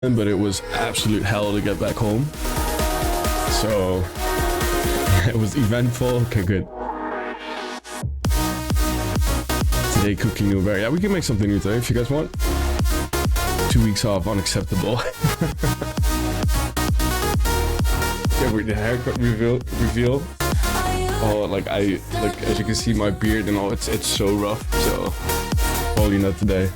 but it was absolute hell to get back home. So it was eventful. Okay, good. Today cooking new bear. Yeah, we can make something new today if you guys want. 2 weeks off, unacceptable. Yeah, with the haircut reveal. Oh, like as you can see my beard and all, it's so rough. So probably not today.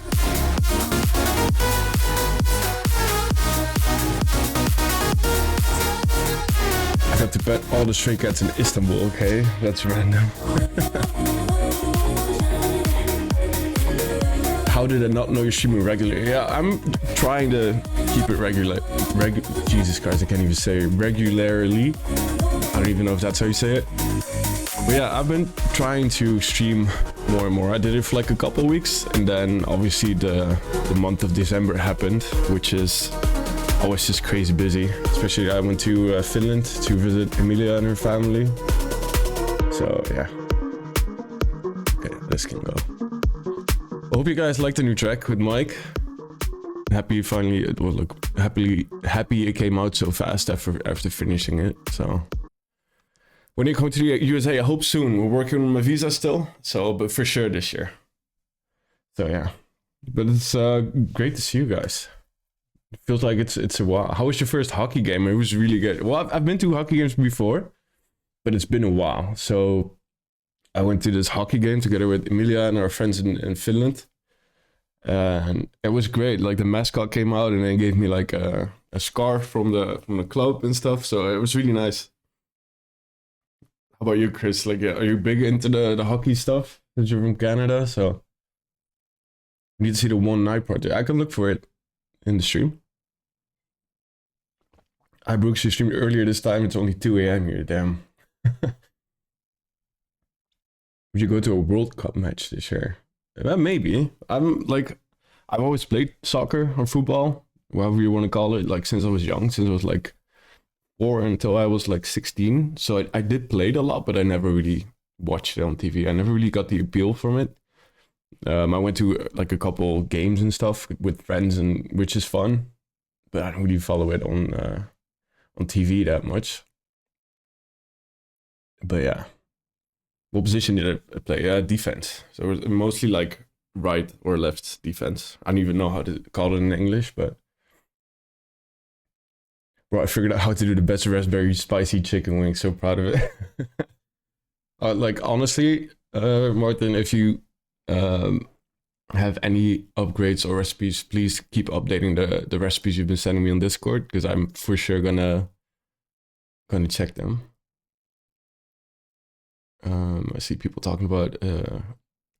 I got to pet all the stray cats in Istanbul. Okay, that's random. How did I not know you're streaming regularly? Yeah, I'm trying to keep it regular. Jesus Christ, I can't even say it. Regularly. I don't even know if that's how you say it. But yeah, I've been trying to stream more and more. I did it for like a couple of weeks, and then obviously the month of December happened, which is always just crazy busy. Especially I went to Finland to visit Emilia and her family. So yeah. Okay, this can go. I hope you guys liked the new track with Mike. Happy finally, well, look, happy it came out so fast after finishing it. So when you come to the USA, I hope soon. We're working on my visa still, so but for sure this year. So yeah, but it's great to see you guys. It feels like it's a while. How was your first hockey game? It was really good. Well, I've been to hockey games before, but it's been a while. So I went to this hockey game together with Emilia and our friends in Finland. And it was great. Like the mascot came out and then gave me like a scarf from the club and stuff. So it was really nice. How about you, Chris? Like, are you big into the hockey stuff? Since you're from Canada, so you need to see the One Night Project. I can look for it in the stream. I Brooks, you streamed earlier this time. It's only 2 a.m. here. Damn. Would you go to a World Cup match this year? Maybe. I've always played soccer or football, whatever you want to call it, like since I was young, since I was like 4 until I was like 16. So I did play it a lot, but I never really watched it on TV. I never really got the appeal from it. I went to like a couple games and stuff with friends, and which is fun, but I don't really follow it on TV that much. But yeah. What position did I play? Defense. So it was mostly like right or left defense. I don't even know how to call it in English, but bro, I figured out how to do the best raspberry spicy chicken wing. So proud of it. Like honestly, Martin, if you have any upgrades or recipes, please keep updating the recipes you've been sending me on Discord, because I'm for sure gonna check them. I see people talking about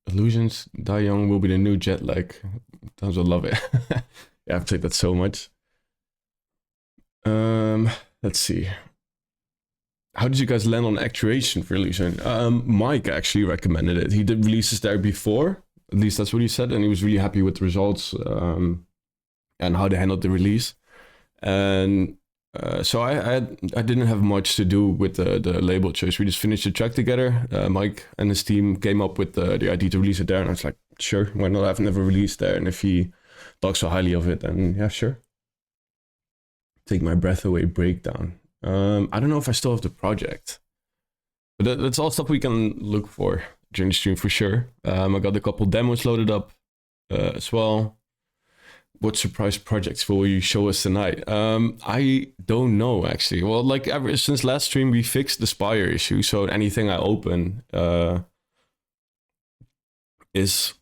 Illusions. Die Young will be the new jet lag. Sometimes I love it. Yeah, I've played that so much. Let's see. How did you guys land on actuation for Illusion? Mike actually recommended it. He did releases there before. At least that's what he said, and he was really happy with the results and how they handled the release. And so I didn't have much to do with the label choice. We just finished the track together. Mike and his team came up with the idea to release it there, and I was like, sure, why not? I've never released there, and if he talks so highly of it, then yeah, sure. Take my breath away breakdown. I don't know if I still have the project, but that's all stuff we can look for during the stream for sure. I got a couple demos loaded up as well. What surprise projects will you show us tonight? I don't know actually. Well, like ever since last stream, we fixed the Spire issue, so anything I open is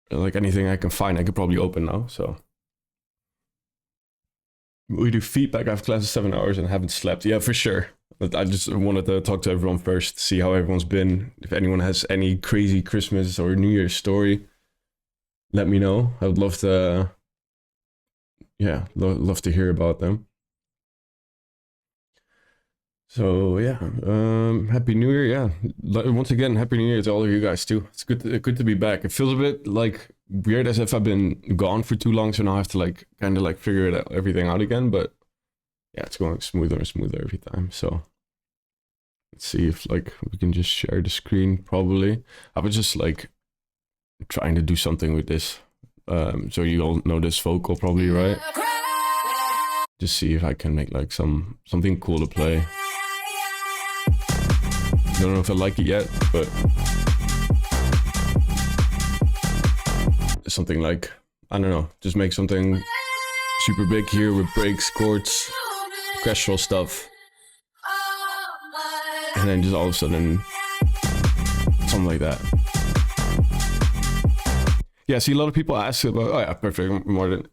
like anything I can find, I could probably open now. So we do feedback. I have class in 7 hours and haven't slept. Yeah, for sure. But I just wanted to talk to everyone first, see how everyone's been. If anyone has any crazy Christmas or New Year's story, let me know. I would love to, yeah, love to hear about them. So yeah, Happy New Year. Yeah, once again, Happy New Year to all of you guys too. It's good to be back. It feels a bit like weird, as if I've been gone for too long, so now I have to like kind of like figure everything out again. But yeah, it's going smoother and smoother every time. So let's see if like we can just share the screen. Probably I was just like trying to do something with this, so you all know this vocal probably, right? just see if I can make like something cool to play. Don't know if I like it yet, but something like, I don't know, just make something super big here with breaks, chords, orchestral stuff, and then just all of a sudden something like that. Yeah, see, a lot of people ask about, oh yeah, perfect, Martin.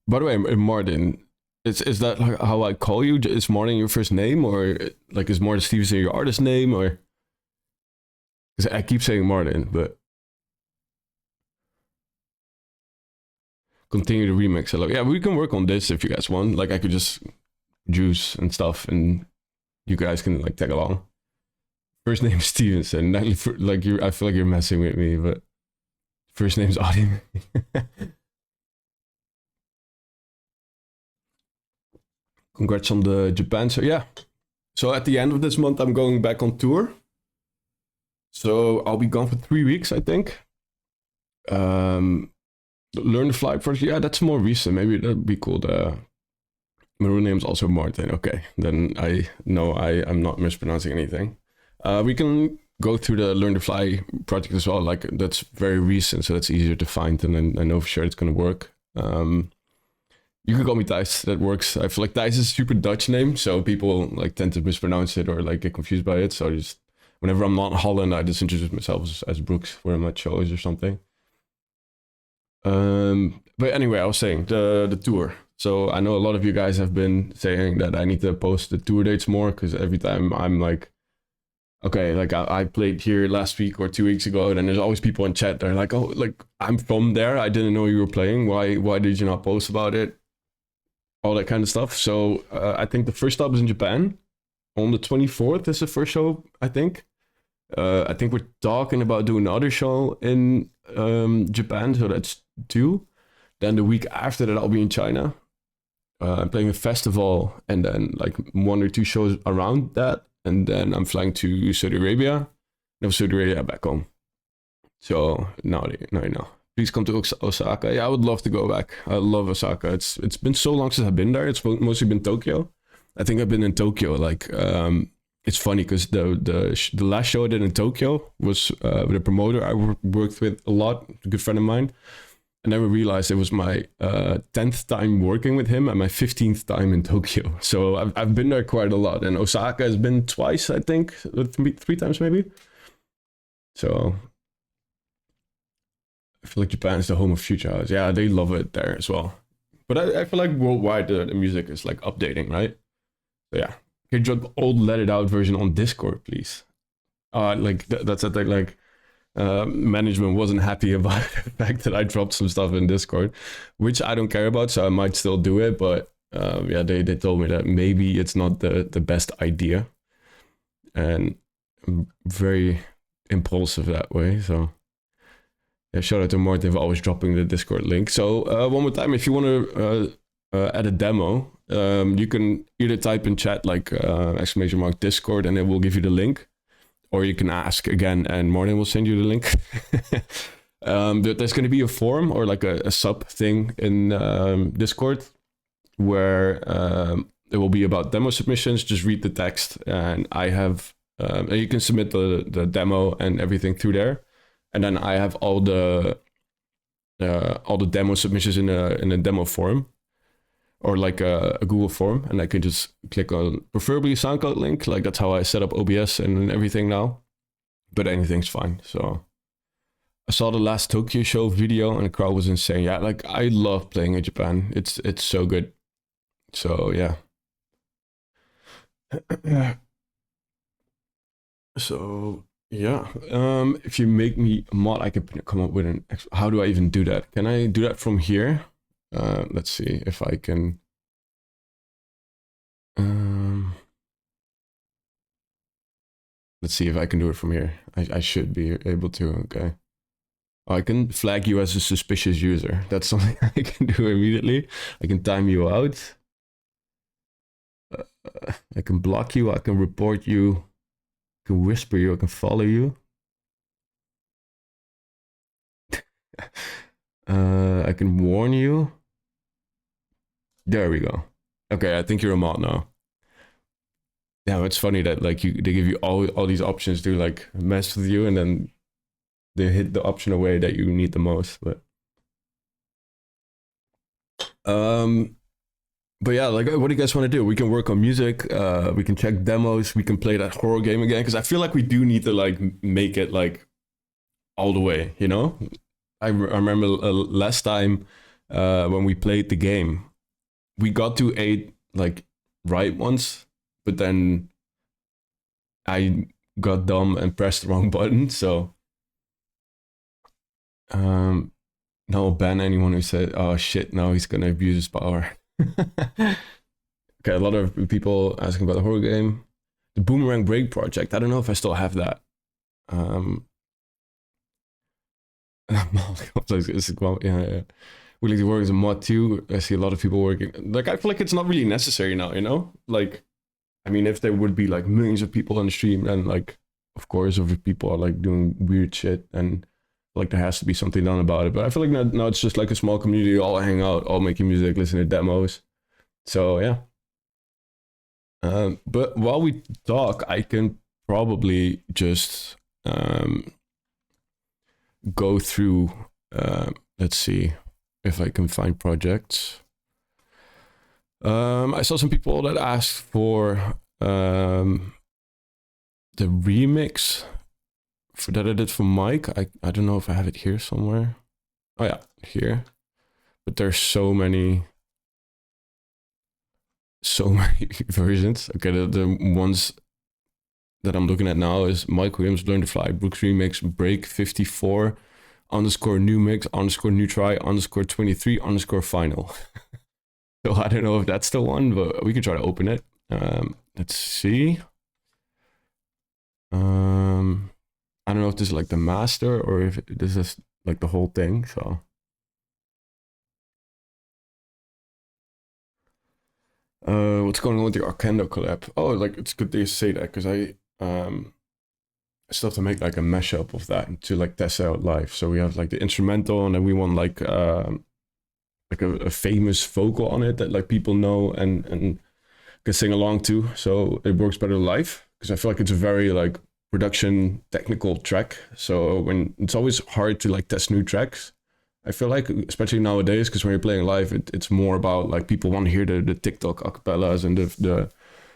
By the way, Martin, is that how I call you? Is Martin your first name, or like is Martin Stevenson your artist name, or? Because I keep saying Martin, but continue to remix it. Like, yeah, we can work on this if you guys want. Like, I could just juice and stuff, and you guys can like tag along. First name is Stevenson. Like you, I feel like you're messing with me, but first name's Audi. Congrats on the Japan. So yeah. So at the end of this month, I'm going back on tour. So I'll be gone for 3 weeks, I think. Learn to Fly project. Yeah, that's more recent. Maybe that'd be cool. My real name's also Martin. Okay, then I know I'm not mispronouncing anything. We can go through the Learn to Fly project as well. Like that's very recent, so that's easier to find, and I know for sure it's gonna work. You can call me Thijs. That works. I feel like Thijs is a super Dutch name, so people like tend to mispronounce it or like get confused by it. So I just whenever I'm not in Holland, I just introduce myself as Brooks for my shows or something. But anyway, I was saying the tour. So I know a lot of you guys have been saying that I need to post the tour dates more, because every time I'm like, okay, like I played here last week or 2 weeks ago, and then there's always people in chat that are like, oh, like I'm from there. I didn't know you were playing. Why did you not post about it? All that kind of stuff. So I think the first stop is in Japan. On the 24th is the first show, I think. I think we're talking about doing another show in Japan, so that's 2. Then the week after that, I'll be in China. I'm playing a festival, and then like 1 or 2 shows around that. And then I'm flying to Saudi Arabia. And Saudi Arabia back home. So now you know. Please come to Osaka. Yeah, I would love to go back. I love Osaka. It's been so long since I've been there. It's mostly been Tokyo. I think I've been in Tokyo. Like it's funny because the last show I did in Tokyo was with a promoter I worked with a lot, a good friend of mine. And then we realized it was my 10th time working with him and my 15th time in Tokyo. So I've been there quite a lot. And Osaka has been twice, I think, 3 times maybe. So I feel like Japan is the home of future house. Yeah, they love it there as well. But I feel like worldwide the music is like updating, right? So yeah, can you drop old Let It Out version on Discord, please? Like that's a thing. Like management wasn't happy about the fact that I dropped some stuff in Discord, which I don't care about, so I might still do it. But yeah, they told me that maybe it's not the best idea, and I'm very impulsive that way. So yeah, shout out to Martin for always dropping the Discord link. So one more time, if you want to add a demo, you can either type in chat like !Discord, and it will give you the link, or you can ask again and Martin will send you the link. But there's going to be a forum or like a sub thing in Discord where it will be about demo submissions. Just read the text, and I have you can submit the demo and everything through there. And then I have all the demo submissions in a demo form, or like a Google form, and I can just click on preferably a SoundCloud link. Like that's how I set up OBS and everything now. But anything's fine. So I saw the last Tokyo show video, and the crowd was insane. Yeah, like I love playing in Japan. It's so good. So yeah. So. Yeah, if you make me a mod, I can come up with an. How do I even do that? Can I do that from here? Let's see if I can. Let's see if I can do it from here. I should be able to. Okay. Oh, I can flag you as a suspicious user. That's something I can do immediately. I can time you out. I can block you. I can report you. I can whisper you, I can follow you. I can warn you. There we go. Okay, I think you're a mod now. Yeah, it's funny that like they give you all these options to like mess with you, and then they hit the option away that you need the most. Um, but yeah, like, what do you guys want to do? We can work on music. We can check demos. We can play that horror game again because I feel like we do need to like make it like all the way. You know, I remember last time when we played the game, we got to 8 like right once, but then I got dumb and pressed the wrong button. So no, ban anyone who said, "Oh shit, now he's gonna abuse his power." Okay, a lot of people asking about the horror game, the Boomerang Break project. I don't know if I still have that. Yeah. Willing to work as a mod too. I see a lot of people working. Like, I feel like it's not really necessary now, you know? Like, I mean, if there would be like millions of people on the stream, and like, of course, if people are like doing weird shit, and like there has to be something done about it. But I feel like now it's just like a small community, all hang out, all making music, listen to demos. So yeah. But while we talk, I can probably just go through. Let's see if I can find projects. I saw some people that asked for the remix that I did for Mike. I don't know if I have it here somewhere. Oh yeah, here. But there's so many versions. Okay, the ones that I'm looking at now is Mike Williams, Learn to Fly, Brooks Remix, Break 54, _ new mix, _ new try, _ 23, _ final. So I don't know if that's the one, but we can try to open it. Let's see. I don't know if this is like the master or if this is like the whole thing. So what's going on with the Arkendo collab? Oh, like, it's good that you say that, because I still have to make like a mashup of that to like test out live. So we have like the instrumental, and then we want like a famous vocal on it that like people know and can sing along to. So it works better live, because I feel like it's a very like production technical track. So when it's always hard to like test new tracks, I feel like, especially nowadays, because when you're playing live, it's more about like people want to hear the TikTok acapellas and the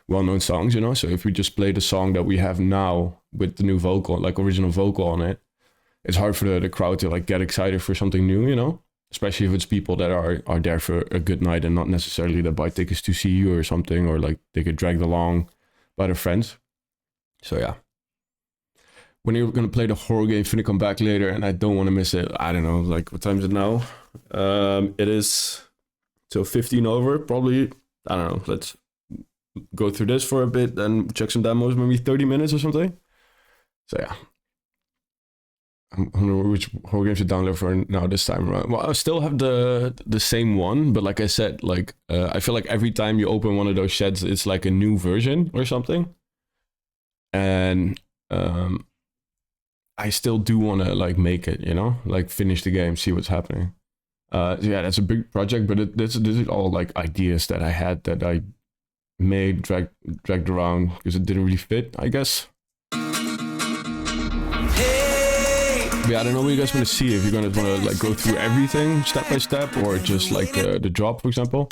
well-known songs, you know. So if we just play the song that we have now with the new vocal, like original vocal on it, it's hard for the crowd to like get excited for something new, you know. Especially if it's people that are there for a good night and not necessarily that buy tickets to see you or something, or like they get dragged along by their friends. So yeah. When you're gonna play the horror game, finna come back later, and I don't want to miss it. I don't know, like, what time is it now? It is till 15 over, probably. I don't know. Let's go through this for a bit, then check some demos, maybe 30 minutes or something. So yeah. I don't know which horror games to download for now this time around. Well, I still have the same one, but like I said, like I feel like every time you open one of those sheds, it's like a new version or something. And I still do want to like make it, you know, like finish the game, see what's happening. So yeah, that's a big project, but this is all like ideas that I had that I made, dragged around because it didn't really fit, I guess. Yeah, I don't know what you guys want to see. If you're gonna want to like go through everything step by step, or just like the drop, for example.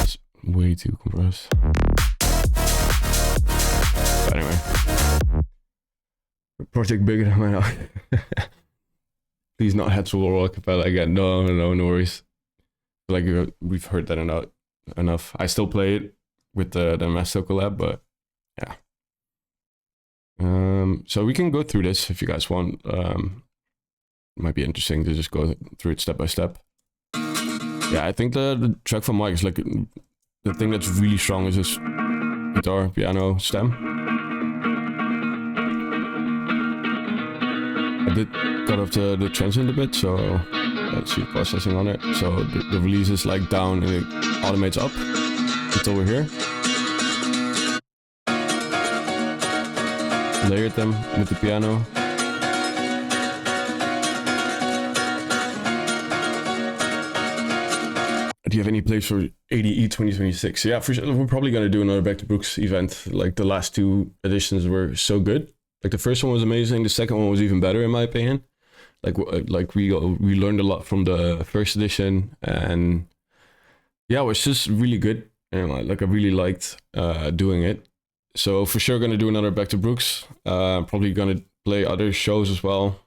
It's way too compressed. But anyway, project bigger than mine. Please not Hetzel or acapella again. No worries. Like, we've heard that enough. I still play it with the Master collab, but yeah. So we can go through this if you guys want. It might be interesting to just go through it step by step. Yeah, I think the track from Mike is like the thing that's really strong is his guitar, piano, stem. I did cut off the transient a bit, so let's see processing on it. So the release is like down and it automates up until we're here. Layered them with the piano. do you have any plans for ADE 2026? Yeah, for sure. We're probably going to do another Back to Brooks event. Like the last 2 editions were so good. Like the first one was amazing. The second one was even better in my opinion. Like we learned a lot from the first edition, and yeah, it was just really good. And like I really liked doing it. So for sure gonna do another Back to Brooks. Probably gonna play other shows as well.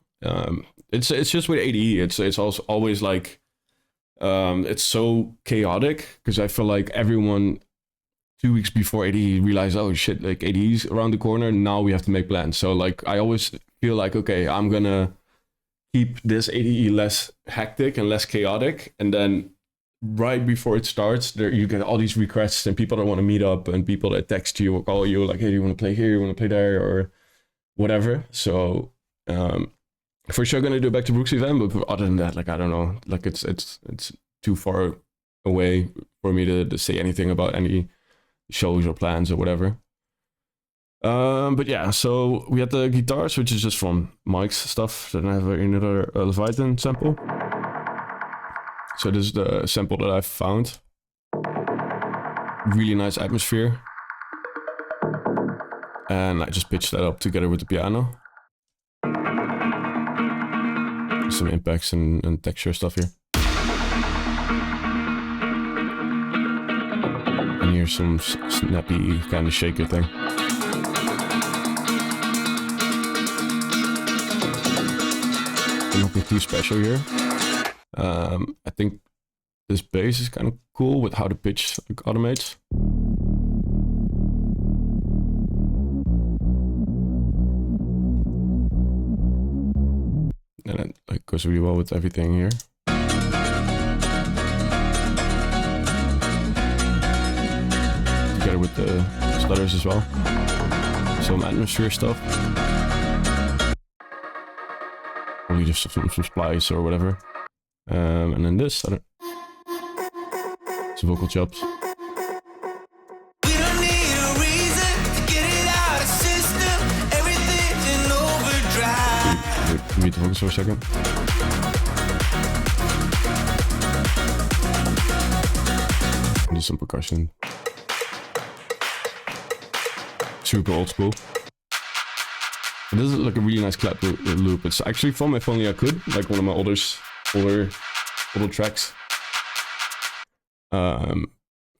It's just with ADE. It's also always like it's so chaotic because I feel like everyone 2 weeks before ADE realized, oh shit, like ADE's around the corner. Now we have to make plans. So like I always feel like, okay, I'm gonna keep this ADE less hectic and less chaotic, and then right before it starts, there you get all these requests and people that want to meet up and people that text you or call you like, hey, do you want to play here, you want to play there, or whatever. So for sure gonna do a Back to Brooks event, but other than that, like I don't know, like it's too far away for me to say anything about any shows or plans or whatever. But yeah, so we had the guitars, which is just from Mike's stuff. Then I have another Leviathan sample. So this is the sample that I found. Really nice atmosphere. And I just pitched that up together with the piano. Some impacts and texture stuff here. And here's some snappy kind of shaker thing. Nothing too special here. I think this bass is kind of cool with how the pitch like automates. And it like goes really well with everything here. Together with the stutters as well. Some atmosphere stuff. Probably just some splice or whatever. And then this, some vocal chops. We don't need a reason to get it out of system. Everything's in overdrive. Mute the vocals for a second. And do some percussion. Super old school. But this is like a really nice clap loop. It's actually from If Only I Could, like one of my older tracks. And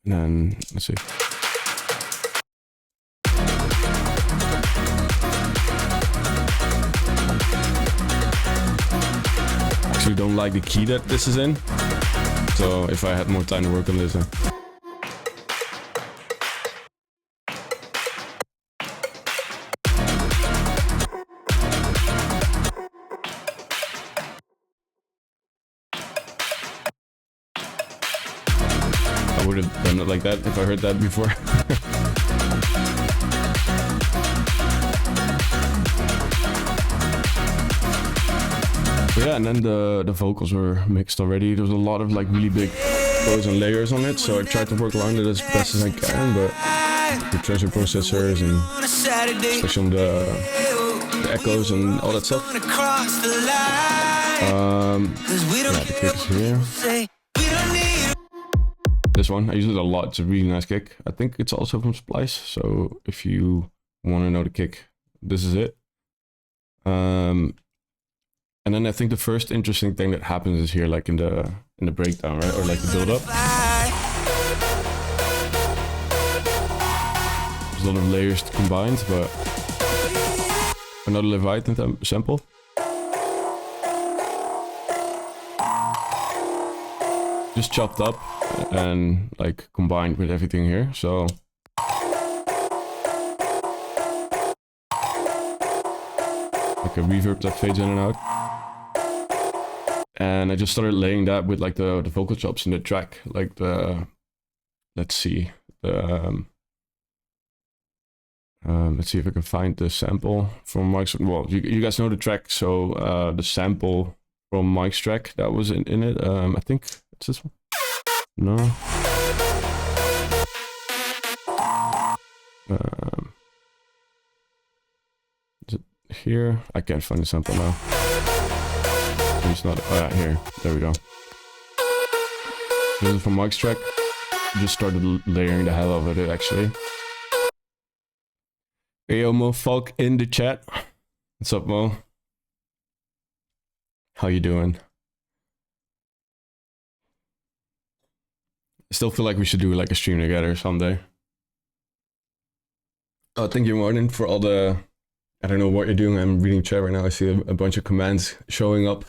then let's see. Actually don't like the key that this is in. So if I had more time to work on this, I would have done it like that if I heard that before. Yeah, and then the vocals were mixed already. There was a lot of like really big flows and layers on it, so I tried to work around it as best as I can, but the treasure processors and especially on the echoes and all that stuff. Yeah, the kick is here. This one, I use it a lot. It's a really nice kick. I think it's also from Splice, so if you want to know the kick, this is it. And then I think the first interesting thing that happens is here, like in the breakdown, right, or like the build up. There's a lot of layers combined, but another Leviathan sample. Just chopped up and like combined with everything here, so like a reverb that fades in and out. And I just started laying that with like the vocal chops in the track, like the, let's see, the let's see if I can find the sample from Mike's. Well, you guys know the track, so the sample from Mike's track that was in it. I think it's this one. No. Is it here? I can't find the sample now. It's not. Oh yeah, here. There we go. This is from Mike's track. Just started layering the hell out of it actually. Hey yo, Mo Falk in the chat. What's up, Mo? How you doing? I still feel like we should do like a stream together someday. Oh, thank you, Martin, for all the... I don't know what you're doing. I'm reading chat right now. I see a bunch of commands showing up.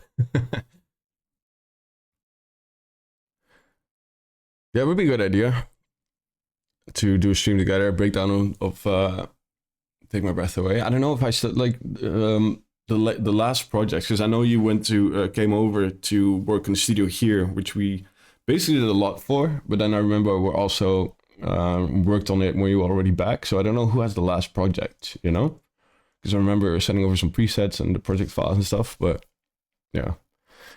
Yeah, it would be a good idea to do a stream together, a breakdown of Take My Breath Away. I don't know if I still like the last projects, because I know you went to came over to work in the studio here, which we basically did a lot for. But then I remember we also worked on it when you were already back. So I don't know who has the last project, you know? Because I remember sending over some presets and the project files and stuff. But yeah,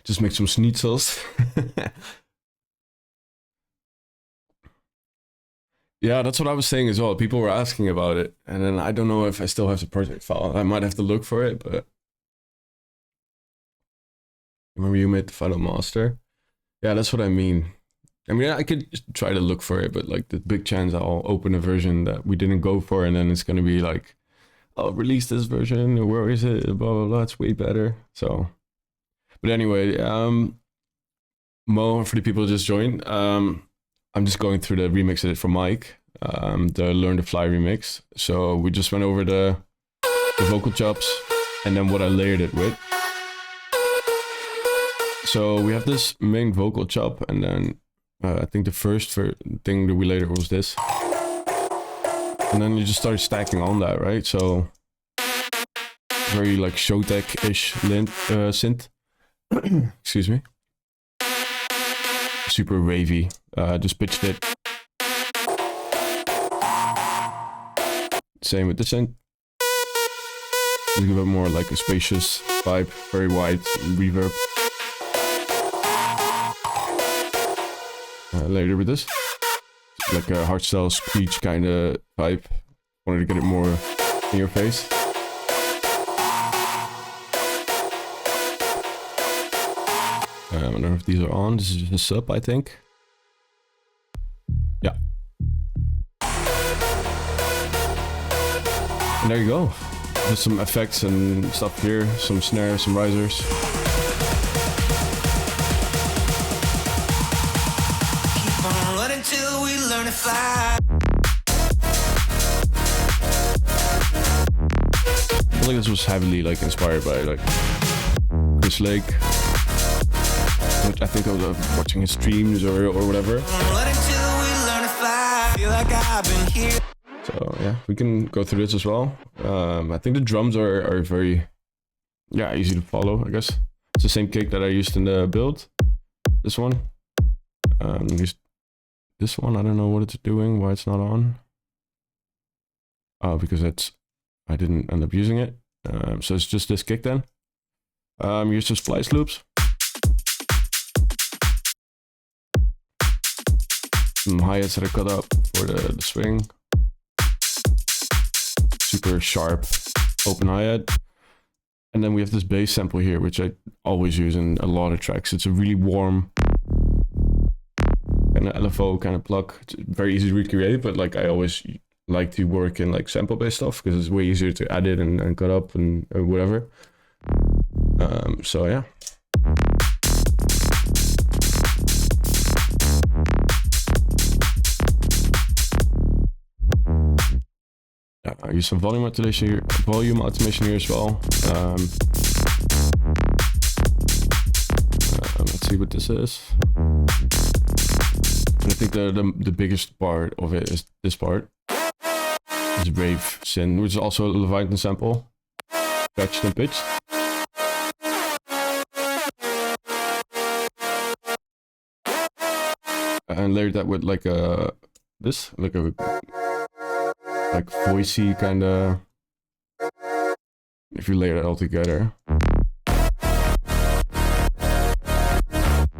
just make some schnitzels. Yeah, that's what I was saying as well. People were asking about it, and then I don't know if I still have the project file. I might have to look for it, but remember you made the final master? Yeah, that's what I mean. I mean, I could try to look for it, but like the big chance I'll open a version that we didn't go for, and then it's gonna be like, oh, release this version. Where is it? Blah blah blah. It's way better. So, but anyway, Mo, for the people who just joined, I'm just going through the remix edit from Mike, the Learn to Fly remix. So we just went over the vocal chops and then what I layered it with. So we have this main vocal chop, and then I think the first thing that we layered was this. And then you just start stacking on that, right? So very like Showtek-ish synth. Excuse me. Super wavy. Just pitched it. Same with this end. A little bit more like a spacious vibe, very wide reverb. Later with this, like a hardstyle screech kind of vibe. Wanted to get it more in your face. I don't know if these are on. This is just a sub, I think. Yeah. And there you go. Just some effects and stuff here. Some snares, some risers. Keep on running till we learn to fly. I feel like this was heavily like inspired by like Chris Lake. Which I think I was watching his streams or whatever. Running till we learn to fly. Feel like I've been here. So yeah, we can go through this as well. I think the drums are very, yeah, easy to follow, I guess. It's the same kick that I used in the build. This one. This one, I don't know what it's doing, why it's not on. Oh, because I didn't end up using it. So it's just this kick then. Use some splice loops. Some hi-hats that I cut up for the swing. Super sharp open hi-hat. And then we have this bass sample here, which I always use in a lot of tracks. It's a really warm kind of LFO kind of pluck. It's very easy to recreate, but like I always like to work in like sample-based stuff because it's way easier to edit and cut up and whatever. So yeah. I use some volume automation here as well. Let's see what this is. And I think the biggest part of it is this part. This Rave Sin, which is also a Leviathan sample, patched and pitched. And layered that with like a voicey kind of, if you layer that all together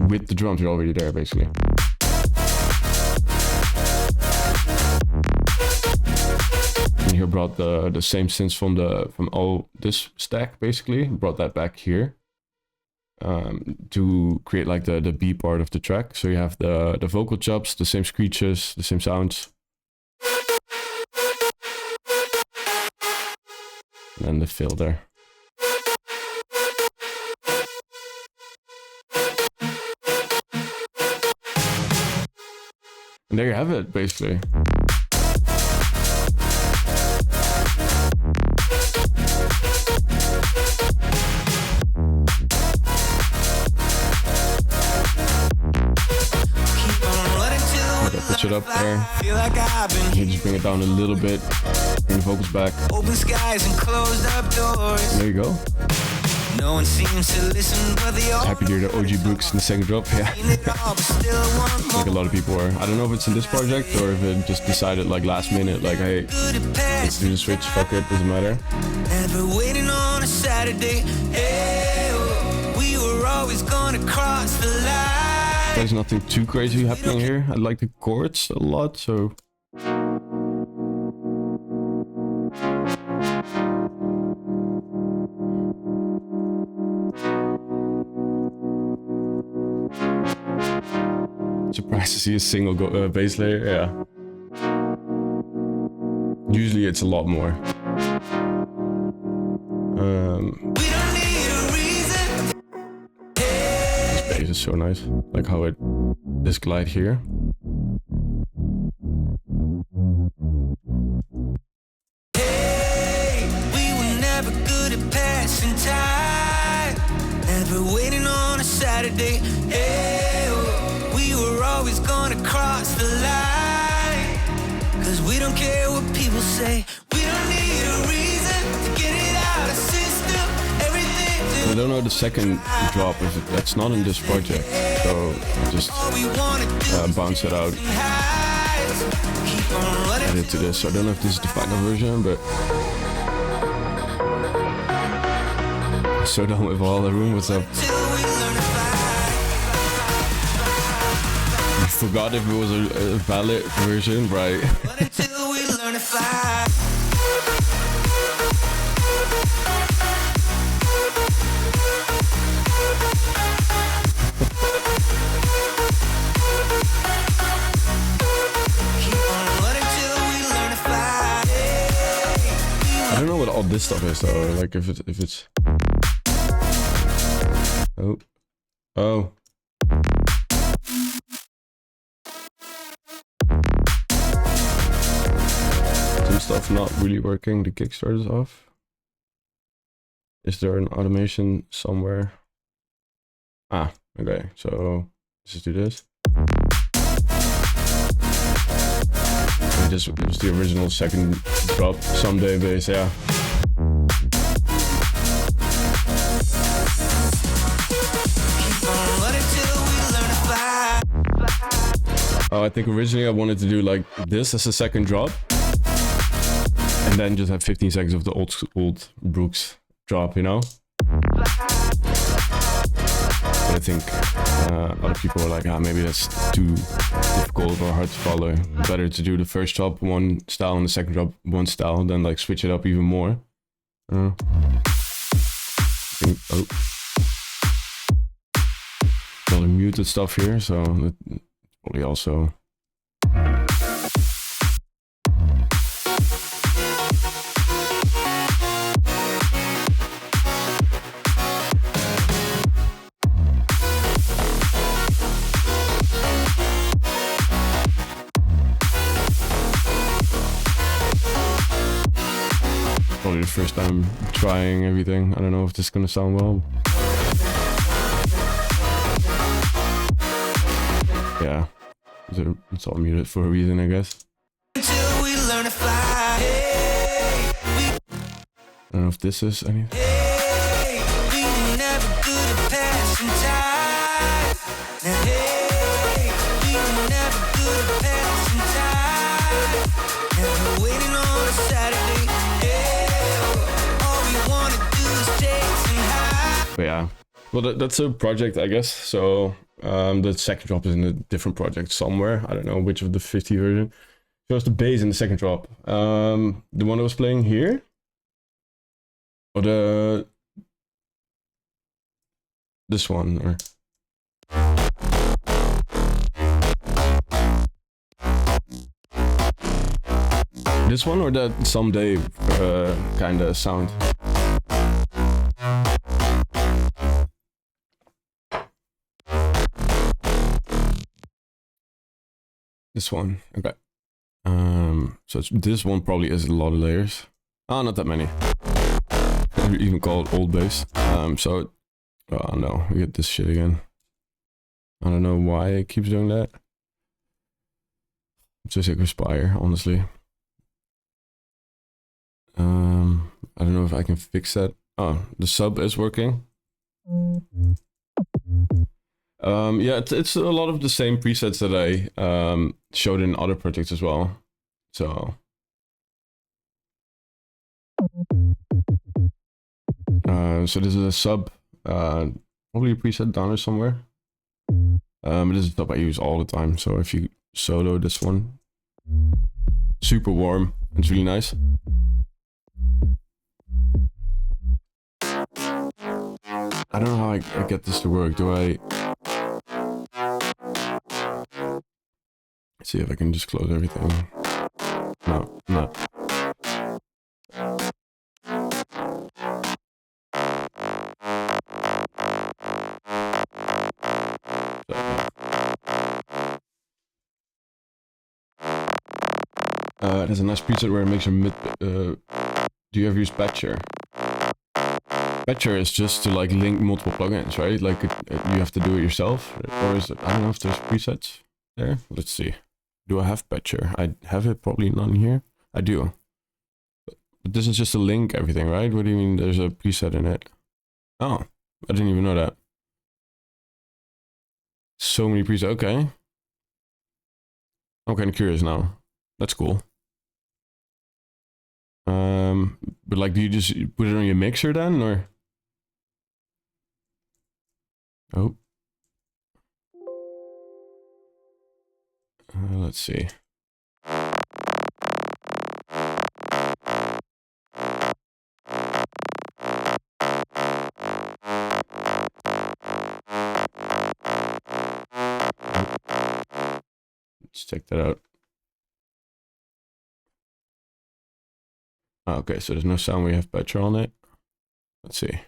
with the drums, you're already there basically. And here brought the same synths from all this stack basically, brought that back here, to create like the B part of the track. So you have the vocal chops, the same screeches, the same sounds. And then the fill there. And there you have it, basically. Pitch it up there. You just bring it down a little bit. Bring the vocals back. Open skies and closed up doors. There you go. No one seems to listen, but they all Happy to hear the OG Brooks in the second drop. Yeah. Like a lot of people are. I don't know if it's in this project or if it just decided like last minute, like, hey, let's do the switch. Fuck it, doesn't matter. Never waiting on a Saturday. Hey, we were always gonna cross the line. There's nothing too crazy happening here. I like the chords a lot, so. Surprised to see a single bass layer, yeah. Usually it's a lot more. We don't need a reason. This bass is so nice. Like how it, this glide here. Hey, we were never good at passing time. Never waiting on a Saturday. Hey, we were always gonna cross the line. Cause we don't care what people say. We don't need a reason to get it out of system. Everything I don't know the second drop, if that's not in this project. So I just we wanna do bounce it out, highs. Keep on running add it to this. So I don't know if this is the final version, but so done with all the room. What's up? till we learn to fly. You forgot if it was a valid version, right? But until we learn to fly. Keep on running till we learn to fly. I don't know what all this stuff is though. Like if it's. Oh. Some stuff not really working. The Kickstarter is off. Is there an automation somewhere? Ah, okay. So let's just do this. It was the original second drop. Someday bass, yeah. Oh, I think originally I wanted to do like this as a second drop, and then just have 15 seconds of the old Brooks drop, you know. But I think a lot of people are like, maybe that's too difficult or hard to follow. Better to do the first drop one style and the second drop one style, then like switch it up even more. I think, all the muted stuff here, so it's probably also. Probably the first time trying everything. I don't know if this is gonna sound well. Yeah, it's all muted for a reason, I guess. Until we learn to fly. I don't know if this is anything. Hey, we were never good at passing time. Now, hey, we were never good at passing time. Never waiting on a Saturday. Hey, all we wanna do is take some high. But yeah, well, that's a project, I guess. So the second drop is in a different project somewhere. I don't know which of the 50 version. Shows the bass in the second drop. The one I was playing here, or this one or this one or that someday kind of sound? This one, okay. So this one probably is a lot of layers. Oh, not that many. We even call it old bass. So, oh no, we get this shit again. I don't know why it keeps doing that. I'm so sick of Spire, honestly. I don't know if I can fix that. Oh, the sub is working. Yeah, it's a lot of the same presets that I showed in other projects as well. So so this is a sub, probably a preset down there somewhere. This is stuff I use all the time. So if you solo this one, super warm, it's really nice. I don't know how I get this to work. Do I? Let's see if I can just close everything. No, no. There's a nice preset where it makes your mid. Do you ever use Patcher? Patcher is just to like link multiple plugins, right? Like you have to do it yourself, or is it? I don't know if there's presets there. Let's see. Do I have Patcher? I have it probably none here. I do. But this is just to link everything, right? What do you mean there's a preset in it? Oh, I didn't even know that. So many presets. Okay. I'm kind of curious now. That's cool. But like, do you just put it on your mixer then, or? Oh. Let's see. Let's check that out. Oh, okay, so there's no sound we have Patcher on it. Let's see.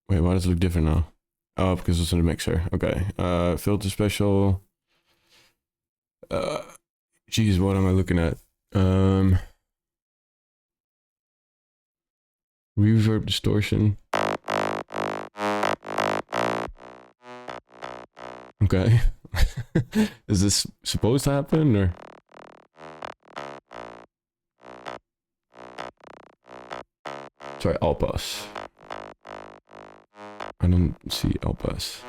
Wait, why does it look different now? Oh, because it's in the mixer. Okay. Filter special. Geez, what am I looking at? Reverb distortion. Okay. Is this supposed to happen or? Sorry, Alpas. I don't see Alpas.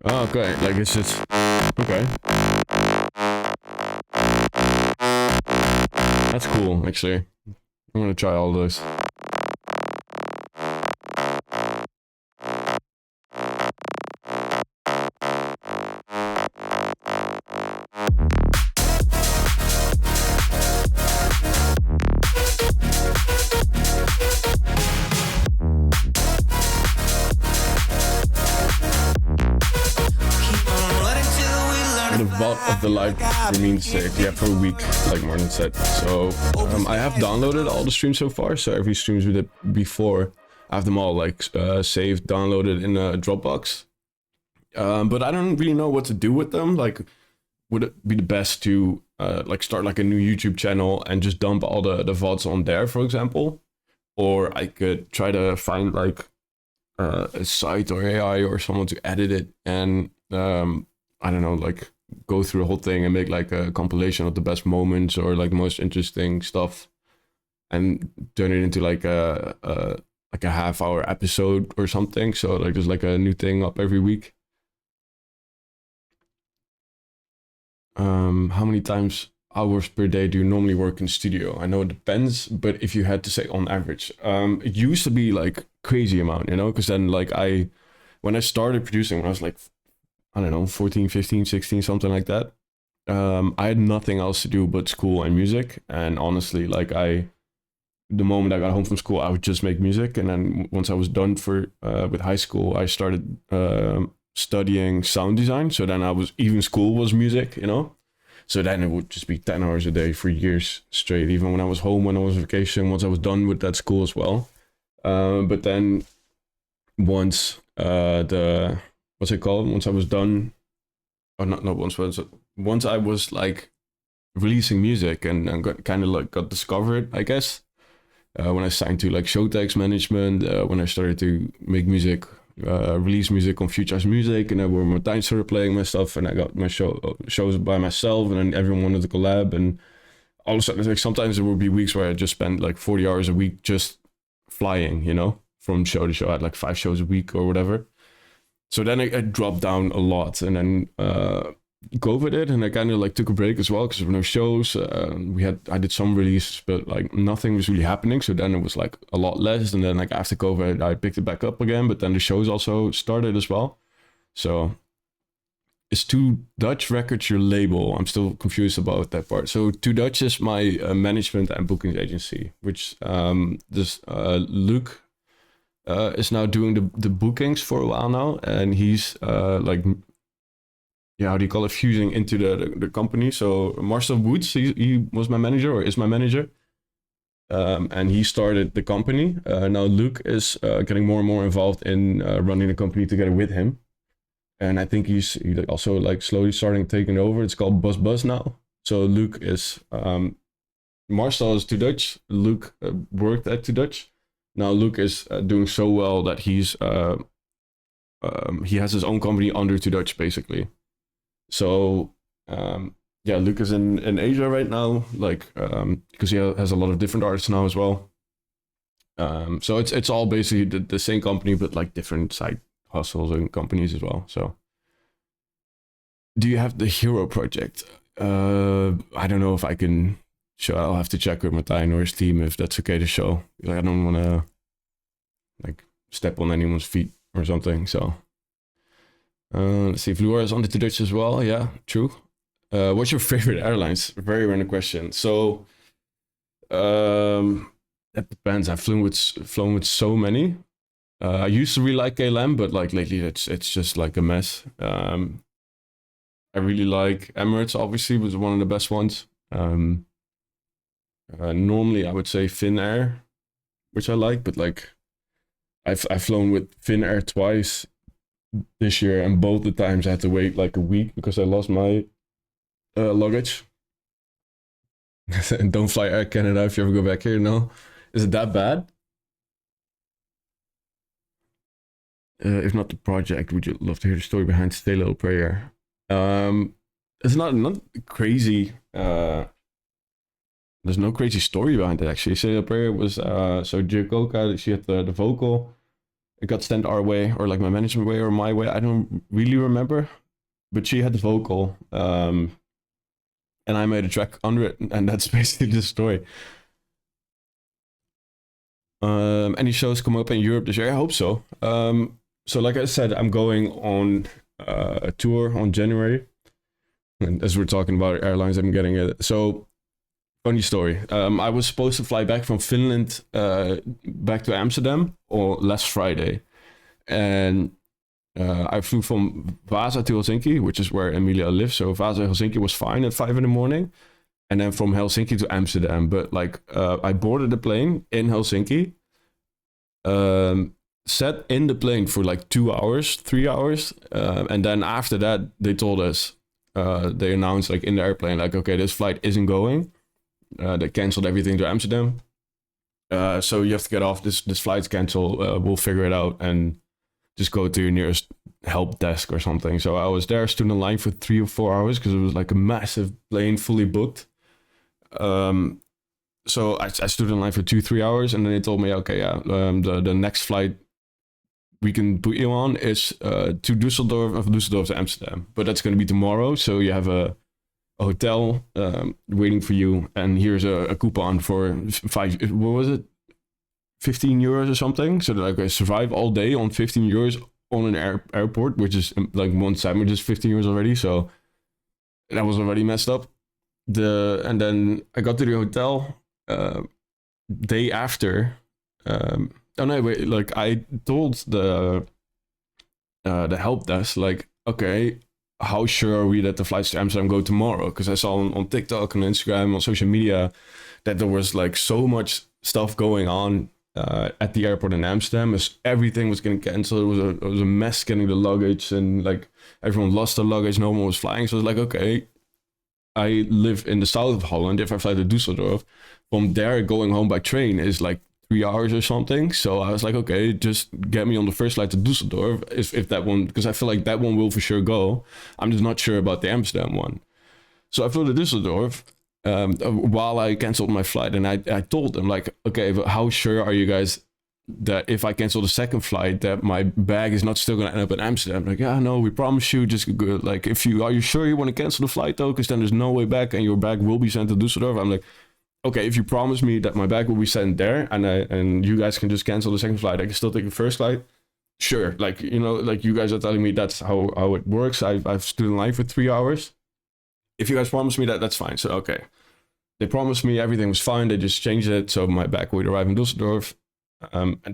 Oh, okay, like it's just, okay. That's cool, actually. I'm gonna try all those. The live remains safe, yeah, for a week, like Martin said. So I have downloaded all the streams so far, so every streams we did before, I have them all like saved, downloaded in a Dropbox. But I don't really know what to do with them. Like, would it be the best to like start like a new YouTube channel and just dump all the VODs on there, for example? Or I could try to find like a site or AI or someone to edit it and I don't know, like go through the whole thing and make like a compilation of the best moments or like the most interesting stuff and turn it into like a half-hour episode or something. So like there's like a new thing up every week. How many hours per day do you normally work in studio? I know it depends, but if you had to say on average, it used to be like crazy amount, you know, because then like when I started producing when I was like, I don't know, 14, 15, 16, something like that. I had nothing else to do but school and music. And honestly, like the moment I got home from school, I would just make music. And then once I was done with high school, I started studying sound design. So then even school was music, you know? So then it would just be 10 hours a day for years straight, even when I was home, when I was on vacation, once I was done with that school as well. But then once what's it called? Once I was done, or not once I was like releasing music and got discovered, I guess. When I signed to like Showtex Management, when I started to make music, release music on Future's Music, and then where Martijn started playing my stuff, and I got my shows by myself, and then everyone wanted to collab, and all of a sudden, like sometimes there would be weeks where I just spent like 40 hours a week just flying, you know, from show to show. I had like 5 shows a week or whatever. So then I dropped down a lot, and then COVID hit, and I kind of like took a break as well because there were no shows. I did some releases, but like nothing was really happening. So then it was like a lot less, and then like after COVID, I picked it back up again. But then the shows also started as well. So is Two Dutch Records your label? I'm still confused about that part. So Two Dutch is my management and bookings agency, which Luke is now doing the bookings for a while now, and he's how do you call it, fusing into the company. So Marcel Woods, he was my manager, or is my manager, and he started the company. Now Luke is getting more and more involved in running the company together with him, and I think he's also like slowly starting taking over. It's called Buzz now. So Luke is Marcel is Two Dutch. Luke worked at Two Dutch. Now Luke is doing so well that he has his own company under Two Dutch basically. So Luke is in Asia right now, like because he has a lot of different artists now as well. So it's all basically the same company, but like different side hustles and companies as well. So do you have the Hero project? I don't know if I can show. I'll have to check with Martijn or his team if that's okay to show. Like, I don't want to like step on anyone's feet or something. So let's see. Vloer is on the Two Dutch as well. Yeah, true. What's your favorite airlines? Very random question. So that depends. I've flown with so many. I used to really like KLM, but like lately it's just like a mess. I really like Emirates. Obviously, was one of the best ones. Normally, I would say Finnair, which I like, but like I've flown with Finnair twice this year, and both the times I had to wait like a week because I lost my luggage. And don't fly Air Canada if you ever go back here. No, is it that bad? If not the project, would you love to hear the story behind Stay Little Prayer? It's not crazy. There's no crazy story behind it actually. Stay Little Prayer was so Giococa, she had the vocal. It got sent our way, or like my management way, or my way. I don't really remember, but she had the vocal, and I made a track under it, and that's basically the story. Any shows come up in Europe this year? I hope so. So like I said, I'm going on a tour on January, and as we're talking about airlines, I'm getting it. So funny story. I was supposed to fly back from Finland back to Amsterdam or last Friday, and I flew from Vaasa to Helsinki, which is where Emilia lives. So Vaasa Helsinki was fine at 5 a.m, and then from Helsinki to Amsterdam. But like I boarded the plane in Helsinki, sat in the plane for like 2 hours, 3 hours, and then after that they told us, they announced like in the airplane, like, okay, this flight isn't going. They canceled everything to Amsterdam, so you have to get off. This flight's canceled. We'll figure it out and just go to your nearest help desk or something. So I was there, stood in line for 3 or 4 hours because it was like a massive plane, fully booked. So I stood in line for 2-3 hours, and then they told me, okay, yeah, the next flight we can put you on is to Düsseldorf, of Düsseldorf to Amsterdam, but that's going to be tomorrow. So you have a hotel waiting for you, and here's a coupon for 15 euros or something, so that I can survive all day on 15 euros on an airport, which is like one sandwich is 15 euros already. So that was already messed up. And then I got to the hotel day after. Oh no, wait! Like I told the help desk, like, okay, how sure are we that the flights to Amsterdam go tomorrow? Because I saw on TikTok and Instagram on social media that there was like so much stuff going on at the airport in Amsterdam, as everything was getting cancelled. It was a mess getting the luggage, and like everyone lost their luggage. No one was flying, so I was like, okay, I live in the south of Holland. If I fly to Düsseldorf, from there going home by train is like 3 hours or something. So I was like, okay, just get me on the first flight to Düsseldorf if that one, because I feel like that one will for sure go. I'm just not sure about the Amsterdam one. So I flew to Düsseldorf while I canceled my flight, and I told them like, okay, but how sure are you guys that if I cancel the second flight that my bag is not still gonna end up in Amsterdam? Like, yeah, no, we promise you, just go, like, if you are you sure you want to cancel the flight though, because then there's no way back and your bag will be sent to Düsseldorf. I'm like, okay, if you promise me that my bag will be sent there and you guys can just cancel the second flight, I can still take the first flight. Sure, like, you know, like you guys are telling me that's how it works. I've stood in line for 3 hours. If you guys promise me that, that's fine. So okay, they promised me everything was fine. They just changed it so my bag would arrive in Düsseldorf.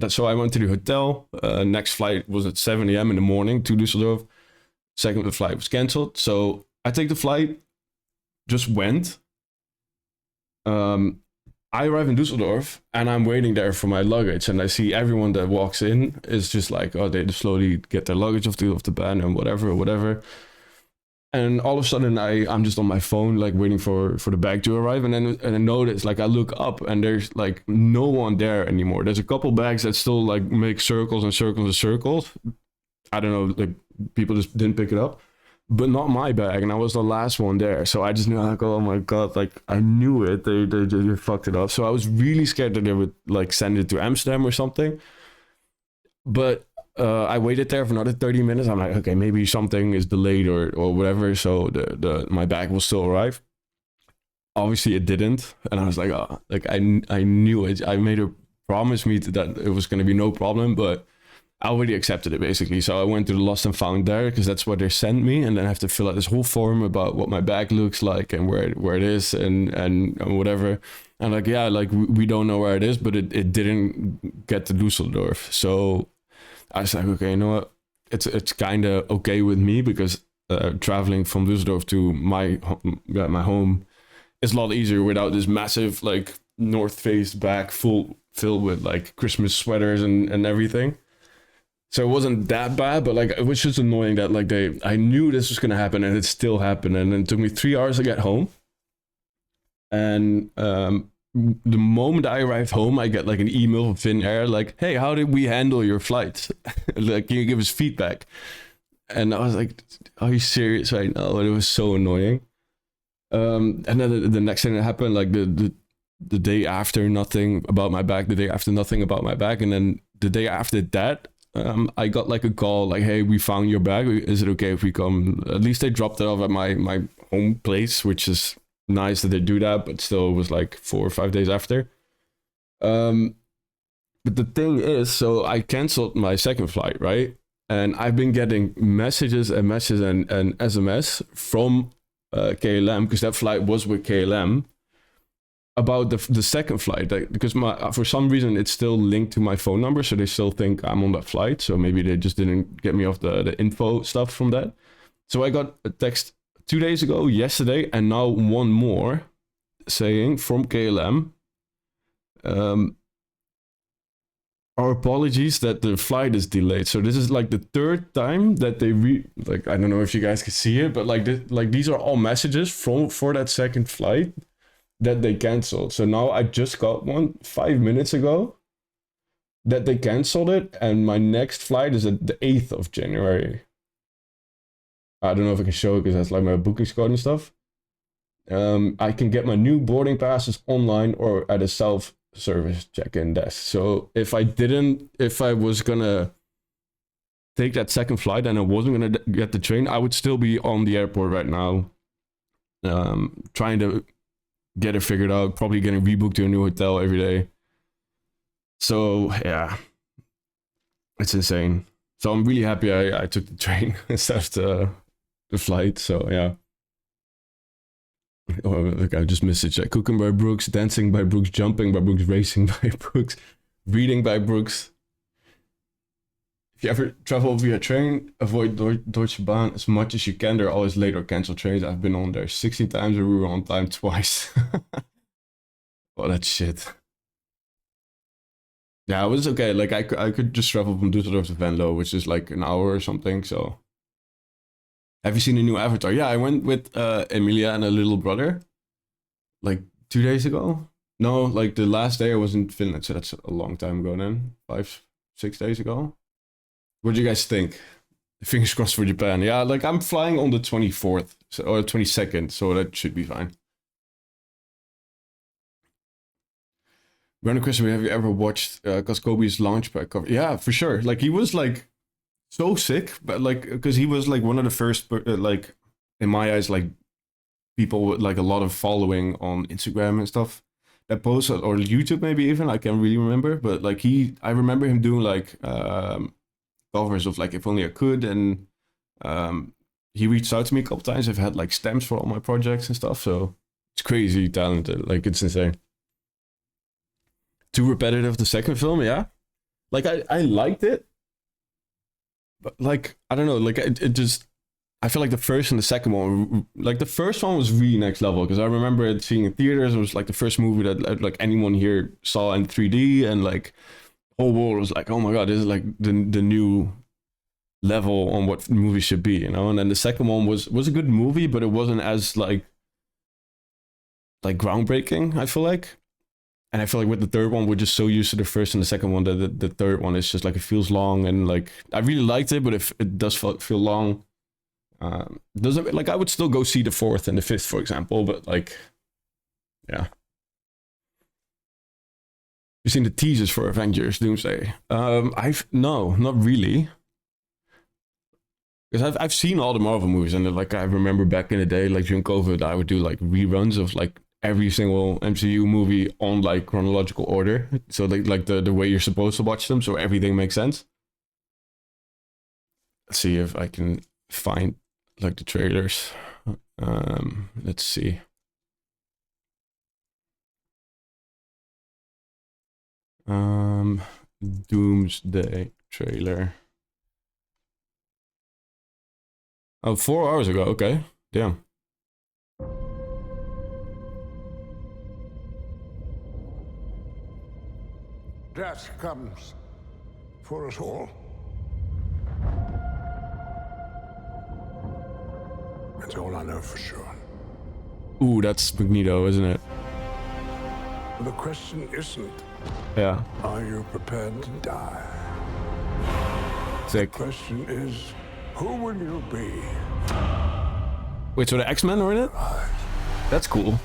So I went to the hotel. Next flight was at 7 a.m. in the morning to Düsseldorf. Second flight was cancelled. So I take the flight, just went. I arrive in Düsseldorf and I'm waiting there for my luggage, and I see everyone that walks in is just like, oh, they slowly get their luggage off the bed and whatever. And all of a sudden I'm just on my phone, like waiting for the bag to arrive. And then I notice, like, I look up and there's like no one there anymore. There's a couple bags that still like make circles and circles and circles. I don't know, like people just didn't pick it up, but not my bag. And I was the last one there. So I just knew, like, oh my God, like I knew it. They fucked it up. So I was really scared that they would like send it to Amsterdam or something. But I waited there for another 30 minutes. I'm like, okay, maybe something is delayed or whatever. So my bag will still arrive. Obviously it didn't. And I was like, oh, like I knew it. I made her promise me that it was going to be no problem, but I already accepted it basically. So I went to the lost and found there because that's what they sent me. And then I have to fill out this whole form about what my bag looks like and where it is and whatever. And like, yeah, like we don't know where it is, but it didn't get to Düsseldorf. So I was like, okay, you know what? It's kind of okay with me because traveling from Düsseldorf to my home is a lot easier without this massive like North Face bag filled with like Christmas sweaters and everything. So it wasn't that bad, but like it was just annoying that like I knew this was gonna happen and it still happened, and it took me 3 hours to get home. And the moment I arrived home, I get like an email from Finnair, like, hey, how did we handle your flight? Like, can you give us feedback? And I was like, are you serious right now? And it was so annoying. And then the next thing that happened, like the day after, nothing about my bag. The day after, nothing about my bag. And then the day after that, I got like a call, like, hey, we found your bag. Is it okay if we come? At least they dropped it off at my home place, which is nice that they do that, but still it was like 4 or 5 days after. But the thing is, so I canceled my second flight, right? And I've been getting messages and SMS from KLM, because that flight was with KLM, about the second flight, because for some reason it's still linked to my phone number, so they still think I'm on that flight. So maybe they just didn't get me off the info stuff from that. So I got a text 2 days ago, yesterday, and now one more saying from KLM, our apologies that the flight is delayed. So this is like the third time that they like, I don't know if you guys can see it, but like these are all messages for that second flight that they canceled. So now I just got one 5 minutes ago that they canceled it, and my next flight is at the 8th of January. I don't know if I can show it because that's like my booking code and stuff. I can get my new boarding passes online or at a self-service check-in desk. So if I was gonna take that second flight and I wasn't gonna get the train, I would still be on the airport right now, trying to get it figured out, probably getting rebooked to a new hotel every day. So yeah, it's insane. So I'm really happy I took the train instead of the flight. So yeah. Oh, look, I just messaged that. Cooking by Brooks, dancing by Brooks, jumping by Brooks, racing by Brooks, reading by Brooks. If you ever travel via train, avoid Deutsche Bahn as much as you can. They're always late or cancel trains. I've been on there 16 times and we were on time twice. Oh, that shit. Yeah, it was okay. Like I could just travel from Düsseldorf to Venlo, which is like an hour or something. So, have you seen the new Avatar? Yeah, I went with Emilia and a little brother, like 2 days ago. No, like the last day I was in Finland, so that's a long time ago. Then 5, 6 days ago. What do you guys think? Fingers crossed for Japan. Yeah, like I'm flying on the 24th or 22nd, so that should be fine. Random question: have you ever watched Koskobi's Launchpad cover? Yeah, for sure. Like he was like so sick, but like because he was like one of the first, like in my eyes, like people with like a lot of following on Instagram and stuff that posted, or YouTube maybe even. I can't really remember, but like I remember him doing like covers of like If Only I Could, and he reached out to me a couple times. I've had like stamps for all my projects and stuff, so it's crazy talented. Like it's insane. Too repetitive, the second film, yeah. Like I liked it, but like I don't know, like it just I feel like the first and the second one, like the first one was really next level because I remember it seeing in theaters. It was like the first movie that like anyone here saw in 3D, and like the whole world was like, oh my god, this is like the new level on what movies should be, you know. And then the second one was a good movie, but it wasn't as like groundbreaking, I feel like. And I feel like with the third one, we're just so used to the first and the second one that the third one is just like it feels long, and like I really liked it, but if it does feel long, doesn't like I would still go see the fourth and the fifth, for example. But like, yeah. You've seen the teasers for Avengers Doomsday? No, not really. Because I've seen all the Marvel movies, and like I remember back in the day, like during COVID, I would do like reruns of like every single MCU movie on like chronological order, so like the way you're supposed to watch them, so everything makes sense. Let's see if I can find like the trailers. Let's see. Doomsday trailer. Oh, 4 hours ago. Okay, damn. Death comes for us all. That's all I know for sure. Ooh, that's Magneto, isn't it? The question isn't, Yeah. are you prepared to die? Sick. The question is, who will you be? Wait, so the X-Men are in it? That's cool.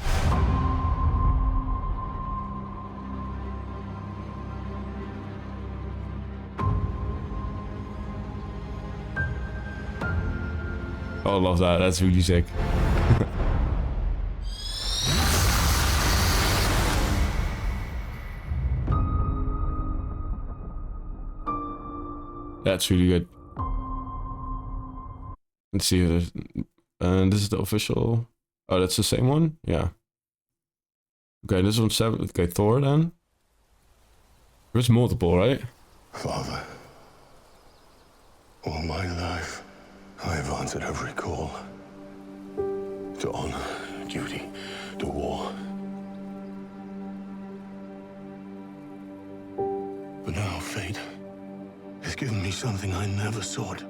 Oh, I love that. That's really sick. That's really good. Let's see if there's... this is the official... Oh, that's the same one? Yeah. Okay, this one's 7. Okay, Thor then. There's multiple, right? Father, all my life, I have answered every call. To honor, duty, to war. But now fate has given me something I never sought.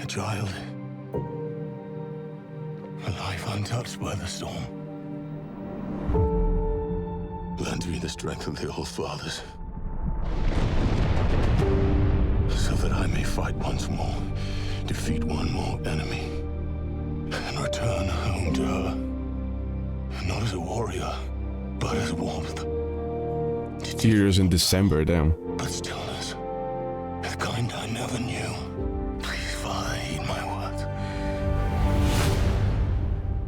A child. A life untouched by the storm. Lend me the strength of the old fathers. So that I may fight once more, defeat one more enemy, and return home to her. Not as a warrior, but as warmth. Tears in December, damn. But stillness, the kind I never knew. Please, Father, heed my words.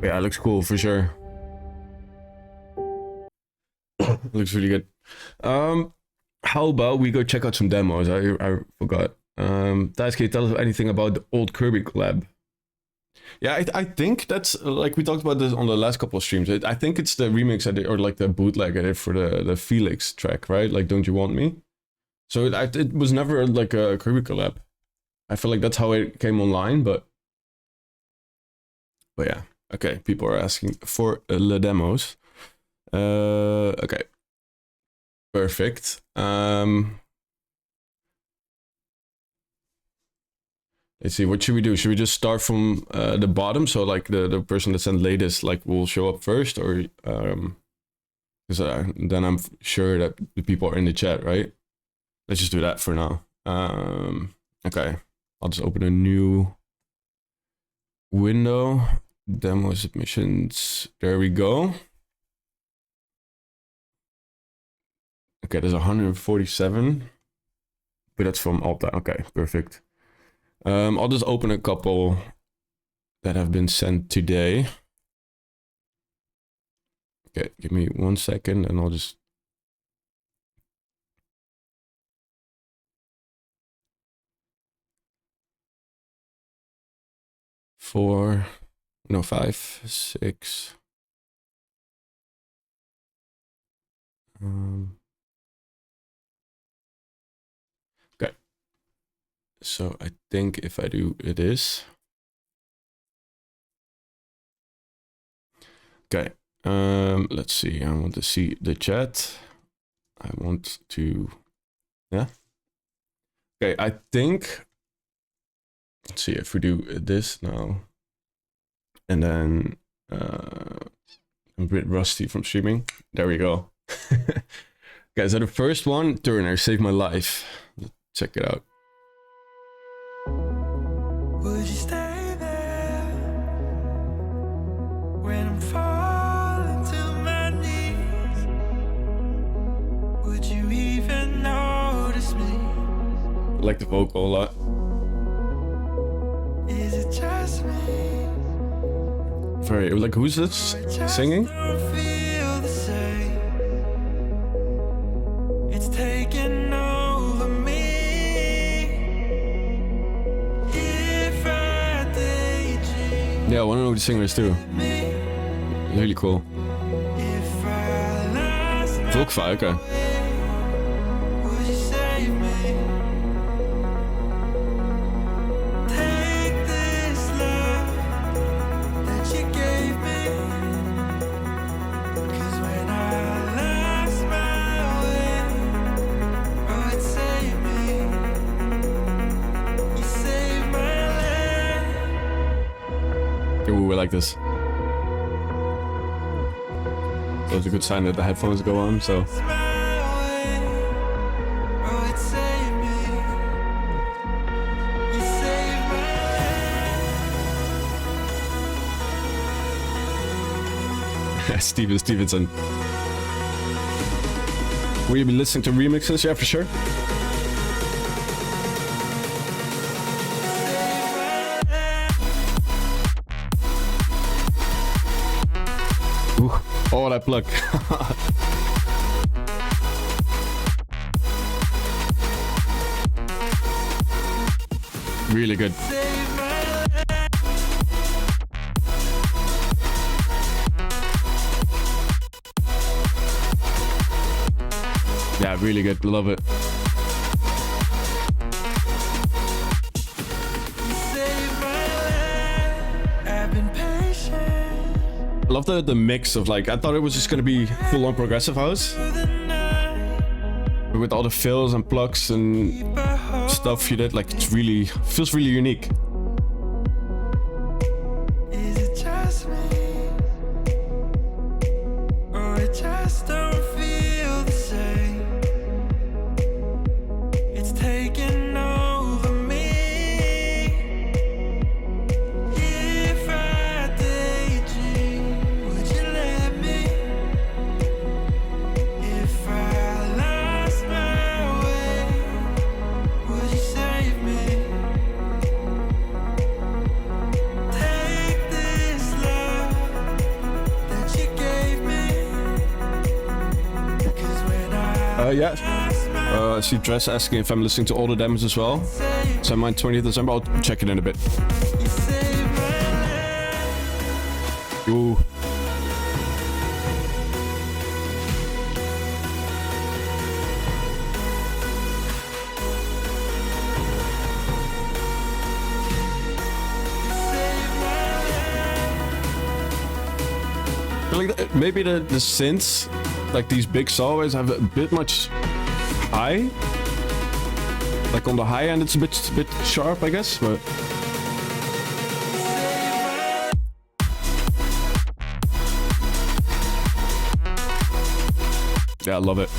Yeah, it looks cool for sure. Looks really good. How about we go check out some demos? I forgot. Thijs, can you tell us anything about the old Kirby collab? Yeah, I think that's like we talked about this on the last couple of streams. I think it's the remix I did, or like the bootleg I did for the Felix track, right? Like Don't You Want Me? So it was never like a Kirby collab. I feel like that's how it came online, but yeah. Okay, people are asking for the demos. Okay. Perfect. Let's see, what should we do? Should we just start from the bottom? So like the person that sent latest like will show up first, or because then I'm sure that the people are in the chat, right? Let's just do that for now. Okay, I'll just open a new window. Demo submissions. There we go. Okay, there's 147. But that's from Alta. Okay, perfect. I'll just open a couple that have been sent today. Okay, give me 1 second and I'll just... Five, six. Okay. So I think if I do this. Okay. Let's see. I want to see the chat. I want to, yeah. Okay, I think, let's see if we do this now. And then I'm a bit rusty from streaming. There we go. Okay, so the first one, Turner, Saved My Life. Let's check it out. Would you stay there when I'm falling to my knees? Would you even notice me? I like the vocal a lot. Is it just me? Very, like, who's this singing? Don't feel the same. It's taken over me. If I daydream, Yeah, I want to know who the singer is too. Really cool. if I lost my Volkva, okay. way, would you save me? Take this love that you gave me. 'Cause when I lost my way, oh, it saved me. You saved my life. Ooh, I like this. So it's a good sign that the headphones go on, so. My way, oh, it saved me. You saved my life. Steven Stevenson. Will you be listening to remixes? Yeah, for sure. Ooh, oh, that plug. Really good. Yeah, really good. Love it. I've been patient I love the mix of like, I thought it was just gonna be full on progressive house. through the night. But with all the fills and plugs and Keep a hope. stuff you did, like it's really, feels really unique. Is it just me? Or it just don't feel the same? It's taking over me. If I daydream, would you let me? If I lost my way, would you save me? Take this love that you gave me. 'Cause when I Yeah. lost my I see Dress asking if I'm listening to all the demos as well. So mine 20th December. I'll check it in a bit. Ooh. Like maybe the synths, like these big saws, have a bit much high. Like on the high end, it's a bit sharp, I guess. But yeah, I love it.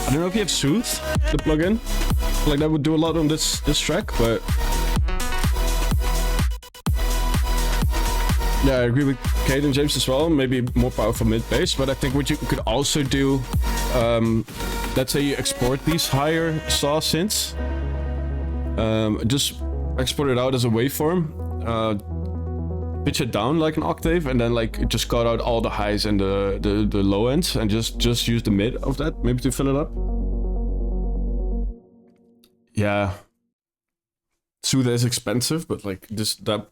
I don't know if you have Soothe, the plugin. Like that would do a lot on this track, but yeah, I agree with Kate and James as well. Maybe more powerful mid bass, but I think what you could also do, let's say you export these higher saw synths, just export it out as a waveform, pitch it down like an octave, and then like just cut out all the highs and the low ends, and just use the mid of that maybe to fill it up. Yeah, Soothe is expensive, but like that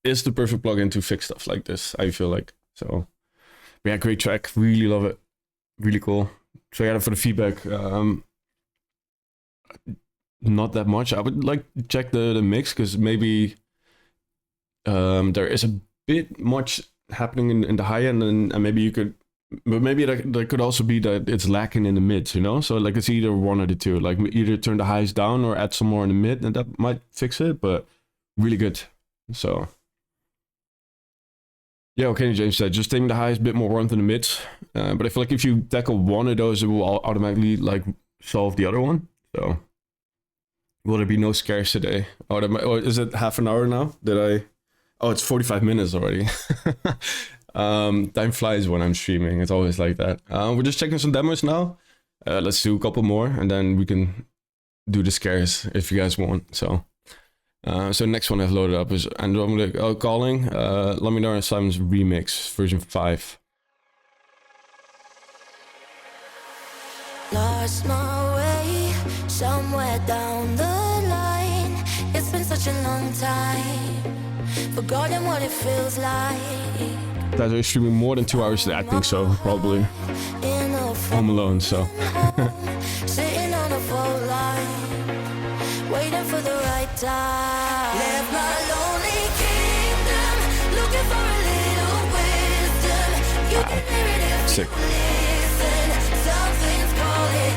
is the perfect plugin to fix stuff like this, I feel like. So yeah, great track, really love it, really cool. So yeah, for the feedback, not that much. I would like to check the mix, because maybe there is a bit much happening in the high end, and maybe you could. But maybe that could also be that it's lacking in the mids, you know? So like it's either one or the two. Like either turn the highs down or add some more in the mid, and that might fix it, but really good. So yeah, okay, James said, just taking the highs, a bit more warmth in the mids. But I feel like if you tackle one of those, it will automatically like solve the other one. So will there be no scares today? Oh, is it half an hour now? Oh, it's 45 minutes already. Time flies when I'm streaming. It's always like that. We're just checking some demos now. Let's do a couple more, and then we can do the scares if you guys want. So next one I've loaded up is Andromeda Calling. Let Me Know Simon's remix, version 5. Lost my way somewhere down the line. It's been such a long time. Forgotten what it feels like. Guys are streaming more than 2 hours today, I think so, probably. Home Alone, so. Sitting on a phone line, waiting for the right time. Left my lonely kingdom, looking for a little wisdom. You can hear it if Sick. you listen. Something's calling.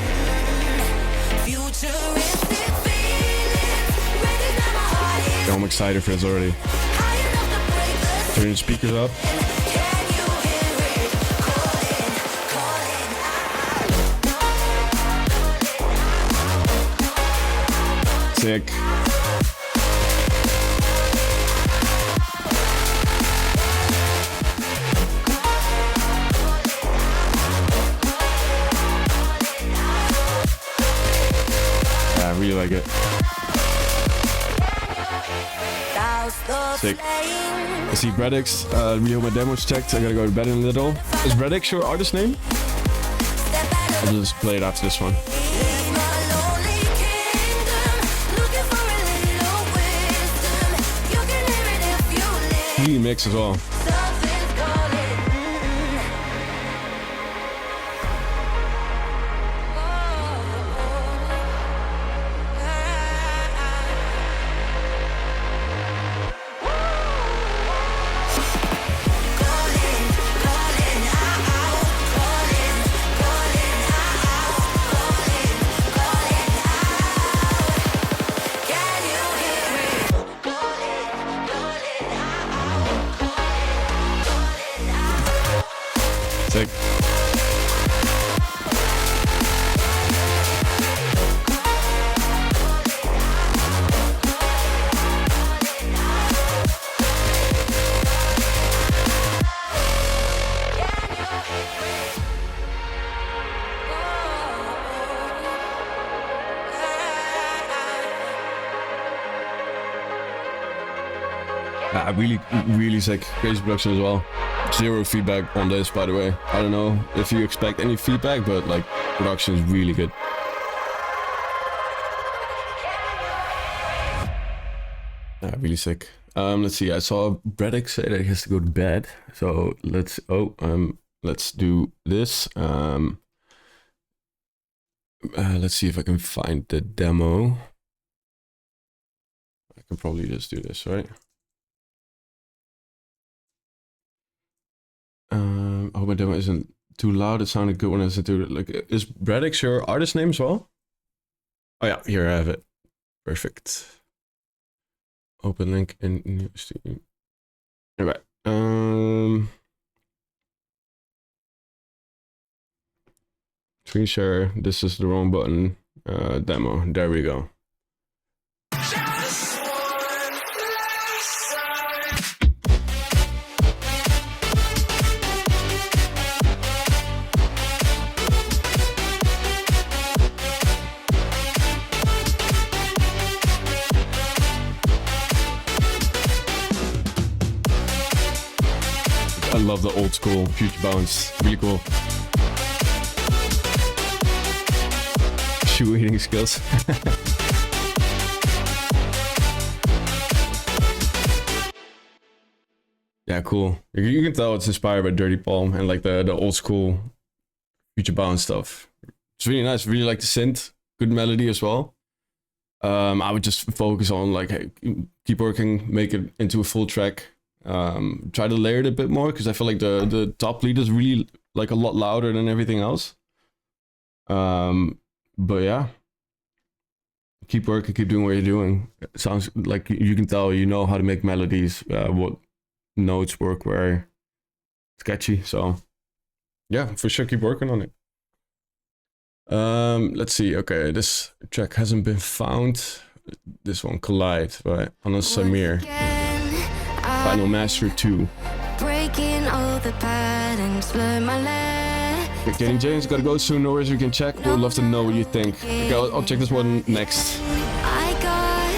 Futuristic feelings, breaking down my heart is Yeah, I'm excited for this already. high enough to break the Turn the speakers up. Can you hear it calling, calling? Sick. Yeah, I really like it. Sick. I see Braddock's, really hope my demo's checked. I gotta go to bed in a little. Is Braddock your artist name? I'll just play it after this one. Remix as well. Sick. Really sick. Crazy production as well. Zero feedback on this, by the way. I don't know if you expect any feedback, but like production is really good. Really sick. Let's see. I saw Braddock say that he has to go to bed, so let's do this. Let's see if I can find the demo. I can probably just do this, right? I hope my demo isn't too loud. It sounded good when I listened to it. Like, is Braddock your artist name as well? Oh yeah, here I have it. Perfect. Open link in new stream. Okay. Screen share. This is the wrong button. Demo. There we go. I love the old school Future Bounce. Really cool. Shoe eating skills. Yeah, cool. You can tell it's inspired by Dirty Palm and like the old school Future Bounce stuff. It's really nice. Really like the synth. Good melody as well. I would just focus on like, hey, keep working, make it into a full track. Try to layer it a bit more because I feel like the top lead is really like a lot louder than everything else. But yeah, keep working, keep doing what you're doing. It sounds like you can tell you know how to make melodies, what notes work where. It's catchy, so yeah, for sure, keep working on it. Let's see. Okay, this track hasn't been found. This one, Collide by Anna Samir. Final Master 2. Breaking all the patterns, learn my lesson. Okay, Kenny James, gotta go soon. No worries, you can check. We'd love to know what you think. Okay, I'll check this one next. I got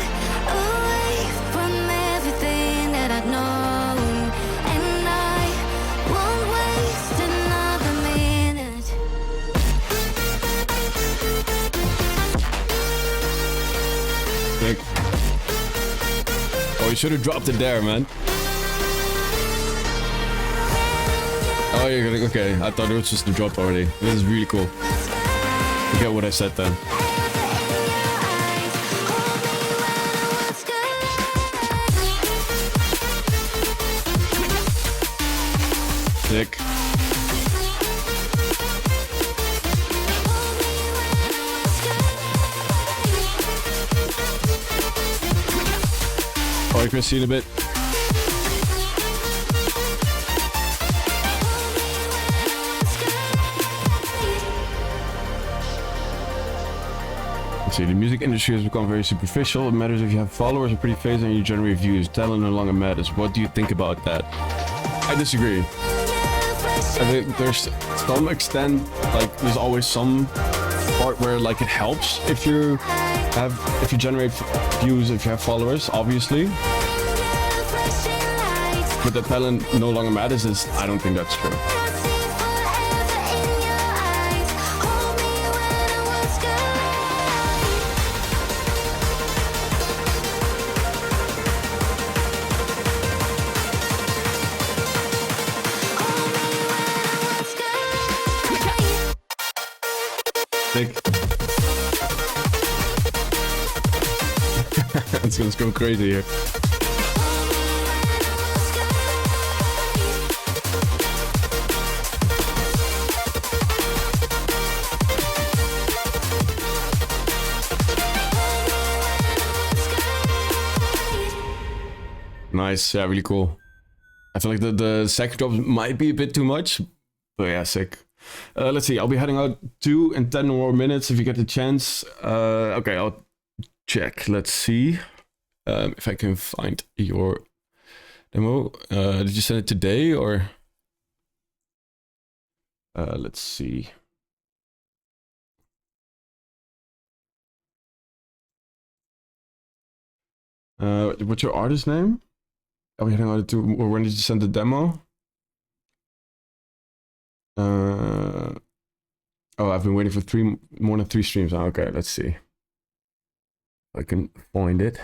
away from everything that I'd known, and I won't waste another minute. Nick. Oh, you should have dropped it there, man. Oh, you're gonna, okay. I thought it was just a drop already. This is really cool. Forget what I said then. Sick. Oh, you can see it a bit. The music industry has become very superficial. It matters if you have followers or pretty face and you generate views. Talent no longer matters. What do you think about that? I disagree. I think there's to some extent, like there's always some part where like it helps if you generate views, if you have followers, obviously. But the talent no longer matters is, I don't think that's true. It's going crazy here. Nice, yeah, really cool. I feel like the second drop might be a bit too much, but yeah, sick. Let's see, I'll be heading out 2 and 10 more minutes if you get the chance. Okay, I'll check. Let's see if I can find your demo. Did you send it today or? Let's see. What's your artist name? Are we heading on to, or when did you send the demo? Oh, I've been waiting for more than 3 streams. Oh, okay, let's see. I can find it.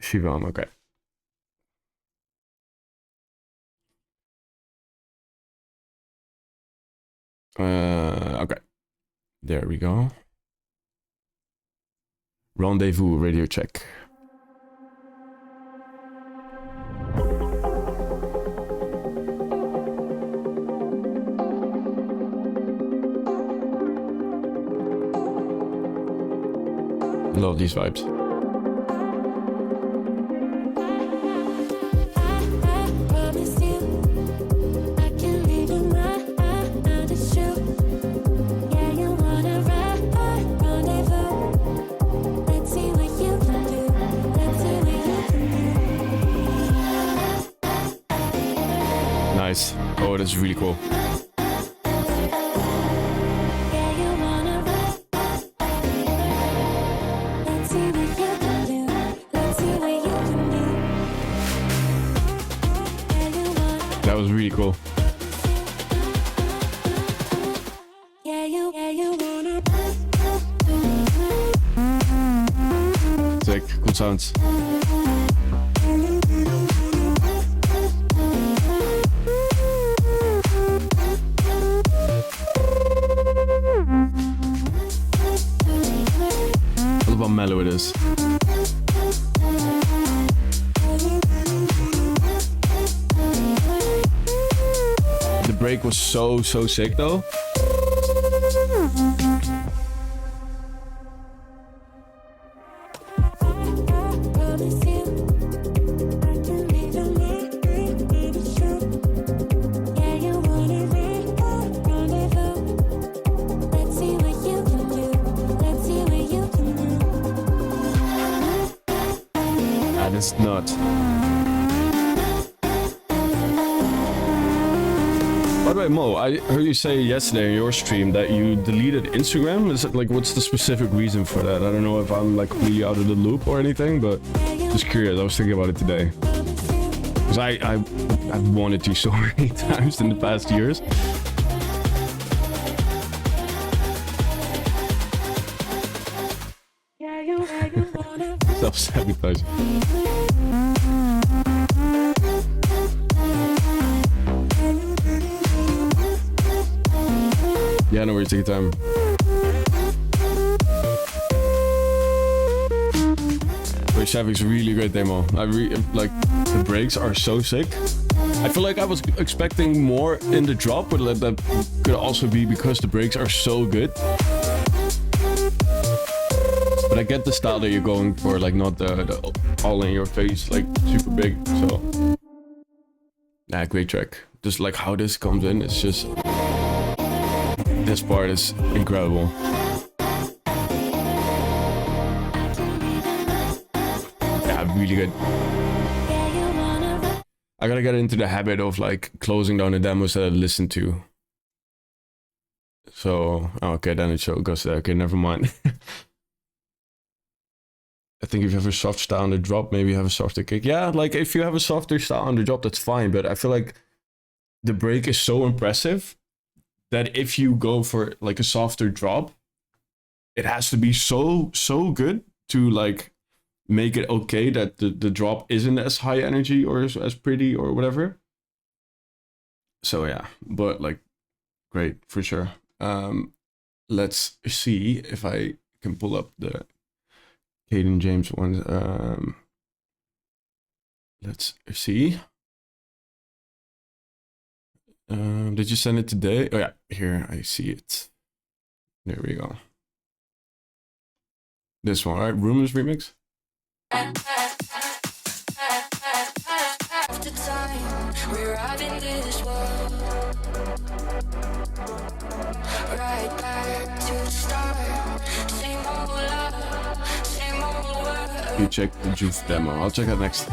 Shivam, okay. Okay. There we go. Rendezvous radio check. Love these vibes. Nice. Oh, that's really cool. That was really cool. Sick, cool sounds. I love how mellow it is. The break was so sick though. And it's not. By the way, Mo, I heard you say yesterday in your stream that you deleted Instagram. Is it like, what's the specific reason for that? I don't know if I'm like completely out of the loop or anything, but just curious. I was thinking about it today. Because I've wanted to so many times in the past years. Self-sabotage. Yeah, no worries, take your time. Wait, Shavik's really great demo. Like, the breaks are so sick. I feel like I was expecting more in the drop, but that could also be because the breaks are so good. But I get the style that you're going for, like not the all in your face, like super big. So, nah, great track. Just like how this comes in, it's just, this part is incredible. Yeah, really good. I gotta get into the habit of like closing down the demos that I listen to. So, okay, then it goes there. Okay, never mind. I think if you have a soft style on the drop, maybe you have a softer kick. Yeah, like if you have a softer style on the drop, that's fine. But I feel like the break is so impressive that if you go for like a softer drop, it has to be so good to like make it okay that the drop isn't as high energy or as pretty or whatever. So yeah, but like great for sure. Let's see if I can pull up the Caden James one. Let's see. Did you send it today? Oh yeah, here I see it. There we go. This one, right? Rumors remix. After time, we're out in this world. Right back to the start. Same old love, same old world. You check the Juve demo. I'll check that next.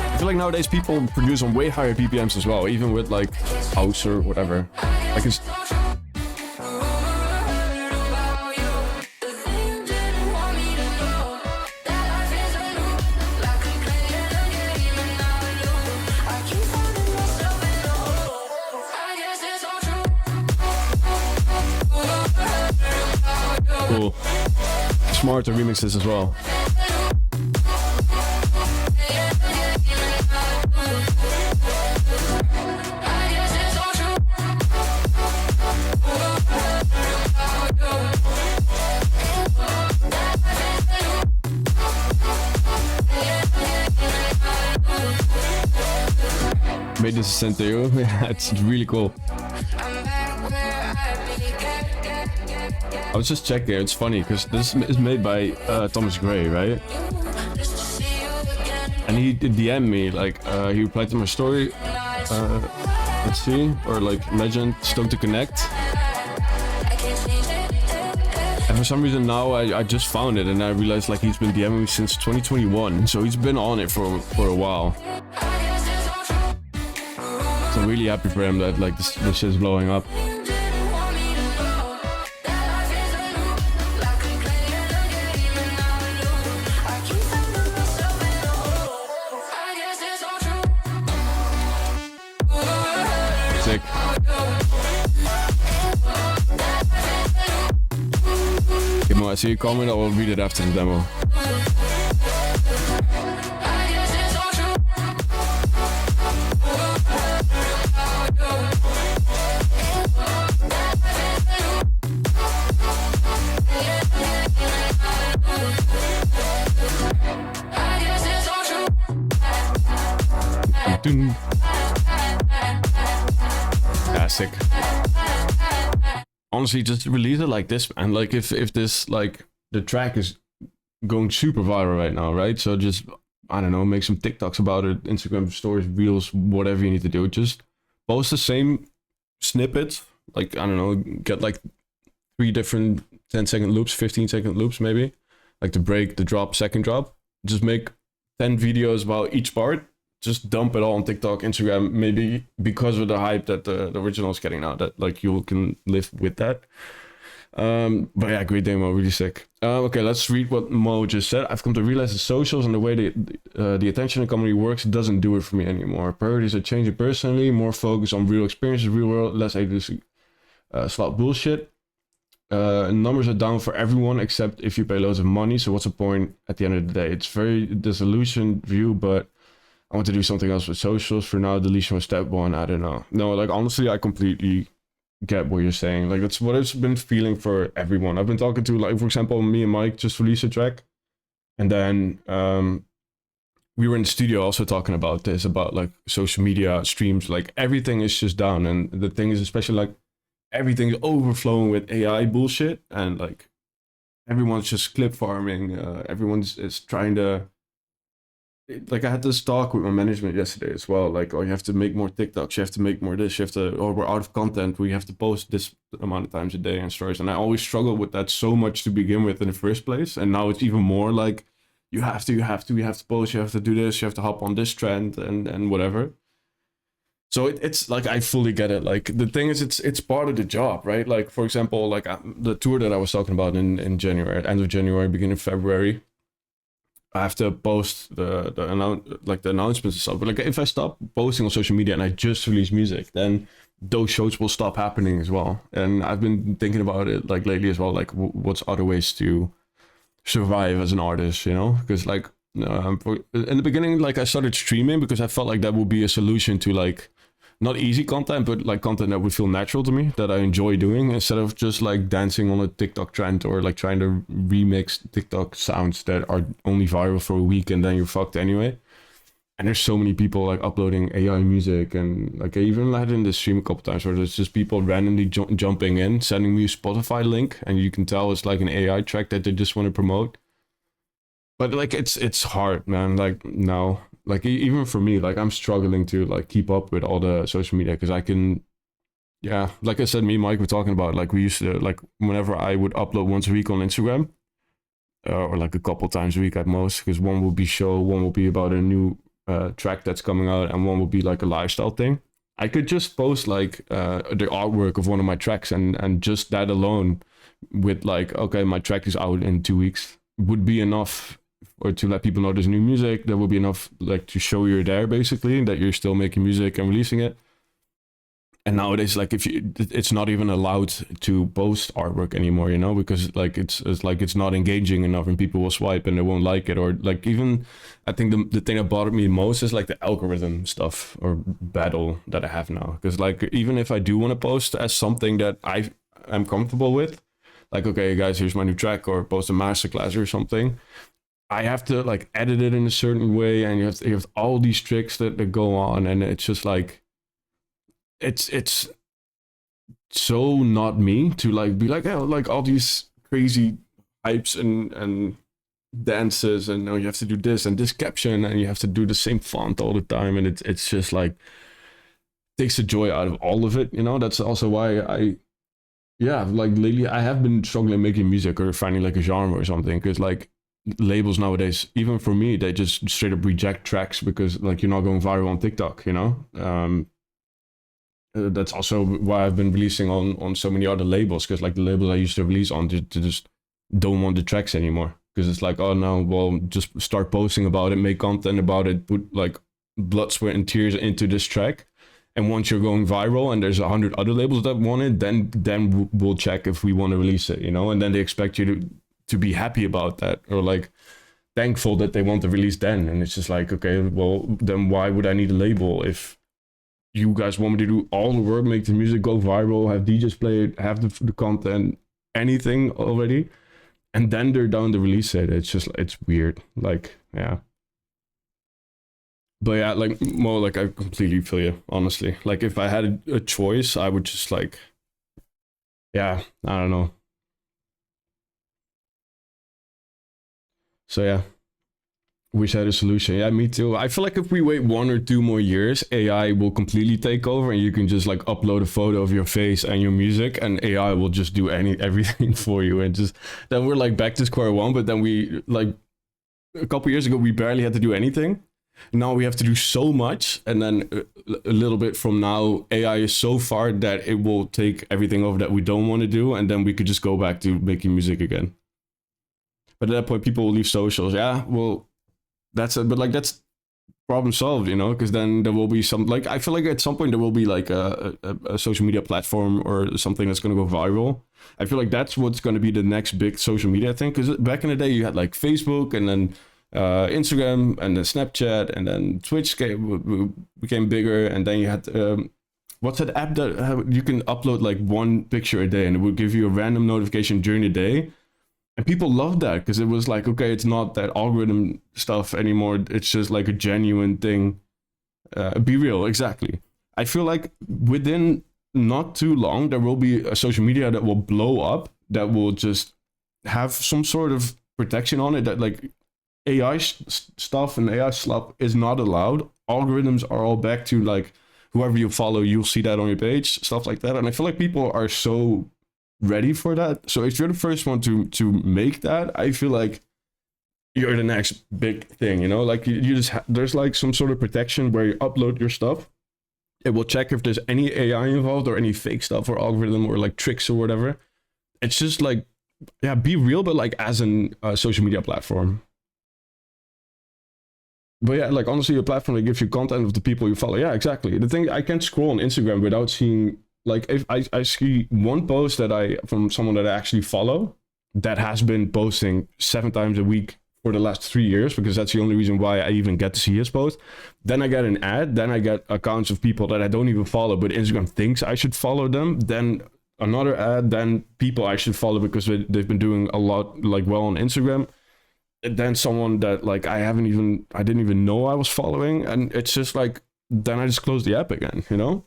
I feel like nowadays people produce on way higher BPMs as well, even with like house or whatever. Like it's cool. Smart to remix this as well. Made this sent to you. Yeah, it's really cool. I was just checking. It's funny because this is made by Thomas Gray, right? And he DM'd me, like he replied to my story. Let's see, or like Legend, stoked to connect. And for some reason now I just found it and I realized like he's been DMing me since 2021, so he's been on it for a while. So I'm really happy for him that like this shit is blowing up. Sick. Okay, Mo, I see you comment. I will read it after the demo. Yeah, sick. Honestly, just release it like this, man. Like if this like the track is going super viral right now, right? So just I don't know, make some TikToks about it, Instagram stories, reels, whatever you need to do. Just post the same snippet. Like I don't know, get like 3 different 10-second loops, 15-second loops maybe. Like the break, the drop, second drop. Just make 10 videos about each part. Just dump it all on TikTok, Instagram, maybe because of the hype that the original is getting now, that like you can live with that. But yeah, great demo, really sick. Okay, let's read what Mo just said. I've come to realize the socials and the way the attention economy works doesn't do it for me anymore. Priorities are changing personally, more focus on real experiences, real world, less able to slot bullshit. Numbers are down for everyone except if you pay loads of money, so what's the point at the end of the day? It's very disillusioned view, but I want to do something else with socials. For now, deletion was step 1. I don't know. No, like honestly, I completely get what you're saying. Like that's what I've been feeling for everyone. I've been talking to, like, for example, me and Mike just released a track. And then we were in the studio also talking about this, about like social media streams, like everything is just down. And the thing is, especially like everything is overflowing with AI bullshit. And like everyone's just clip farming. Everyone's is trying to, like I had this talk with my management yesterday as well, like, oh, you have to make more TikToks, you have to make more this, you have to, or we're out of content, we have to post this amount of times a day and stories. And I always struggled with that so much to begin with in the first place, and now it's even more like you have to post, you have to do this, you have to hop on this trend and whatever. So it's like I fully get it. Like the thing is, it's part of the job, right? Like for example, like the tour that I was talking about in January, end of January, beginning of February, I have to post the announcements and stuff. But like if I stop posting on social media and I just release music, then those shows will stop happening as well. And I've been thinking about it like lately as well, like what's other ways to survive as an artist, you know? Because like in the beginning, like I started streaming because I felt like that would be a solution to like not easy content, but like content that would feel natural to me, that I enjoy doing, instead of just like dancing on a TikTok trend or like trying to remix TikTok sounds that are only viral for a week and then you're fucked anyway. And there's so many people like uploading AI music, and like I even had in the stream a couple times where there's just people randomly jumping in, sending me a Spotify link, and you can tell it's like an AI track that they just want to promote. But like it's hard, man. Like now, like even for me, like I'm struggling to like keep up with all the social media, because I can, yeah, like I said, me and Mike were talking about, like we used to, like whenever I would upload once a week on Instagram, or like a couple times a week at most, because one will be show, one will be about a new track that's coming out, and one will be like a lifestyle thing. I could just post like the artwork of one of my tracks, and just that alone, with like, okay, my track is out in 2 weeks, would be enough, or to let people know there's new music. That would be enough, like, to show you're there, basically, that you're still making music and releasing it. And nowadays, like, it's not even allowed to post artwork anymore, you know, because like it's like it's not engaging enough, and people will swipe and they won't like it, or like, even I think the thing that bothered me most is like the algorithm stuff or battle that I have now. Because like, even if I do want to post as something that I am comfortable with, like, okay guys, here's my new track, or post a masterclass or something, I have to like edit it in a certain way, and you have all these tricks that go on, and it's just like, it's so not me to like be like, oh, like all these crazy hypes and dances, and now you have to do this and this caption, and you have to do the same font all the time, and it's just like takes the joy out of all of it, you know. That's also why like lately I have been struggling making music or finding like a genre or something, because like labels nowadays, even for me, they just straight up reject tracks because like you're not going viral on TikTok, you know. That's also why I've been releasing on so many other labels, because like the labels I used to release on to just don't want the tracks anymore, because it's like, oh no, well, just start posting about it, make content about it, put like blood, sweat and tears into this track, and once you're going viral and there's 100 other labels that want it, then we'll check if we want to release it, you know. And then they expect you to be happy about that, or like thankful that they want to release then. And it's just like, okay, well then why would I need a label if you guys want me to do all the work, make the music go viral, have DJs play it, have the content, anything already, and then they're down to release it? It's just, it's weird. Like, yeah. But yeah, like, more like, I completely feel you, honestly. Like, if I had a choice, I would just like, yeah, I don't know. So yeah. Wish I had a solution. Yeah, me too. I feel like if we wait 1 or 2 more years, AI will completely take over, and you can just like upload a photo of your face and your music, and AI will just do everything for you. And just then we're like back to square one. But then we, like, a couple years ago, we barely had to do anything. Now we have to do so much, and then a little bit from now, AI is so far that it will take everything over that we don't want to do, and then we could just go back to making music again. But at that point, people will leave socials. Yeah, well, that's it. But like, that's problem solved, you know, because then there will be some, like, I feel like at some point there will be like a social media platform or something that's going to go viral. I feel like that's what's going to be the next big social media thing, because back in the day you had like Facebook, and then Instagram, and then Snapchat, and then Twitch became bigger, and then you had what's that app that you can upload like 1 picture a day, and it would give you a random notification during the day. And people loved that, because it was like, okay, it's not that algorithm stuff anymore. It's just like a genuine thing. Be real, exactly. I feel like within not too long, there will be a social media that will blow up, that will just have some sort of protection on it, that like AI stuff and AI slop is not allowed. Algorithms are all back to like, whoever you follow, you'll see that on your page, stuff like that. And I feel like people are so ready for that. So if you're the first one to make that, I feel like you're the next big thing, you know. Like you just there's like some sort of protection where you upload your stuff, it will check if there's any AI involved or any fake stuff or algorithm or like tricks or whatever. It's just like, yeah, be real, but like as an social media platform. But yeah, like honestly, a platform that gives you content of the people you follow. Yeah, exactly. The thing, I can't scroll on Instagram without seeing, like, if I see one post that from someone that I actually follow that has been posting 7 times a week for the last 3 years, because that's the only reason why I even get to see his post. Then I get an ad, then I get accounts of people that I don't even follow, but Instagram thinks I should follow them. Then another ad, then people I should follow because they've been doing a lot, like, well on Instagram. And then someone that like I didn't even know I was following, and it's just like, then I just close the app again, you know?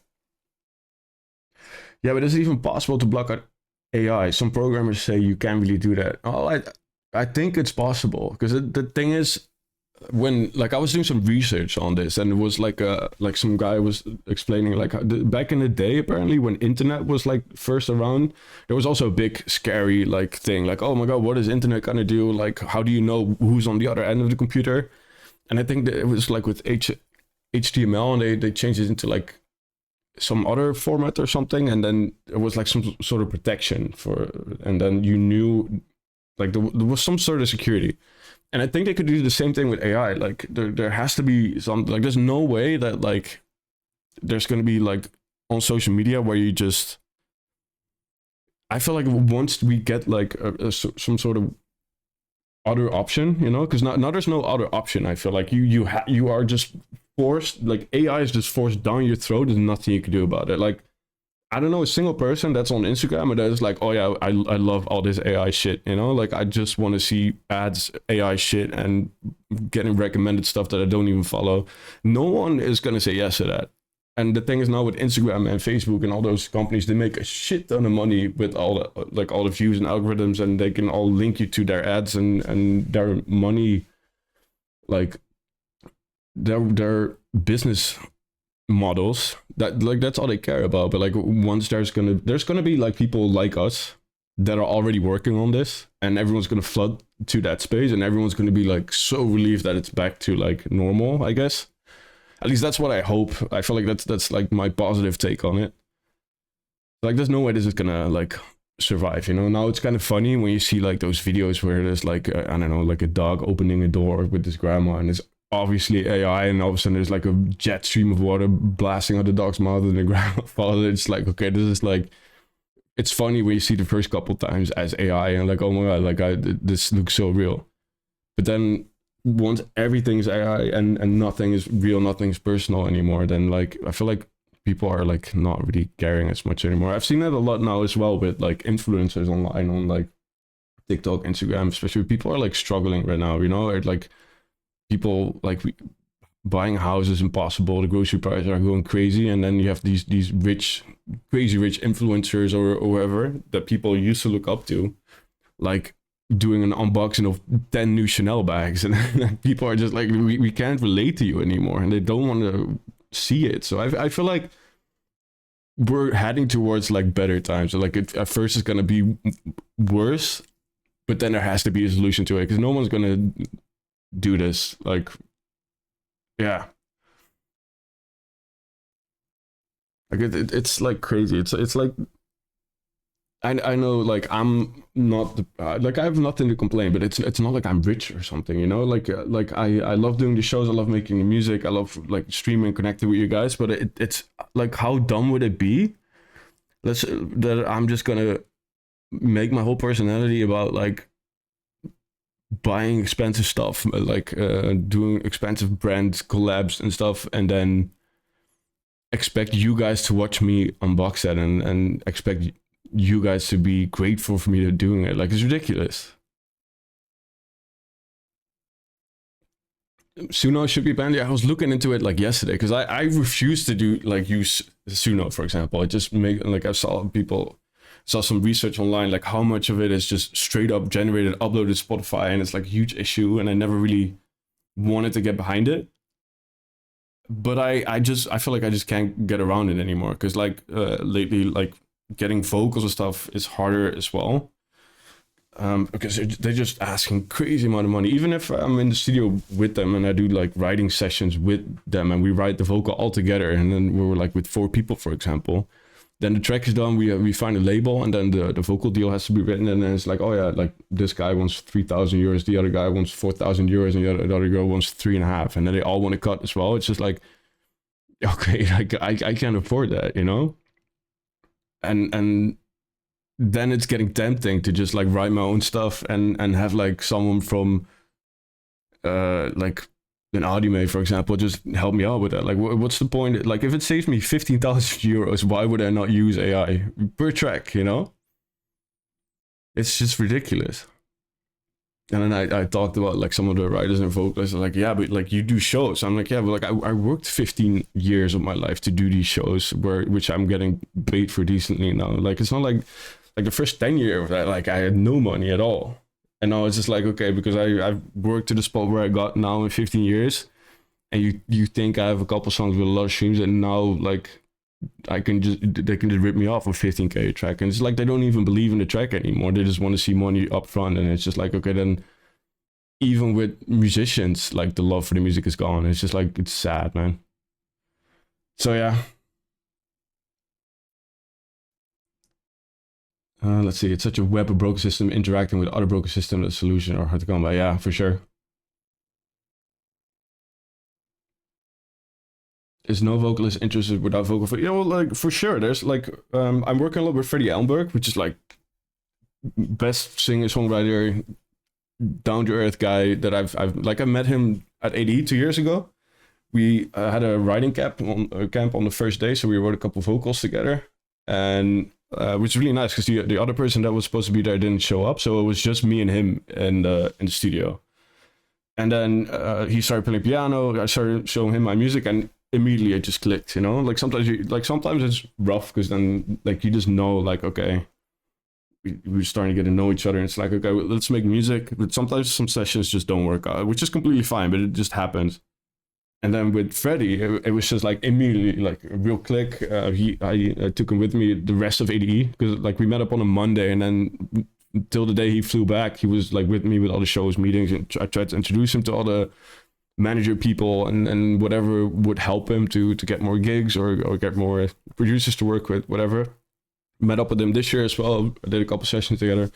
Yeah, but is it even possible to block out AI? Some programmers say you can't really do that. Oh, I think it's possible, because the thing is, when like I was doing some research on this, and it was like some guy was explaining like back in the day, apparently when internet was like first around, there was also a big scary like thing, like, oh my god, what is internet gonna do? Like, how do you know who's on the other end of the computer? And I think that it was like with HTML, and they changed it into like some other format or something, and then it was like some sort of protection for, and then you knew like there was some sort of security. And I think they could do the same thing with AI. Like there has to be some, like there's no way that like there's going to be like on social media where you just, I feel like once we get like some sort of other option, you know, because now there's no other option. I feel like you are just forced, like AI is just forced down your throat. There's nothing you can do about it. Like, I don't know a single person that's on Instagram and that is like, oh yeah, I love all this AI shit, you know, like I just want to see ads, AI shit, and getting recommended stuff that I don't even follow. No one is going to say yes to that. And the thing is now with Instagram and Facebook and all those companies, they make a shit ton of money with all the views and algorithms, and they can all link you to their ads and their money, like their business models. That like that's all they care about. But like once there's gonna be like people like us that are already working on this, and everyone's gonna flood to that space, and everyone's gonna be like so relieved that it's back to like normal, I guess. At least that's what I hope. I feel like that's like my positive take on it. Like there's no way this is gonna like survive, you know. Now it's kind of funny when you see like those videos where there's like I don't know, like a dog opening a door with his grandma, and it's obviously AI, and all of a sudden there's like a jet stream of water blasting out the dog's mouth, and the grandfather. It's like, okay, this is like, it's funny when you see the first couple times as AI and like, oh my god, like this looks so real. But then once everything's AI and nothing is real, nothing's personal anymore, then like I feel like people are like not really caring as much anymore. I've seen that a lot now as well with like influencers online on like TikTok, Instagram, especially. People are like struggling right now, you know, or like people like buying houses impossible, the grocery prices are going crazy, and then you have these crazy rich influencers or whoever that people used to look up to, like doing an unboxing of 10 new Chanel bags, and people are just like, we can't relate to you anymore, and they don't want to see it. So I feel like we're heading towards like better times. So like at first it's gonna be worse, but then there has to be a solution to it, because no one's gonna do this. Like, yeah, like it's like crazy. It's like I know, like I'm not like I have nothing to complain, but it's not like I'm rich or something, you know. Like I love doing the shows, I love making the music, I love like streaming, connecting with you guys. But it's like, how dumb would it be that I'm just gonna make my whole personality about like buying expensive stuff, like doing expensive brand collabs and stuff, and then expect you guys to watch me unbox that and expect you guys to be grateful for me doing it. Like, it's ridiculous. Suno should be banned. Yeah, I was looking into it like yesterday, because I refuse to do like use Suno, for example. I just make like, I saw some research online, like how much of it is just straight up generated, uploaded to Spotify, and it's like a huge issue, and I never really wanted to get behind it. But I feel like I just can't get around it anymore, because like lately, like getting vocals and stuff is harder as well, because they're just asking crazy amount of money. Even if I'm in the studio with them and I do like writing sessions with them and we write the vocal all together, and then we're like with 4 people, for example, then the track is done, we find a label, and then the vocal deal has to be written, and then it's like, oh yeah, like this guy wants 3,000 euros, the other guy wants 4,000 euros, and the other girl wants 3.5, and then they all want to cut as well. It's just like, okay, like I can't afford that, you know. And then it's getting tempting to just like write my own stuff and have like someone from like an Audime, for example, just help me out with that. Like, what's the point? Like, if it saves me 15,000 euros, why would I not use AI per track, you know? It's just ridiculous. And then I talked about like some of the writers and vocalists, like, yeah, but like you do shows. I'm like, yeah, but like I worked 15 years of my life to do these shows, which I'm getting paid for decently now. Like, it's not like the first 10 years like I had no money at all. And now it's just like, okay, because I've worked to the spot where I got now in 15 years, and you think I have a couple songs with a lot of streams, and now like they can just rip me off a 15k track, and it's like they don't even believe in the track anymore. They just want to see money up front, and it's just like, okay, then even with musicians, like the love for the music is gone. It's just like, it's sad, man. So yeah, Let's see. It's such a web of broken system interacting with other broken system. The solution are hard to come by. Yeah, for sure. Is no vocalist interested without vocal? You know, like for sure. There's like I'm working a lot with Freddie Ellenberg, which is like best singer songwriter, down to earth guy that I've like I met him at ADE 2 years ago. We had a writing camp on the first day, so we wrote a couple vocals together, and which was really nice because the other person that was supposed to be there didn't show up, so it was just me and him in the studio. And then he started playing piano. I started showing him my music, and immediately it just clicked. You know, like sometimes it's rough because then like you just know like okay, we're starting to get to know each other, and it's like okay, let's make music. But sometimes some sessions just don't work out, which is completely fine, but it just happens. And then with Freddie, it was just like immediately like a real click. I took him with me the rest of ADE because like we met up on a Monday, and then till the day he flew back, he was like with me with all the shows, meetings, and I tried to introduce him to all the manager people and whatever would help him to get more gigs or get more producers to work with, whatever. Met up with him this year as well. I did a couple sessions together.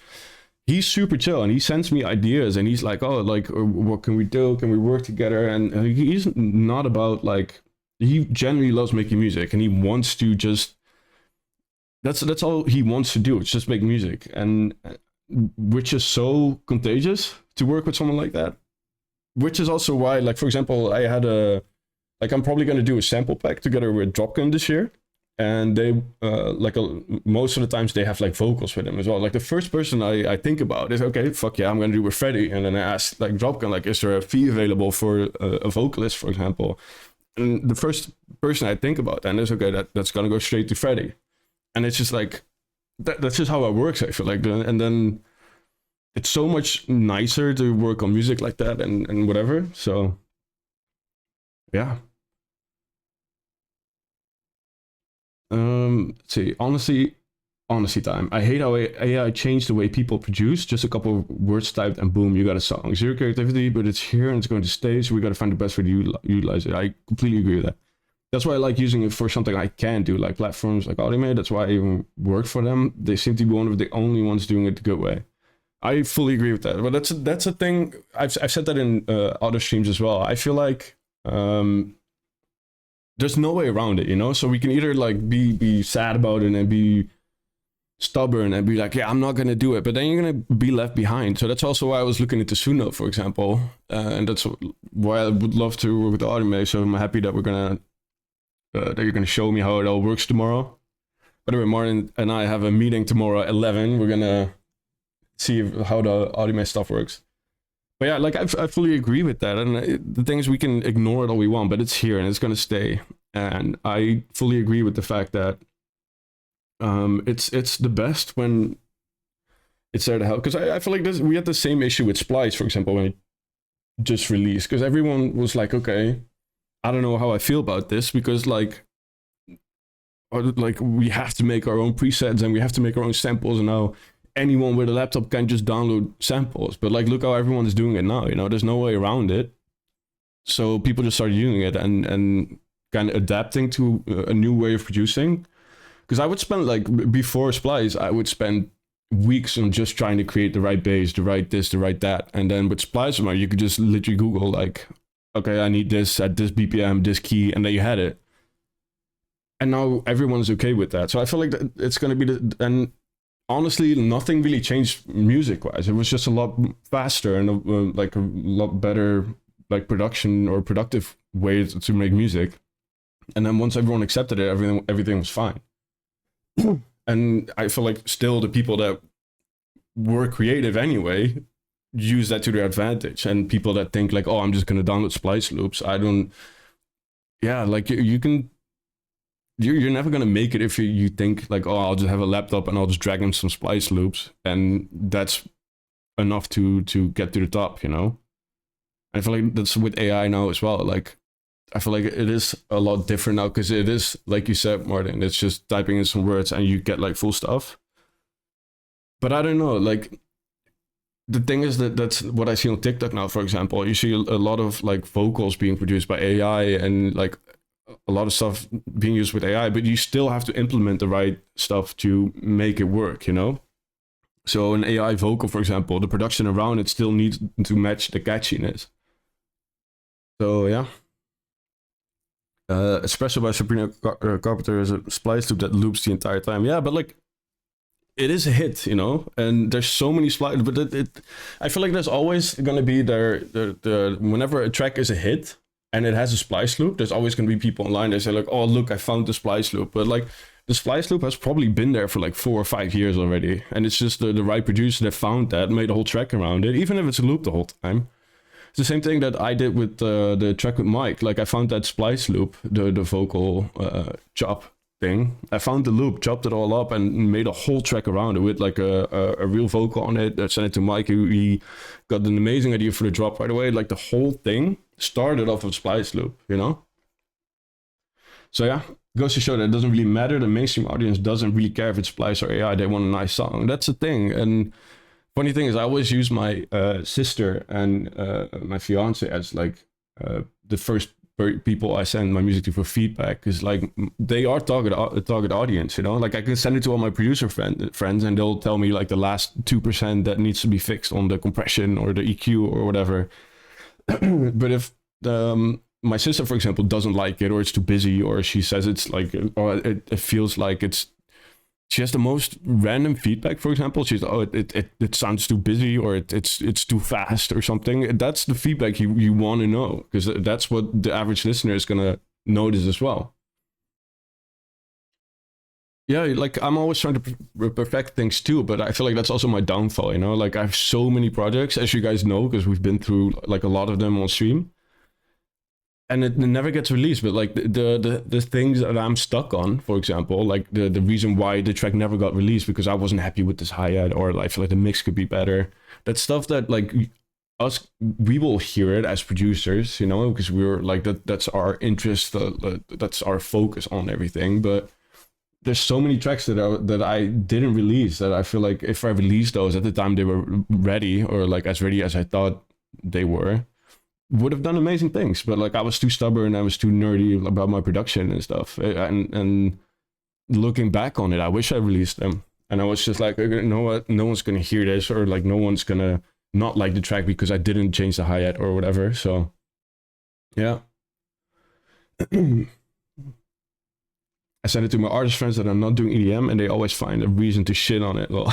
He's super chill and he sends me ideas and he's like, oh, like, what can we do? Can we work together? And he's not about like, he genuinely loves making music and he wants to just, that's all he wants to do. It's just make music. And which is so contagious to work with someone like that. Which is also why, like, for example, I had I'm probably going to do a sample pack together with Dropgun this year. And they, most of the times they have like vocals with them as well. Like the first person I think about is, okay, fuck yeah, I'm going to do with Freddie. And then I asked like Dropgun, like, is there a fee available for a vocalist, for example? And the first person I think about then is, okay, that's going to go straight to Freddie. And it's just like, that's just how it works, I feel like. And then it's so much nicer to work on music like that and whatever. So, yeah. Let's see, honesty time. I hate how AI changed the way people produce. Just a couple of words typed and boom, you got a song. Zero creativity, but it's here and it's going to stay, so we got to find the best way to utilize it. I completely agree with that. That's why I like using it for something I can do, like platforms like Audimate. That's why I even work for them. They seem to be one of the only ones doing it the good way. I fully agree with that. But that's a thing. I've said that in other streams as well. I feel like there's no way around it, you know? So we can either like be sad about it and be stubborn and be like, yeah, I'm not going to do it. But then you're going to be left behind. So that's also why I was looking into Suno, for example. And that's why I would love to work with Audimate. So I'm happy that that you're going to show me how it all works tomorrow. By the way, Martin and I have a meeting tomorrow at 11. We're going to see how the Audimate stuff works. But yeah, like I fully agree with that. And the thing is, we can ignore it all we want, but it's here and it's going to stay. And I fully agree with the fact that it's the best when it's there to help. Because I feel like we had the same issue with Splice, for example, when it just released. Because everyone was like, okay, I don't know how I feel about this. Because like we have to make our own presets and we have to make our own samples. And now anyone with a laptop can just download samples, but like look how everyone is doing it now, you know, there's no way around it. So people just started using it and kind of adapting to a new way of producing. Because I would spend like before Splice, I would spend weeks on just trying to create the right bass, the right this, the right that. And then with Splice, you could just literally Google like, okay, I need this at this BPM, this key, and then you had it. And now everyone's okay with that. So I feel like it's going to be and honestly, nothing really changed music-wise. It was just a lot faster and like a lot better like production or productive way to make music. And then once everyone accepted it, everything was fine. And I feel like still the people that were creative anyway use that to their advantage. And people that think like, oh, I'm just going to download Splice loops. Yeah, like you're never going to make it if you think like, oh, I'll just have a laptop and I'll just drag in some Splice loops and that's enough to get to the top, you know? I feel like that's with AI now as well. Like, I feel like it is a lot different now because it is, like you said, Martin, it's just typing in some words and you get like full stuff. But I don't know, like, the thing is that's what I see on TikTok now, for example. You see a lot of like vocals being produced by AI and like a lot of stuff being used with AI, but you still have to implement the right stuff to make it work, you know? So an AI vocal, for example, the production around it still needs to match the catchiness. So yeah. Espresso by Sabrina Carpenter is a splice loop that loops the entire time. Yeah, but like, it is a hit, you know, and there's so many splice, but I feel like there's always gonna be the whenever a track is a hit and it has a splice loop, there's always gonna be people online that say like, oh look, I found the splice loop, but like the splice loop has probably been there for like 4 or 5 years already, and it's just the right producer that found that, made a whole track around it, even if it's a loop the whole time. It's the same thing that I did with the track with Mike. Like I found that splice loop, the vocal chop thing. I found the loop, chopped it all up, and made a whole track around it with like a real vocal on it. I sent it to Mike. He got an amazing idea for the drop right away. Like the whole thing started off of splice loop, you know? So yeah, goes to show that it doesn't really matter. The mainstream audience doesn't really care if it's splice or AI. They want a nice song. That's the thing. And funny thing is, I always use my sister and my fiance as like the first people I send my music to for feedback, because like they are target audience, you know. Like I can send it to all my producer friends, and they'll tell me like the last 2% that needs to be fixed on the compression or the EQ or whatever. But if my sister, for example, doesn't like it, or it's too busy, or she says it's like, or it feels like it's. She has the most random feedback, for example. She's, oh, it sounds too busy, or it's too fast or something. That's the feedback you want to know, because that's what the average listener is going to notice as well. Yeah, like I'm always trying to perfect things too, but I feel like that's also my downfall, you know? Like I have so many projects, as you guys know, because we've been through like a lot of them on stream. And it never gets released, but like the things that I'm stuck on, for example, like the reason why the track never got released, because I wasn't happy with this hi-hat, or I feel like the mix could be better. That's stuff that like we will hear it as producers, you know, because we're like, that's our interest, that's our focus on everything. But there's so many tracks that I didn't release, that I feel like if I released those at the time they were ready, or like as ready as I thought they were, would have done amazing things. But like I was too stubborn, I was too nerdy about my production and stuff, and looking back on it, I wish I released them. And I was just like, you know what, no one's gonna hear this, or like no one's gonna not like the track because I didn't change the hi-hat or whatever. So yeah. I send it to my artist friends that I'm not doing EDM, and they always find a reason to shit on it. Well,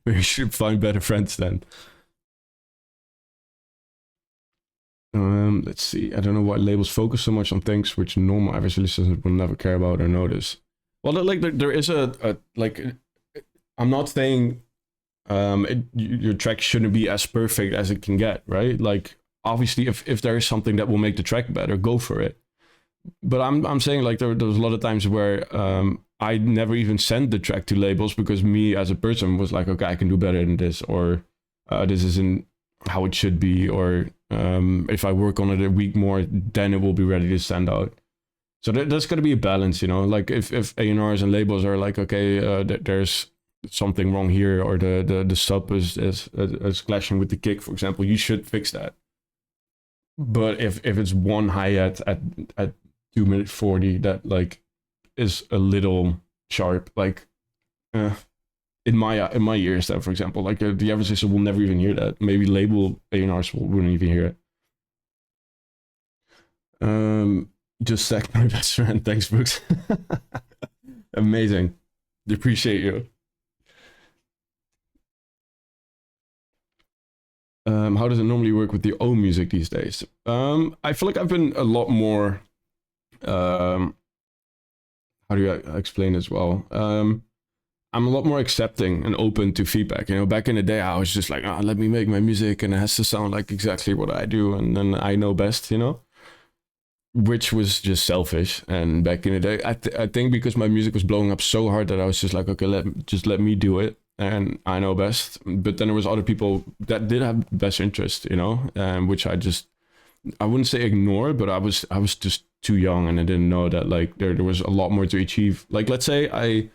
we should find better friends then. Let's see. I don't know why labels focus so much on things which normal average listeners will never care about or notice. Well, like there is a like, I'm not saying your track shouldn't be as perfect as it can get, right? Like obviously, if there is something that will make the track better, go for it. But I'm saying like there's a lot of times where I never even sent the track to labels, because me as a person was like, okay, I can do better than this, or this isn't how it should be, or if I work on it a week more, then it will be ready to send out. So there's got to be a balance, you know. Like if A&Rs and labels are like, okay, there's something wrong here, or the sub is clashing with the kick, for example, you should fix that. But if it's one hi-hat at 2 minutes 40 that like is a little sharp, like in my ears, that for example, like the average listener will never even hear that. Maybe label A&Rs wouldn't even hear it. Just sacked my best friend. Thanks, Brooks. Amazing. Appreciate you. How does it normally work with your own music these days? I feel like I've been a lot more how do you explain as well? I'm a lot more accepting and open to feedback. You know, back in the day, I was just like, let me make my music and it has to sound like exactly what I do, and then I know best, you know? Which was just selfish. And back in the day, I think because my music was blowing up so hard that I was just like, okay, let me do it, and I know best. But then there was other people that did have best interest, you know, which I wouldn't say ignore, but I was just too young, and I didn't know that like there was a lot more to achieve. Like let's say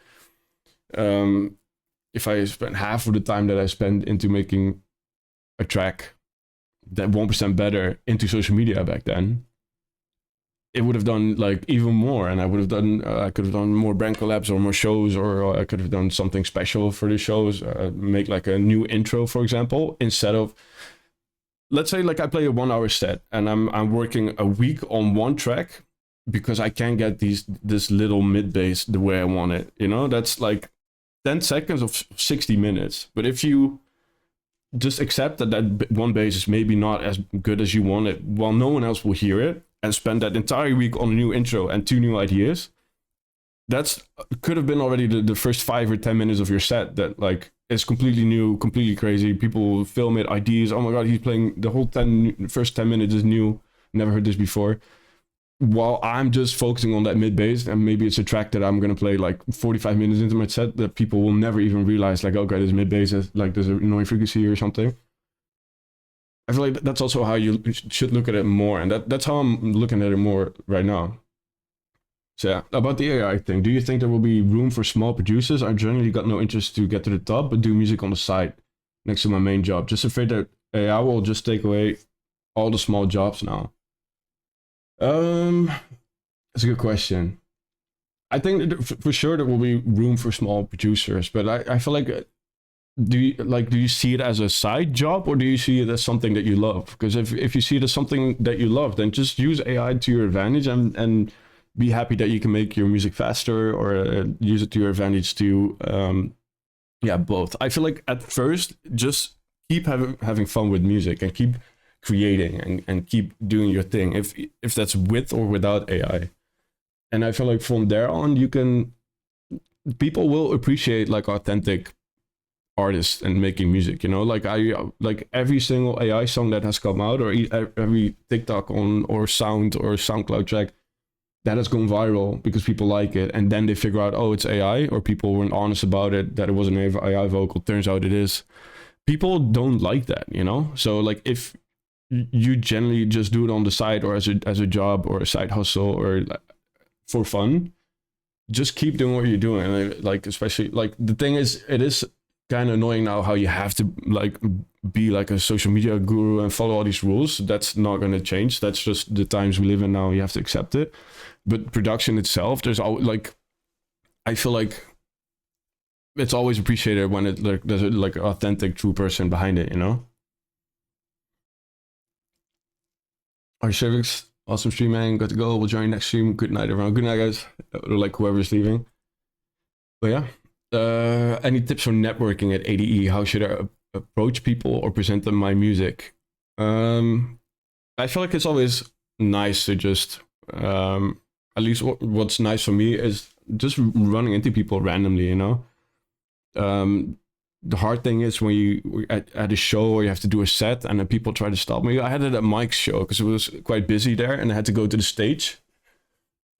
if I spent half of the time that I spent into making a track that 1% better into social media back then, it would have done like even more, and I would have done I could have done more brand collabs or more shows, or I could have done something special for the shows, make like a new intro, for example, instead of, let's say like I play a 1 hour set and I'm working a week on one track because I can't get this little mid bass the way I want it, you know. That's like 10 seconds of 60 minutes. But if you just accept that one bass is maybe not as good as you want it, while no one else will hear it, and spend that entire week on a new intro and 2 new ideas, that's could have been already the first 5 or 10 minutes of your set that like is completely new, completely crazy. People will film it, ideas, oh my god, he's playing the whole first 10 minutes is new, never heard this before. While I'm just focusing on that mid bass, and maybe it's a track that I'm gonna play like 45 minutes into my set that people will never even realize, like, okay, this mid bass is like there's a annoying frequency or something. I feel like that's also how you should look at it more, and that's how I'm looking at it more right now. So yeah, about the AI thing, do you think there will be room for small producers? I generally got no interest to get to the top, but do music on the side next to my main job. Just afraid that AI will just take away all the small jobs now. That's a good question. I think that for sure there will be room for small producers, but I feel like, do you see it as a side job, or do you see it as something that you love? Because if you see it as something that you love, then just use AI to your advantage and be happy that you can make your music faster, or use it to your advantage to yeah, both. I feel like at first just keep having fun with music and keep creating and keep doing your thing, if that's with or without AI. And I feel like from there on people will appreciate like authentic artists and making music, you know. Like every single AI song that has come out, or every TikTok or sound or SoundCloud track that has gone viral because people like it, and then they figure out, oh, it's AI, or people weren't honest about it, that it wasn't an AI vocal, turns out it is. People don't like that, you know. So like if you generally just do it on the side, or as a job or a side hustle, or for fun, just keep doing what you're doing. Like especially like the thing is, it is kind of annoying now how you have to like be like a social media guru and follow all these rules. That's not going to change. That's just the times we live in now. You have to accept it. But production itself, there's always like, I feel like it's always appreciated when it like there's like an authentic, true person behind it, you know. Our civics, awesome stream, man. Got to go. We'll join next stream. Good night, everyone. Good night, guys. Or like whoever's leaving. But yeah. Any tips for networking at ADE? How should I approach people or present them my music? I feel like it's always nice to just, at least what's nice for me is just running into people randomly, you know? The hard thing is when you at a show or you have to do a set and then people try to stop me. I had it at Mike's show because it was quite busy there, and I had to go to the stage.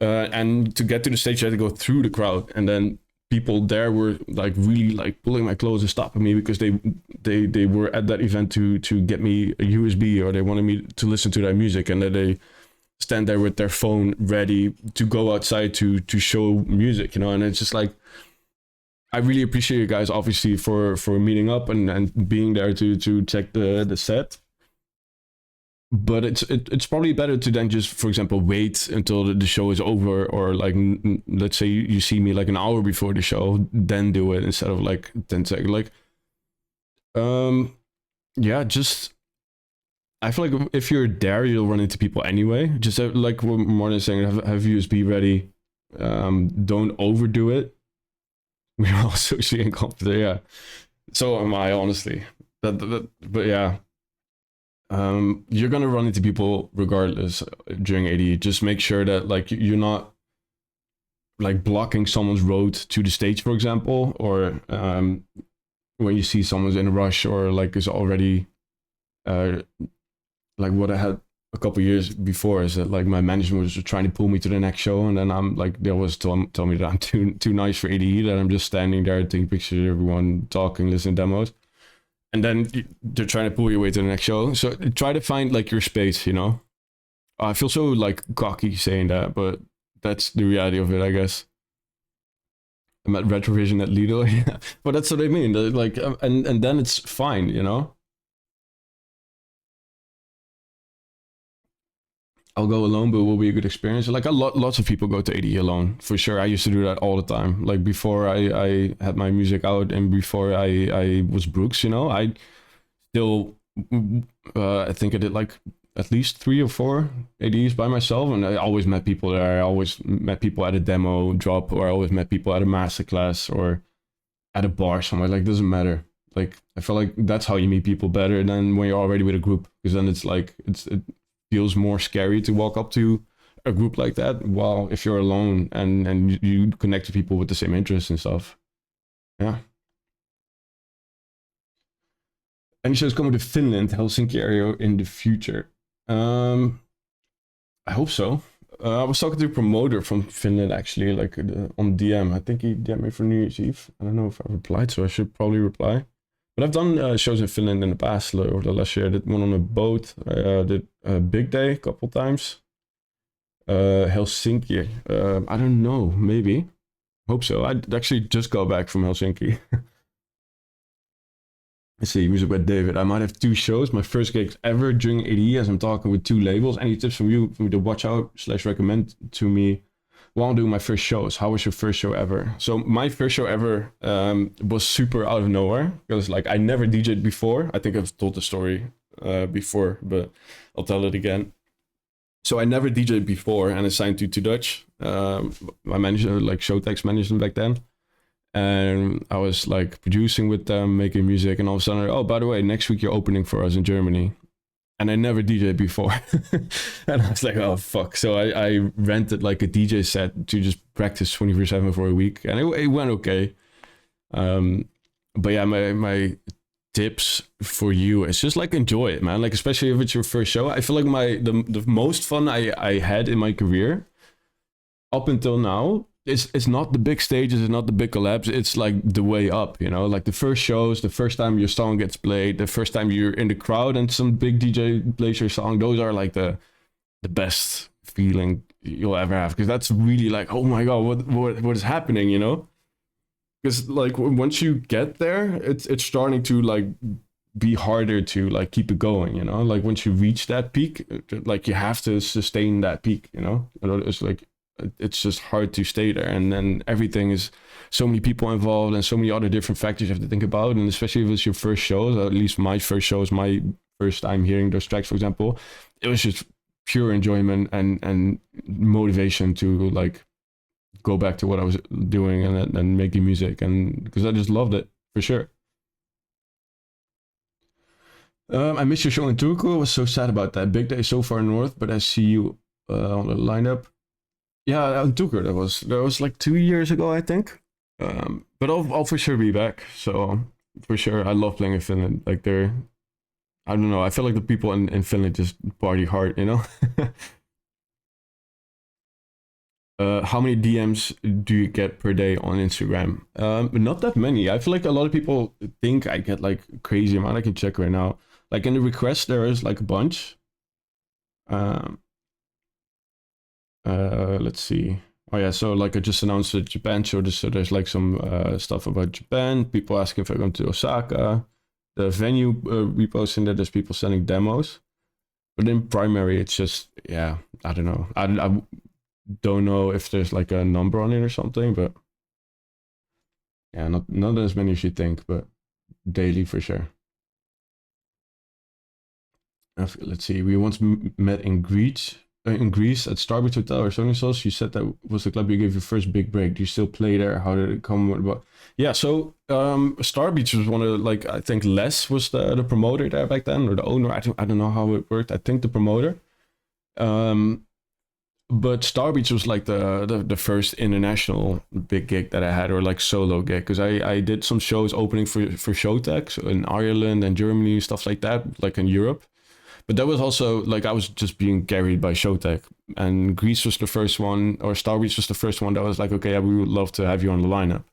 And to get to the stage, I had to go through the crowd, and then people there were like really like pulling my clothes and stopping me because they were at that event to get me a USB, or they wanted me to listen to their music, and then they stand there with their phone ready to go outside to show music, you know. And it's just like, I really appreciate you guys obviously for meeting up and being there to check the set. But it's probably better to then just, for example, wait until the show is over, or like let's say you see me like an hour before the show, then do it instead of like 10 seconds. Like yeah, just I feel like if you're there, you'll run into people anyway. Just like what Martin is saying, have USB ready. Don't overdo it. We're all socially incompetent, yeah. So am I, honestly. But yeah. You're gonna run into people regardless during AD. Just make sure that like you're not like blocking someone's road to the stage, for example, or when you see someone's in a rush or like is already like what I had a couple years before is that like my management was trying to pull me to the next show, and then I'm like, they always tell me that I'm too nice for ADE, that I'm just standing there taking pictures of everyone, talking, listening to demos. And then they're trying to pull you away to the next show. So try to find like your space, you know. I feel so like cocky saying that, but that's the reality of it, I guess. I'm at Retrovision at Lidl, yeah. But that's what I mean. Like, and then it's fine, you know. I'll go alone, but it will be a good experience. Like lots of people go to AD alone for sure. I used to do that all the time. Like before I had my music out and before I was Brooks, you know, I still I think I did like at least 3 or 4 ADs by myself, and I always met people there. I always met people at a demo drop, or I always met people at a masterclass or at a bar somewhere. Like, doesn't matter. Like, I feel like that's how you meet people better than when you're already with a group, because then it's like it feels more scary to walk up to a group like that. While if you're alone and you connect to people with the same interests and stuff, yeah. Any shows coming to Finland, Helsinki area in the future? I hope so. I was talking to a promoter from Finland actually, like on DM. I think he DM'd me for New Year's Eve. I don't know if I replied, so I should probably reply. But I've done shows in Finland in the past, over the last year. I did one on a boat. I did a Big Day a couple times. Helsinki. I don't know, maybe. Hope so. I actually just got back from Helsinki. Let's see, Music with David. I might have 2 shows. My first gigs ever during AD, as I'm talking with 2 labels. Any tips from you for me to watch out / recommend to me while I'm doing my first shows? How was your first show ever? So my first show ever was super out of nowhere, because like I never DJ'd before. I think I've told the story before, but I'll tell it again. So I never DJ'd before, and I signed to Dutch. My manager, like Showtex, managed them back then. And I was like producing with them, making music, and all of a sudden, oh, by the way, next week you're opening for us in Germany. And I never DJ'd before. And I was like, oh, fuck. So I rented like a DJ set to just practice 24/7 for a week. And it went okay. But yeah, my tips for you is just like enjoy it, man. Like, especially if it's your first show. I feel like the most fun I had in my career up until now, it's not the big stages, it's not the big collabs, it's like the way up, you know, like the first shows, the first time your song gets played, the first time you're in the crowd and some big DJ plays your song. Those are like the best feeling you'll ever have, because that's really like, oh my god, what is happening, you know? Because like once you get there, it's starting to like be harder to like keep it going, you know? Like once you reach that peak, like you have to sustain that peak, you know? It's like, it's just hard to stay there, and then everything is so many people involved and so many other different factors you have to think about. And especially if it's your first shows, at least my first shows, my first time hearing those tracks, for example, it was just pure enjoyment and motivation to like go back to what I was doing and making music, and because I just loved it for sure. I missed your show in Turku. I was so sad about that. Big Day so far north, but I see you on the lineup. Yeah, on Turku, that was like 2 years ago, I think. But I'll for sure be back. So for sure, I love playing in Finland. Like I don't know, I feel like the people in Finland just party hard, you know? How many DMs do you get per day on Instagram? Not that many. I feel like a lot of people think I get like crazy amount. I can check right now. Like in the request, there is like a bunch. Let's see. Oh yeah, so like I just announced the Japan show, so there's like some stuff about Japan. People asking if I'm going to Osaka. The venue reposting that there's people sending demos. But in primary, it's just, yeah, I don't know. I don't know if there's like a number on it or something, but yeah, not as many as you think, but daily for sure. Let's see. We once met in Greece at Starbeach Hotel or Sony Sauce. You said that was the club you gave your first big break. Do you still play there? How did it come about? Yeah, so Starbeach was one of, like, I think Les was the promoter there back then, or the owner. I don't know how it worked. I think the promoter. But Starbeach was like the first international big gig that I had, or like solo gig, because I did some shows opening for Showtex in Ireland and Germany, stuff like that, like in Europe. But that was also like I was just being carried by Showtech, and Greece was the first one, or Starbeach was the first one that was like, okay, yeah, we would love to have you on the lineup.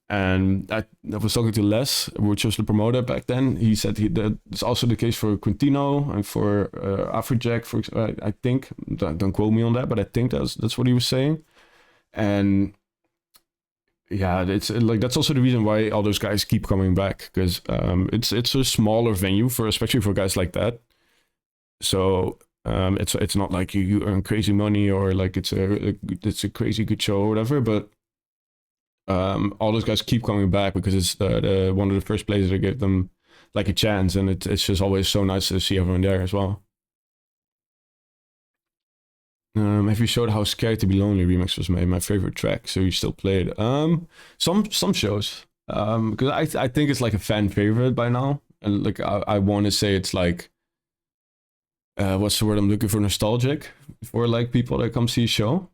And I was talking to Les, which was the promoter back then. He said that's also the case for Quintino and for Afrojack. I think, don't quote me on that, but I think that's what he was saying. And yeah, it's like that's also the reason why all those guys keep coming back, because it's a smaller venue especially for guys like that. So It's not like you earn crazy money or like it's a crazy good show or whatever, but all those guys keep coming back because it's the one of the first places that give them like a chance, and it's just always so nice to see everyone there as well. Have you showed how Scared to Be Lonely remix was made? My favorite track, so you still play it. Some shows, because I think it's like a fan favorite by now, and like I want to say it's like, what's the word I'm looking for? Nostalgic for like people that come see a show.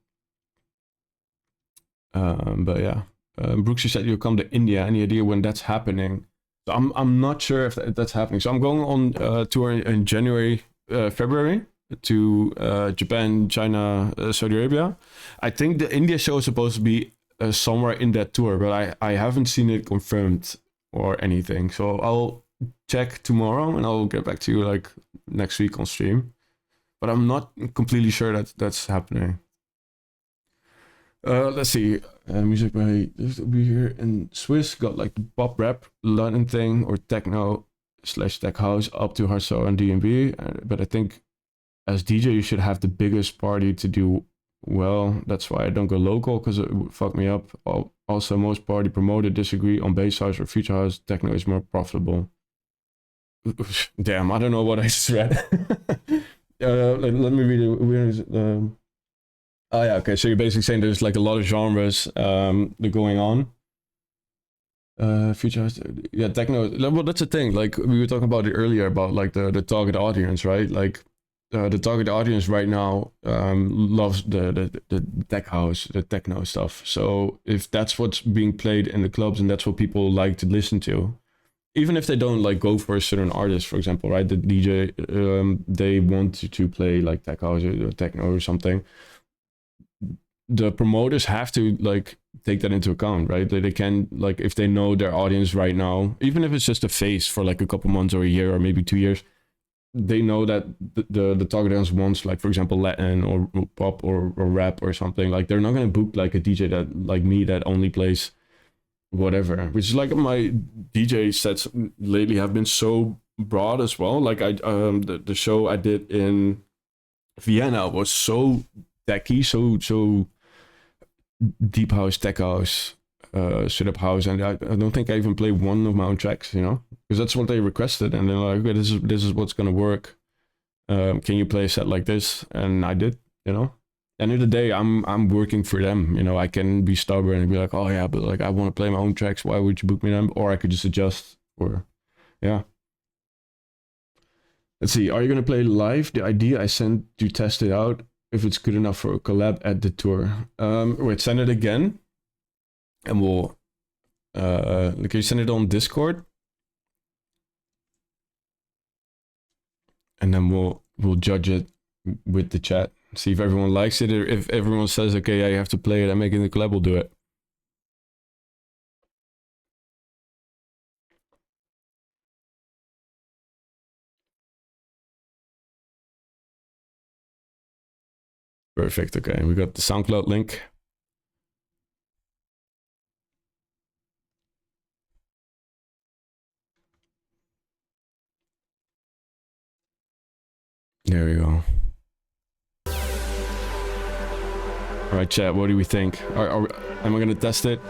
But yeah, Brooks, you said you'll come to India. Any idea when that's happening? So I'm not sure if that's happening. So I'm going on tour in January, February. To Japan, China, Saudi Arabia. I think the India show is supposed to be somewhere in that tour, but I haven't seen it confirmed or anything. So I'll check tomorrow and I'll get back to you like next week on stream. But I'm not completely sure that that's happening. Let's see. Music by this will be here in Swiss. Got like the pop rap London thing or techno / tech house up to Harso and D&B. But I think as DJ, you should have the biggest party to do well. That's why I don't go local, because it would fuck me up. Also, most party promoters disagree on bass house or future house. Techno is more profitable. Damn, I don't know what I just read. Let me read it. Oh yeah, okay. So you're basically saying there's like a lot of genres that are going on. Future house, yeah, techno. Well, that's the thing. Like we were talking about it earlier about like the target audience, right? Like. The target audience right now loves the tech house, the techno stuff. So if that's what's being played in the clubs and that's what people like to listen to, even if they don't like go for a certain artist, for example, right? The DJ, they want to play like tech house or techno or something. The promoters have to like take that into account, right? They can like, if they know their audience right now, even if it's just a phase for like a couple months or a year or maybe 2 years, they know that the target audience wants, like, for example, Latin or pop or rap or something. Like, they're not going to book like a DJ that, like me, that only plays whatever. Which is like my DJ sets lately have been so broad as well. Like the show I did in Vienna was so techy, so deep house, tech house, sit up house, and I don't think I even played one of my own tracks, you know, because that's what they requested, and they're like, okay, this is what's gonna work. Can you play a set like this? And I did, you know. End of the day, I'm working for them, you know. I can be stubborn and be like, oh yeah, but like I want to play my own tracks. Why would you book me them? Or I could just adjust. Or yeah. Let's see. Are you gonna play live? The idea I sent you test it out if it's good enough for a collab at the tour. Wait, send it again. And we'll can you send it on Discord? And then we'll judge it with the chat. See if everyone likes it, or if everyone says, okay, yeah, you have to play it and make it in the collab, we'll do it. Perfect, okay. We got the SoundCloud link. There we go. All right, chat, what do we think? Am I going to test it?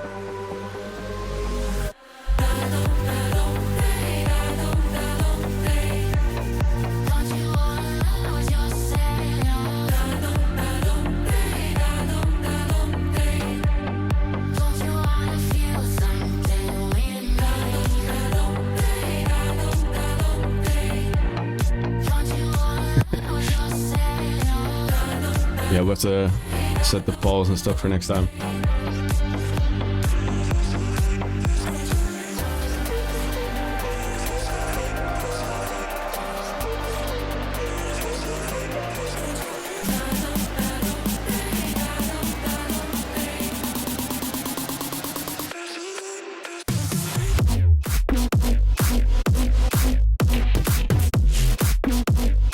Yeah, we'll have to set the balls and stuff for next time.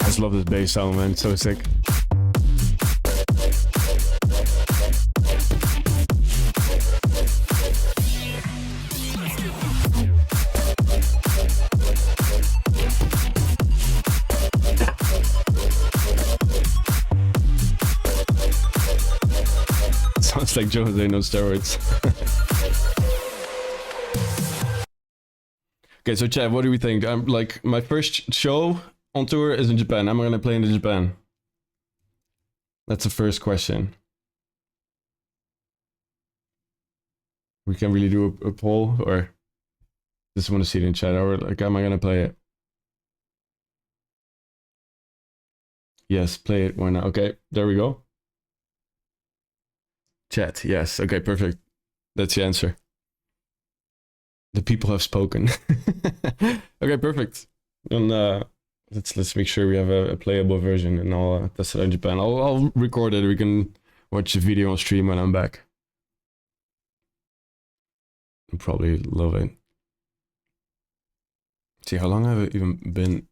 I just love this bass sound, man. It's so sick. It's like Joe Jose, no steroids. Okay, so Chad, what do we think? I'm like, my first show on tour is in Japan. I'm gonna play in Japan. That's the first question. We can really do a poll, or just want to see it in chat, or like, am I gonna play it? Yes, play it. Why not? Okay, there we go. Chat, yes. Okay, perfect. That's the answer. The people have spoken. Okay, perfect. Then let's make sure we have a playable version, and I'll test it in Japan. I'll record it. We can watch the video on stream when I'm back. I'll probably love it. See, how long have I even been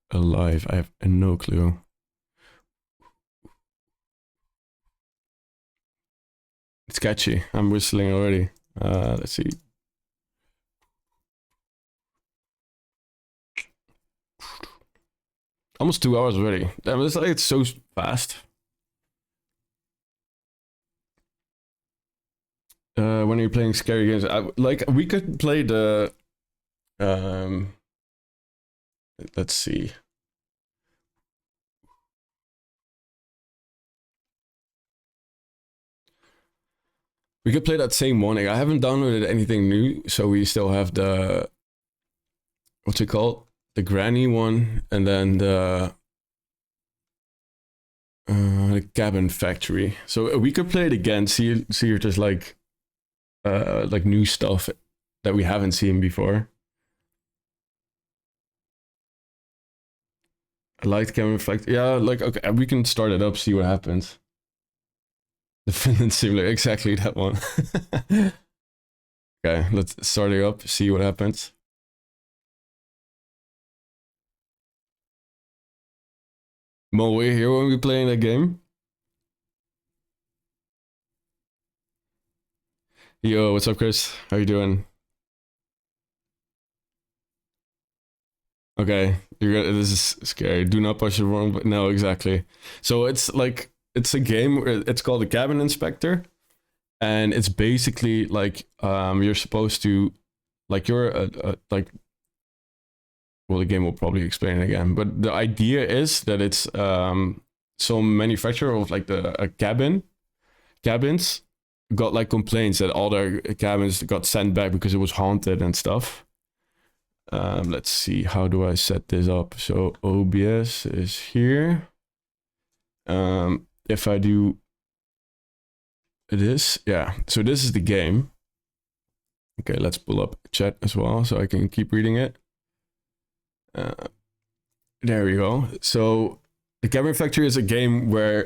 alive? I have no clue. It's catchy. I'm whistling already. Let's see. Almost 2 hours already. Damn, it's so fast. When you're playing scary games, like we could play the let's see. We could play that same one. I haven't downloaded anything new, so we still have the, what's it called? The granny one, and then the cabin factory. So we could play it again. See if there's like new stuff that we haven't seen before. I liked cabin factory. Yeah, like, okay, we can start it up, see what happens. The Finland simulator, exactly that one. Okay, let's start it up, see what happens. Mo, were you here when we playing that game? Yo, what's up, Chris? How you doing? Okay, this is scary. Do not push it wrong, but no, exactly. So it's like, it's a game, it's called the Cabin Inspector, and it's basically like you're supposed to, like, you're like, well, the game will probably explain it again, but the idea is that it's some manufacturer of like the cabins got like complaints that all their cabins got sent back because it was haunted and stuff. Let's see, how do I set this up? So OBS is here. If I do this, yeah, so this is the game. Okay, let's pull up chat as well so I can keep reading it. There we go. So the Cabin Factory is a game where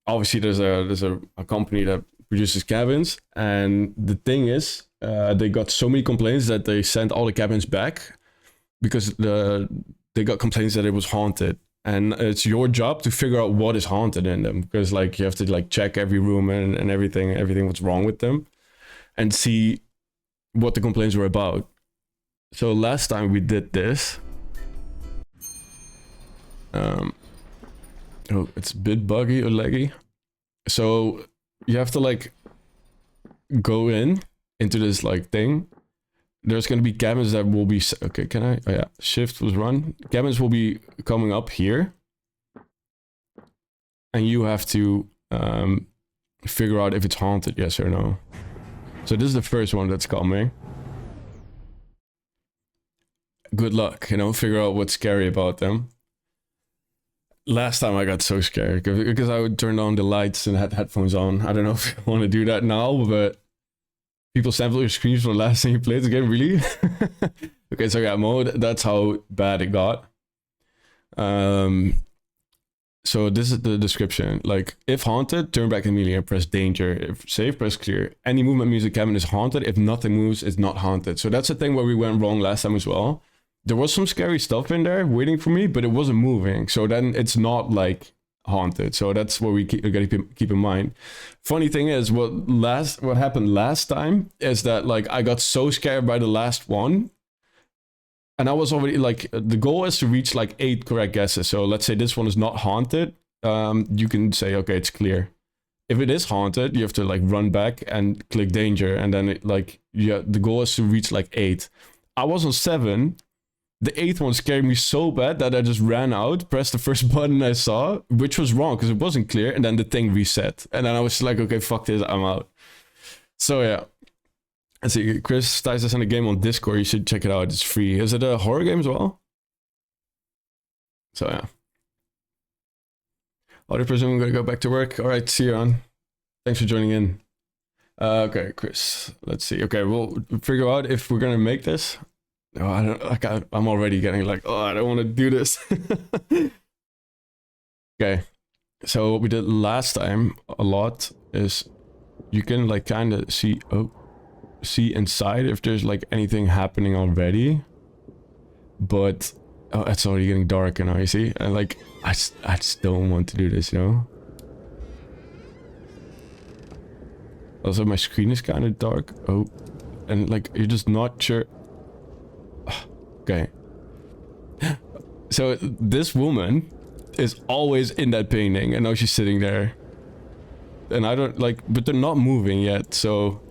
obviously there's a company that produces cabins, and the thing is they got so many complaints that they sent all the cabins back because they got complaints that it was haunted. And it's your job to figure out what is haunted in them, because like you have to like check every room and everything what's wrong with them, and see what the complaints were about. So last time we did this, oh, it's a bit buggy or laggy. So you have to like go into this like thing. There's going to be cabins that will be, okay, can I, oh yeah, shift was run. Cabins will be coming up here. And you have to figure out if it's haunted, yes or no. So this is the first one that's coming. Good luck, you know, figure out what's scary about them. Last time I got so scared because I would turn on the lights and had headphones on. I don't know if you want to do that now, but people sample your screens from the last time you played the game, really? Okay, so yeah, Mo, that's how bad it got. So this is the description. Like, if haunted, turn back immediately and press danger. If safe, press clear. Any movement means the cabin is haunted. If nothing moves, it's not haunted. So that's the thing where we went wrong last time as well. There was some scary stuff in there waiting for me, but it wasn't moving. So then it's not like haunted. So that's what we gotta keep in mind. Funny thing is, what happened last time is that like I got so scared by the last one, and I was already like, the goal is to reach like 8 correct guesses. So let's say this one is not haunted. You can say, okay, it's clear. if it is haunted, you have to like run back and click danger, and then it, like, yeah, the goal is to reach like 8. I was on 7. The 8th one scared me so bad that I just ran out, pressed the first button I saw, which was wrong because it wasn't clear, and then the thing reset. And then I was like, okay, fuck this, I'm out. So yeah. Let's see, Chris Stice sent a game on Discord, you should check it out, it's free. Is it a horror game as well? So yeah. Other person, I'm gonna go back to work. Alright, see you on. Thanks for joining in. Okay, Chris, let's see. Okay, we'll figure out if we're gonna make this. Oh, I don't like. I'm already getting like, oh, I don't want to do this. Okay, so what we did last time a lot is you can like kind of see inside if there's like anything happening already, but oh, it's already getting darker now. You see, and like I just don't want to do this, you know. Also, my screen is kind of dark. Oh, and like you're just not sure. Okay. So this woman is always in that painting, and now she's sitting there. And I don't like, but they're not moving yet, so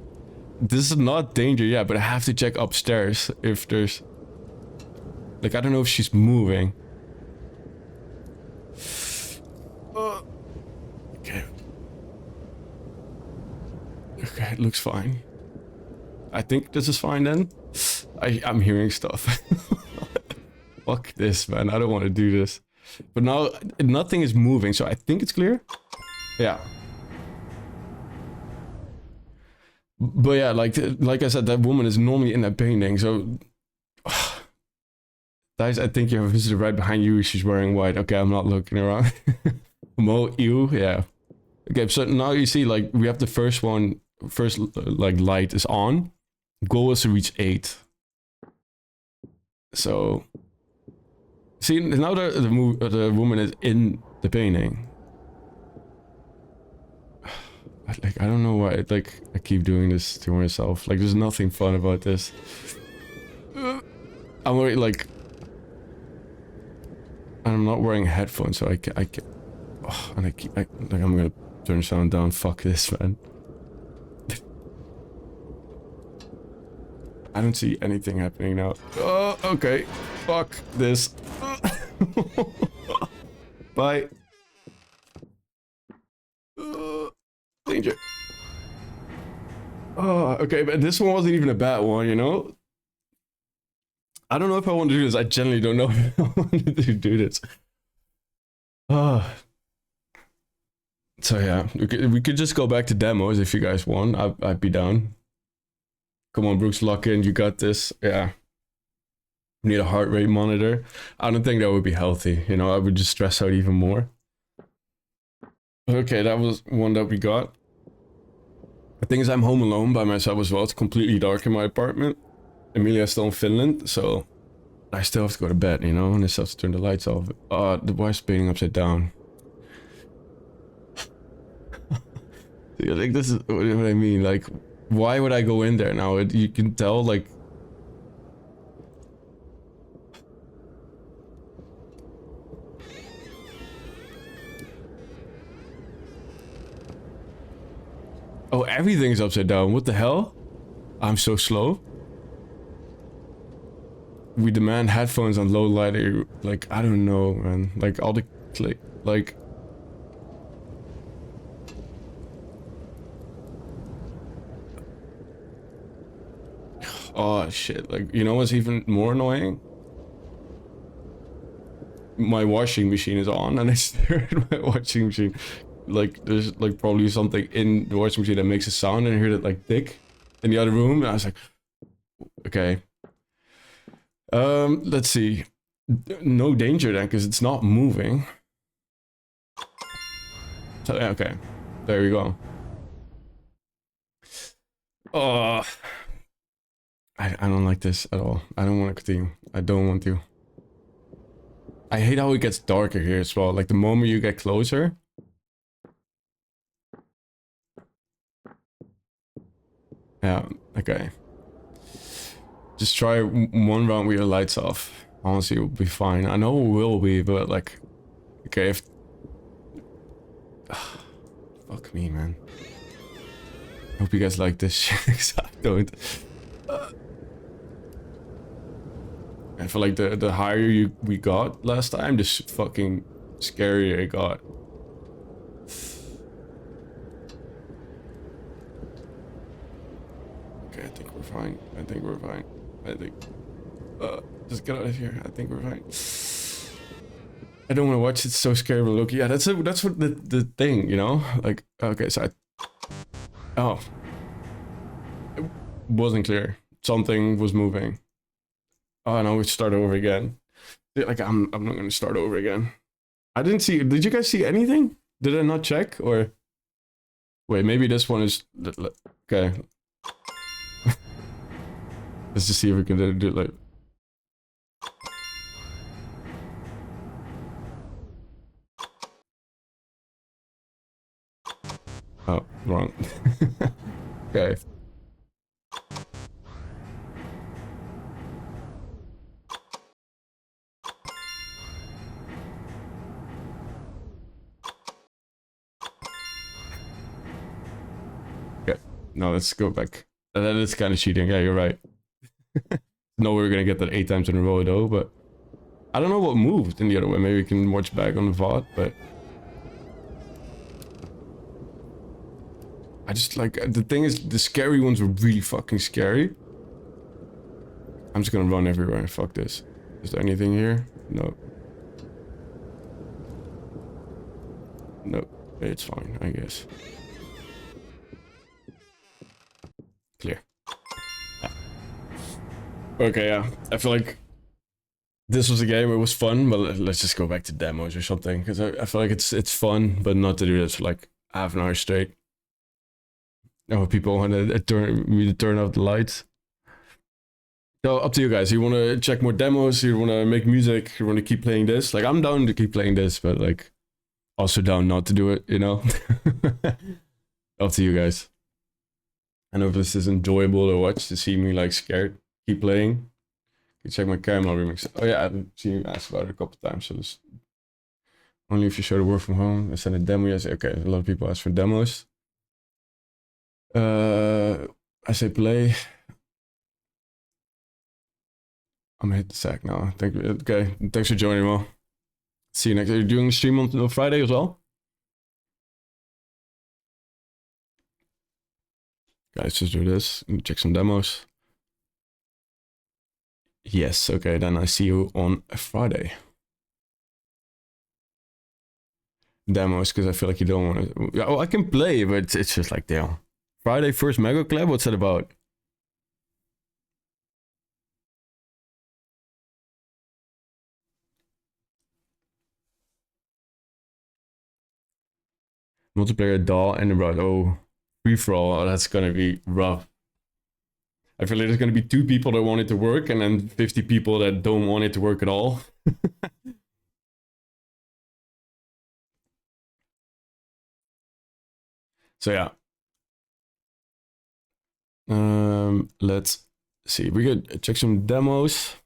this is not danger yet, but I have to check upstairs if there's like, I don't know if she's moving. Okay. Okay, it looks fine. I think this is fine then. I'm hearing stuff. Fuck this, man. I don't want to do this. But now nothing is moving, so I think it's clear. Yeah. But yeah, like I said, that woman is normally in that painting, so guys, I think you have a visitor right behind you. She's wearing white. Okay, I'm not looking around. Mo, you, yeah. Okay, so now you see, like, we have the first like light is on. Goal is to reach 8. So, see, now the woman is in the painting. Like, I don't know why, like, I keep doing this to myself. Like, there's nothing fun about this. I'm already, like, I'm not wearing headphones, so I can, oh, and like, I'm gonna turn the sound down. Fuck this, man. I don't see anything happening now. Oh, okay. Fuck this. Bye. Danger. Oh, okay, but this one wasn't even a bad one, you know? I don't know if I want to do this. I genuinely don't know if I want to do this. So yeah, we could just go back to demos if you guys want. I'd be down. Come on, Brooks, lock in. You got this. Yeah. We need a heart rate monitor. I don't think that would be healthy. You know, I would just stress out even more. Okay, that was one that we got. The thing is, I'm home alone by myself as well. It's completely dark in my apartment. Emilia's still in Finland, so I still have to go to bed, you know, and I still have to turn the lights off. The wife's painting upside down. I think this is what I mean. Like, why would I go in there now? You can tell, like, oh, everything's upside down. What the hell? I'm so slow. We demand headphones on low light. Like, I don't know, man. Like, all the click, like. Oh shit, like, you know what's even more annoying? My washing machine is on and I stare at my washing machine. Like, there's like probably something in the washing machine that makes a sound, and I heard it like tick in the other room, and I was like, okay. Let's see. No danger then, because it's not moving. So yeah, okay. There we go. Oh, I don't like this at all. I don't want to continue. I don't want to. I hate how it gets darker here as well. Like, the moment you get closer. Yeah, okay. Just try one round with your lights off. Honestly, it will be fine. I know it will be, but like, okay, if Fuck me, man. Hope you guys like this shit, 'cause I don't. I feel like the higher we got last time, the fucking scarier it got. Okay, I think we're fine. I think we're fine. I think... just get out of here. I think we're fine. I don't want to watch. It's so scary to look. Yeah, that's what the thing, you know? Like, okay, so oh. It wasn't clear. Something was moving. Oh, no, we start over again. Like, I'm not gonna start over again. I didn't see... Did you guys see anything? Did I not check? Or... Wait, maybe this one is... Okay. Let's just see if we can do it like... Oh, wrong. Okay. Okay. No, let's go back. That is kind of cheating. Yeah, you're right. No, we're gonna get that 8 times in a row though, but I don't know what moved in the other way. Maybe we can watch back on the VOD, but I just like, the thing is, the scary ones were really fucking scary. I'm just gonna run everywhere. Fuck this. Is there anything here? No. No, it's fine, I guess. Clear. Okay, yeah. I feel like this was a game where it was fun, but let's just go back to demos or something, because I feel like it's fun, but not to do this for like half an hour straight. Oh, people want to turn off the lights. So up to you guys. You want to check more demos? You want to make music? You want to keep playing this? Like, I'm down to keep playing this, but like also down not to do it, you know? Up to you guys. I know if this is enjoyable to watch, to see me like scared. Keep playing. You check my Caramel remix. Oh yeah, I've seen you ask about it a couple times. So this only if you show the work from home. I send a demo. Yes, okay. A lot of people ask for demos. I say play. I'm gonna hit the sack now. Thank you. Okay, thanks for joining, Mo. See you next. Are you doing the stream on Friday as well? Guys, just do this. Check some demos. Yes, okay, then I see you on Friday. Demos, because I feel like you don't want to... Yeah, oh, I can play, but it's just like, damn. Friday, first Mega Collab? What's that about? Multiplayer, doll, and about, oh, free-for-all. Oh, that's gonna be rough. I feel like there's gonna be 2 people that want it to work, and then 50 people that don't want it to work at all. So yeah. Let's see. We could check some demos.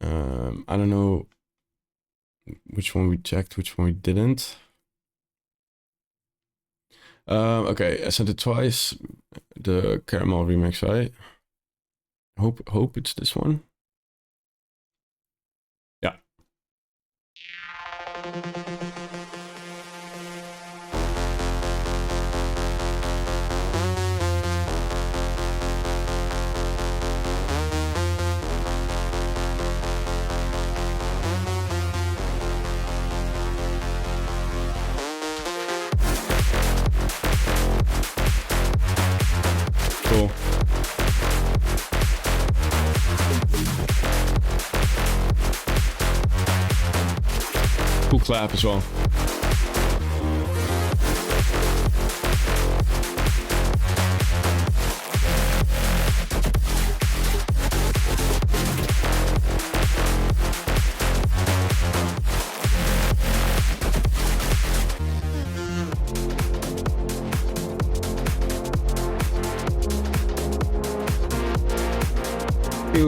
I don't know which one we checked, which one we didn't. Okay, I sent it twice. The Caramel remix, right? Hope it's this one. Yeah. Cool. Cool clap as well.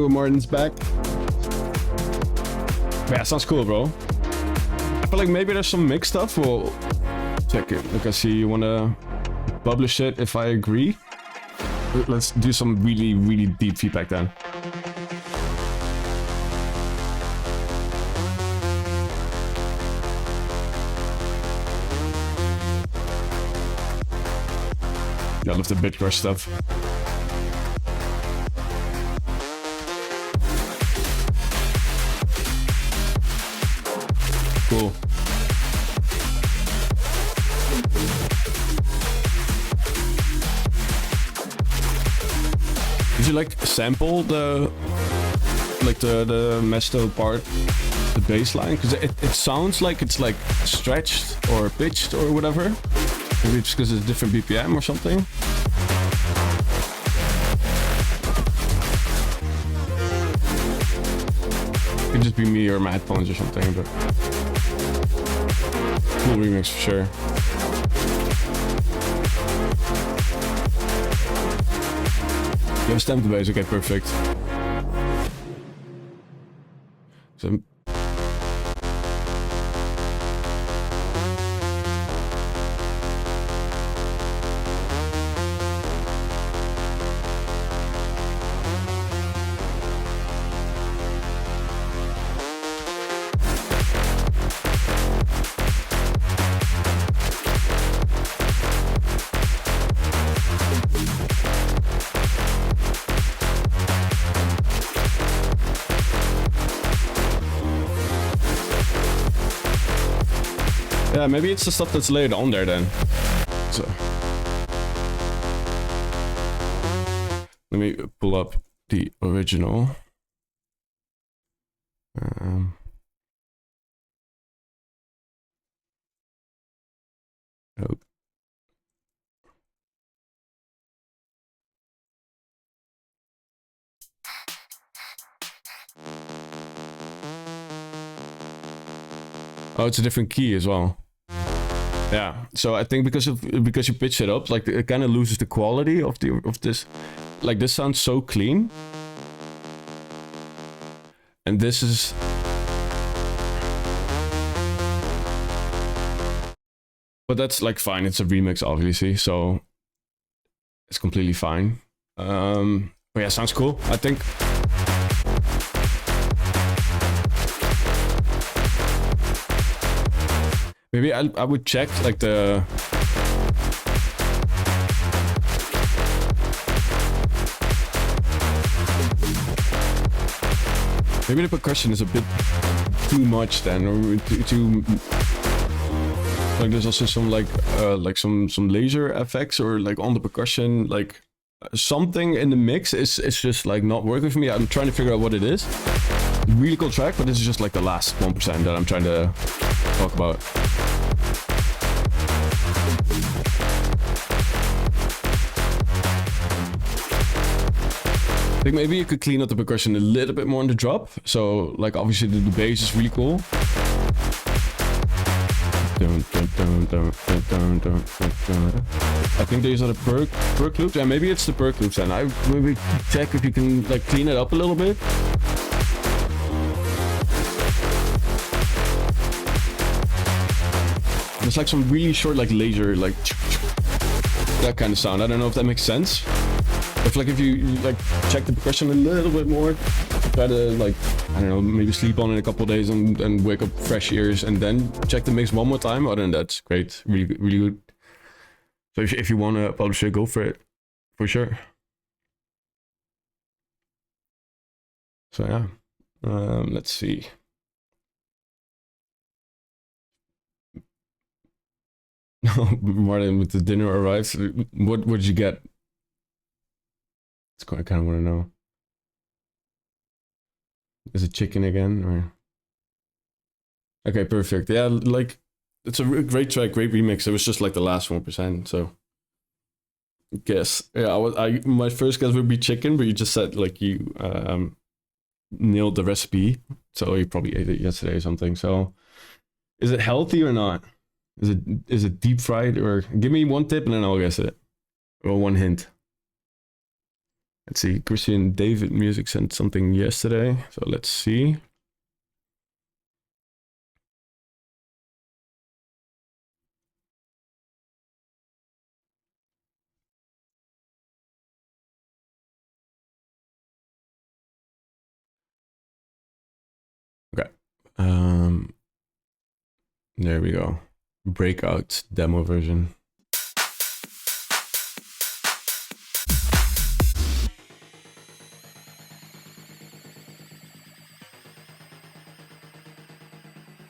Martin's back. Yeah, sounds cool, bro. I feel like maybe there's some mixed stuff. We'll check it. Like I see you wanna publish it if I agree. Let's do some really, really deep feedback then. I love the Bitcrush stuff. Cool. Did you like sample the Mesto part, the bass line? Because it sounds like it's like stretched or pitched or whatever. Maybe it's because it's a different BPM or something. Could just be me or my headphones or something, but cool remix for sure. You have stamped the bass, okay, perfect. So yeah, maybe it's the stuff that's laid on there then. So let me pull up the original. Oh. Oh, it's a different key as well. Yeah, so I think because you pitch it up, like it kind of loses the quality of this. Like this sounds so clean, and this is. But that's like fine. It's a remix, obviously, so it's completely fine. But yeah, sounds cool. I think. Maybe I would check like the. Maybe the percussion is a bit too much then, or too. Like there's also some like some laser effects or like on the percussion, like something in the mix is just like not working for me. I'm trying to figure out what it is. Really cool track, but this is just like the last 1% that I'm trying to talk about. I think maybe you could clean up the percussion a little bit more on the drop. So like obviously the bass is really cool. I think these are the perk loops. Yeah, maybe it's the perk loops then. I maybe check if you can like clean it up a little bit. It's like some really short like laser like that kind of sound. I don't know if that makes sense. If like if you like check the percussion a little bit more, try to like I don't know, maybe sleep on it a couple days and wake up fresh ears and then check the mix one more time. Other than that, it's great, really really good. So if you want to publish it, go for it, for sure. So yeah, let's see. Martin with the dinner arrives. What did you get? I kind of want to know. Is it chicken again or? Okay, perfect. Yeah, like it's a great track, great remix. It was just like the last 1%. So, guess yeah, my first guess would be chicken, but you just said like you nailed the recipe, so you probably ate it yesterday or something. So, is it healthy or not? Is it deep fried or? Give me one tip and then I'll guess it, or one hint. Let's see, Christian David Music sent something yesterday, so let's see. There we go. Breakout demo version.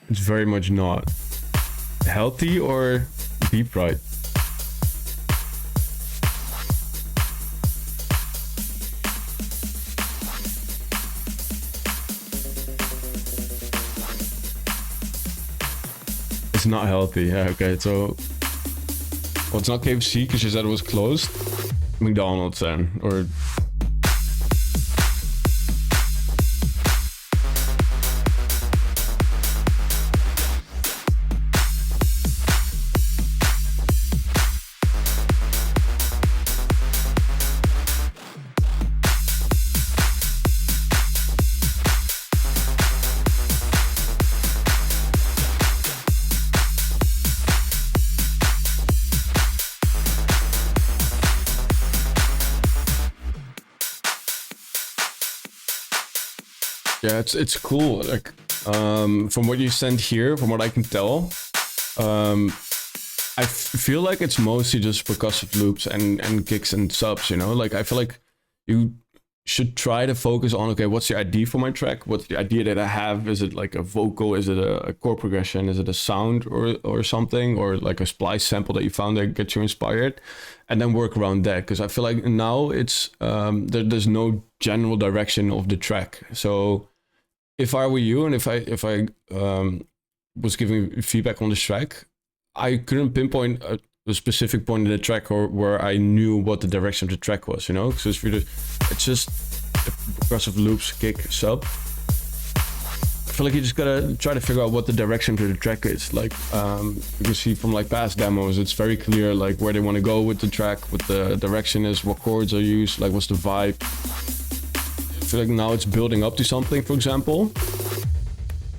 It's very much not healthy or deep fried. It's not healthy. Yeah, okay, so well, it's not KFC because you said it was closed. McDonald's then, or yeah, it's cool. Like, from what you sent here, from what I can tell, I feel like it's mostly just percussive loops and kicks and subs. You know, like I feel like you should try to focus on, okay, what's the idea for my track? What's the idea that I have? Is it like a vocal? Is it a chord progression? Is it a sound or something? Or like a splice sample that you found that gets you inspired? And then work around that. Because I feel like now it's, there's no general direction of the track. So if I were you and if I was giving feedback on this track, I couldn't pinpoint a specific point in the track or where I knew what the direction of the track was, you know? So it's just progressive loops, kick, sub. I feel like you just gotta try to figure out what the direction of the track is. Like, you can see from like past demos, it's very clear like where they want to go with the track, what the direction is, what chords are used, like what's the vibe. I feel like now it's building up to something, for example.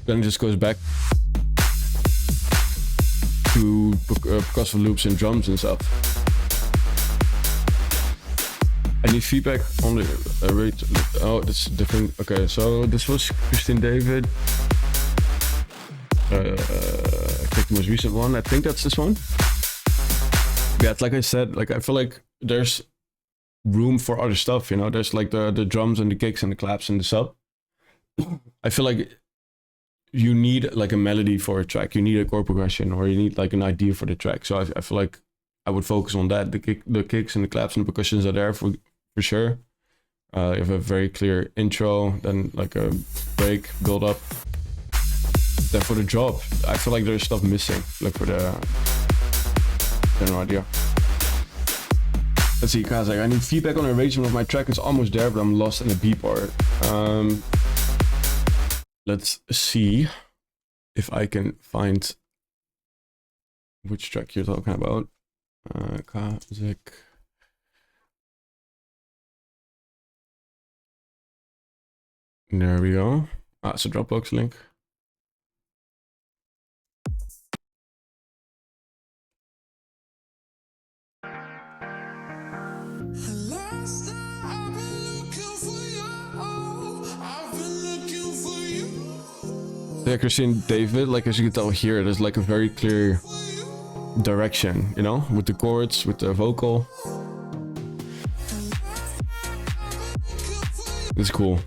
Then it just goes back to percussive loops and drums and stuff. Any feedback on the rate? Oh, that's different. Okay, so this was Christine David. I clicked the most recent one. I think that's this one. Yeah, it's like I said, like I feel like there's room for other stuff, you know? There's like the drums and the kicks and the claps and the sub. I feel like you need like a melody for a track, you need a chord progression, or you need like an idea for the track. So I feel like I would focus on that. The kicks and the claps and the percussions are there for sure. You have a very clear intro, then like a break, build up. Then for the drop, I feel like there's stuff missing, like for the general idea. Let's see, guys, like I need feedback on the arrangement of my track. It's almost there, but I'm lost in the beat part. Let's see if I can find which track you're talking about. Kazik. There we go. It's a Dropbox link. Yeah, Christine David, like as you can tell here, there's like a very clear direction, you know, with the chords, with the vocal. It's cool.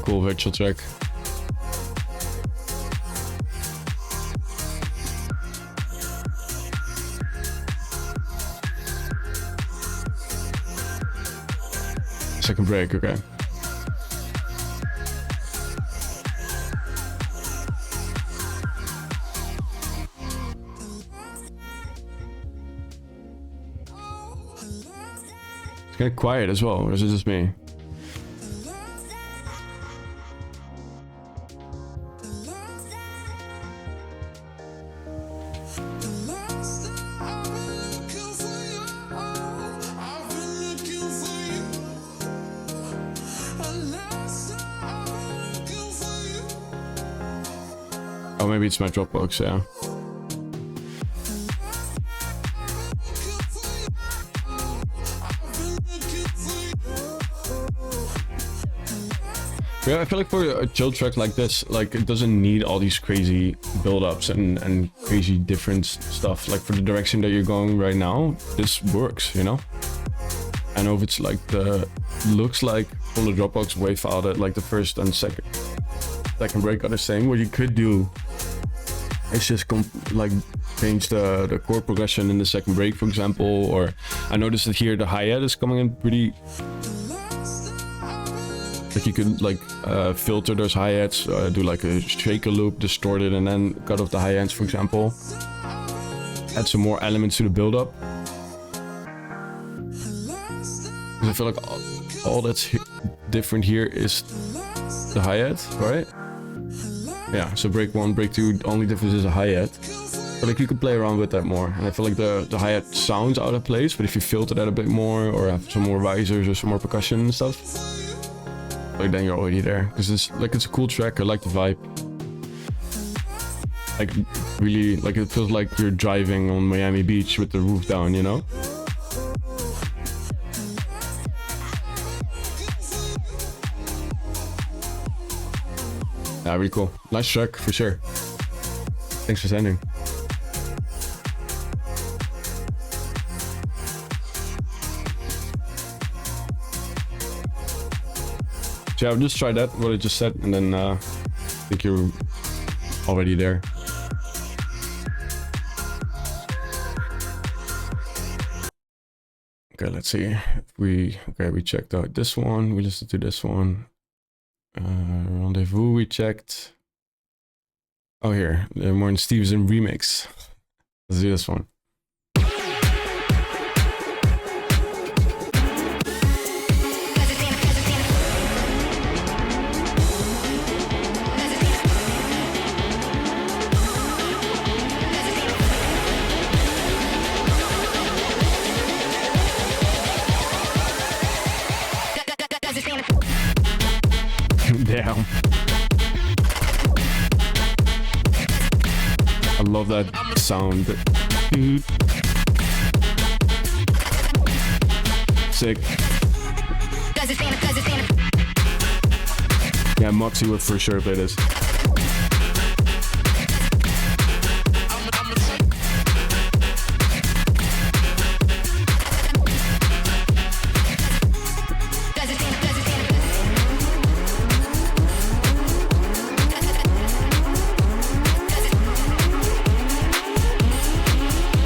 Cool virtual track. Second break, okay. It's kind of quiet as well, or is it just me? I've been looking for you. Oh, maybe it's my Dropbox, yeah. Yeah, I feel like for a chill track like this, like it doesn't need all these crazy build-ups and crazy different stuff. Like for the direction that you're going right now, this works, you know? I know if it's like looks like from the Dropbox WAV file that like the first and second break are the same. What you could do is just like change the chord progression in the second break, for example. Or I noticed that here the hi-hat is coming in pretty. Like you could like filter those hi-hats, do like a shaker loop, distort it, and then cut off the hi-hats, for example. Add some more elements to the build-up. I feel like all that's different here is the hi-hat, right? Yeah, so break 1, break 2, the only difference is a hi-hat. But like you could play around with that more. And I feel like the hi-hat sounds out of place, but if you filter that a bit more or have some more risers or some more percussion and stuff, like then you're already there. Because it's a cool track, I like the vibe. Like really, like it feels like you're driving on Miami Beach with the roof down, you know? Yeah, really cool. Nice track, for sure. Thanks for sending. So yeah, I'll just try that, what I just said, and then I think you're already there. Okay, let's see. We checked out this one, we listened to this one. Rendezvous we checked. Oh, here, the Morten Stevenson remix. Let's do this one. Damn. I love that sound. Sick. Yeah, Moxie would for sure play this.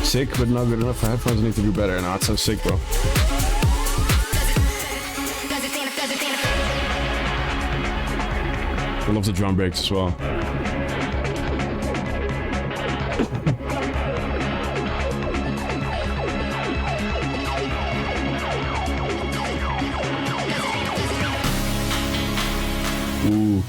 Sick, but not good enough for headphones. I need to do better. No, it sounds sick, bro. I love the drum breaks as well. Ooh.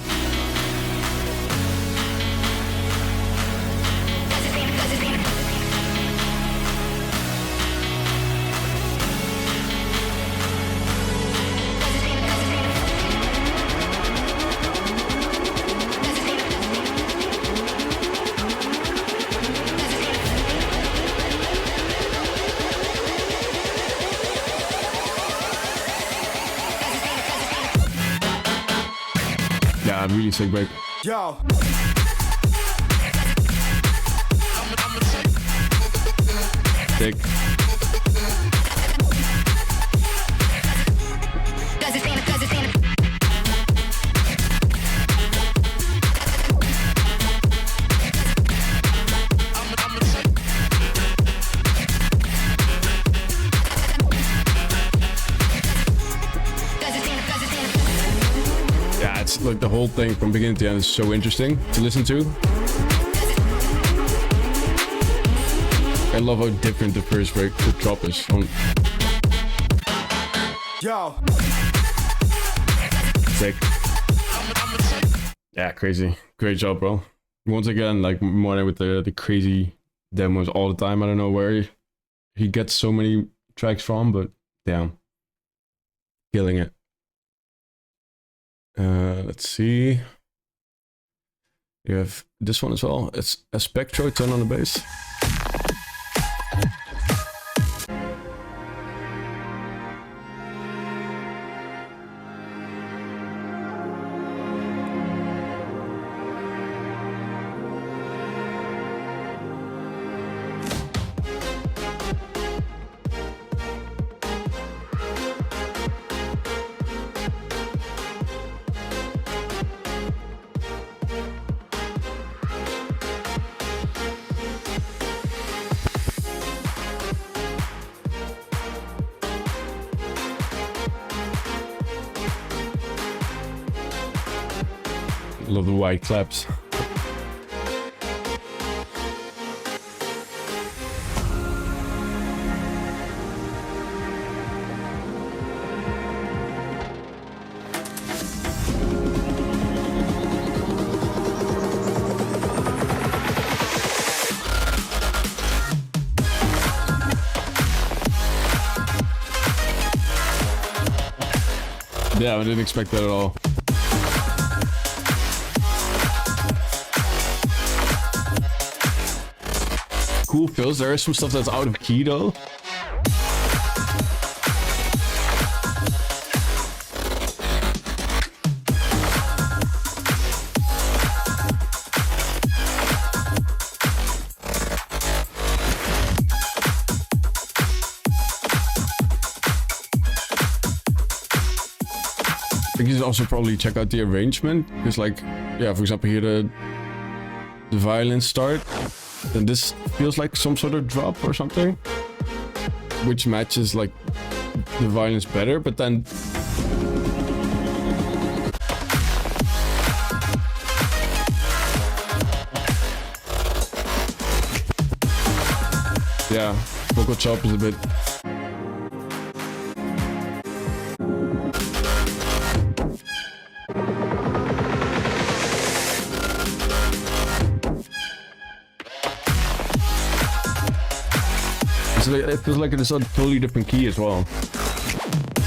Yeah, really sick break. Yo. Sick. Like the whole thing from beginning to end is so interesting to listen to. I love how different the first break, the drop is. Yo. Sick. Yeah, crazy. Great job, bro. Once again, like Morten with the crazy demos all the time. I don't know where he gets so many tracks from, but damn. Killing it. Let's see. You have this one as well. It's a Spectro turn on the bass. Love the white claps. Yeah, I didn't expect that at all. Cool fills. There is some stuff that's out of key though. I think you should also probably check out the arrangement because, like, yeah, for example, here the violins start. Then this feels like some sort of drop or something, which matches like the violins better, but then yeah, vocal chop is a bit. It feels like it's a totally different key as well.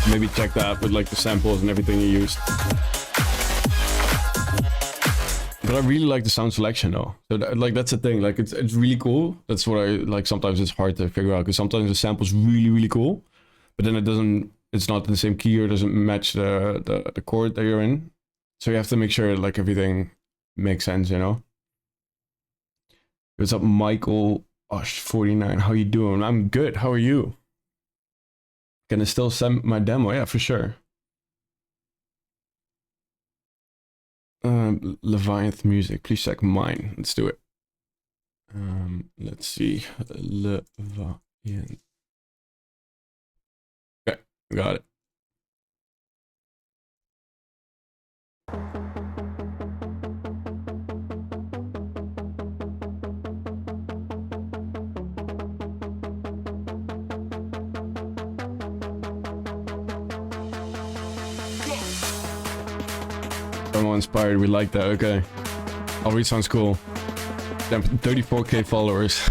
Maybe check that with like the samples and everything you used. But I really like the sound selection though. So like that's the thing. Like it's really cool. That's what I like. Sometimes it's hard to figure out because sometimes the sample's really cool, but then it's not in the same key or doesn't match the chord that you're in. So you have to make sure like everything makes sense, you know. What's up, Michael? Osh 49, how you doing? I'm good. How are you? Can I still send my demo? Yeah, for sure. Leviathan music. Please check mine. Let's do it. Let's see. Leviathan. Okay, got it. Inspired, we like that. Okay, already sounds cool. Damn, 34k followers.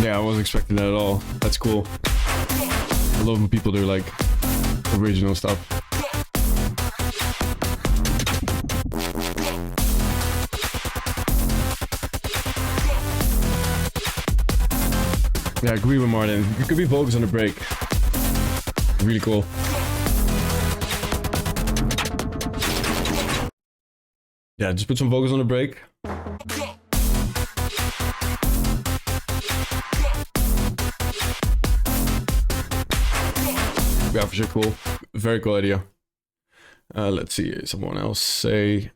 Yeah, I wasn't expecting that at all. That's cool. I love when people do like original stuff. Yeah, I agree with Martin. You could be vocals on the break. Really cool. Yeah, just put some vocals on the break. Yeah, for sure, cool. Very cool idea. Let's see, someone else say,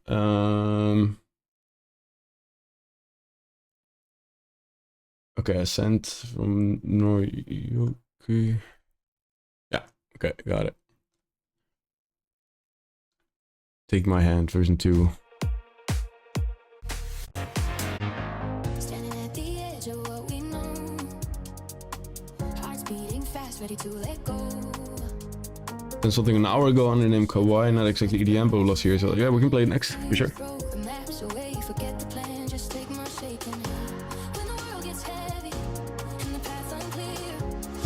okay, I sent from Noryoki. Yeah, okay, got it. Take My Hand, version 2. Standing at the edge of what we know. Hearts beating fast. Then something an hour ago under the name Kawaii, not exactly EDM, but was here. So yeah, we can play it next for sure. Oh,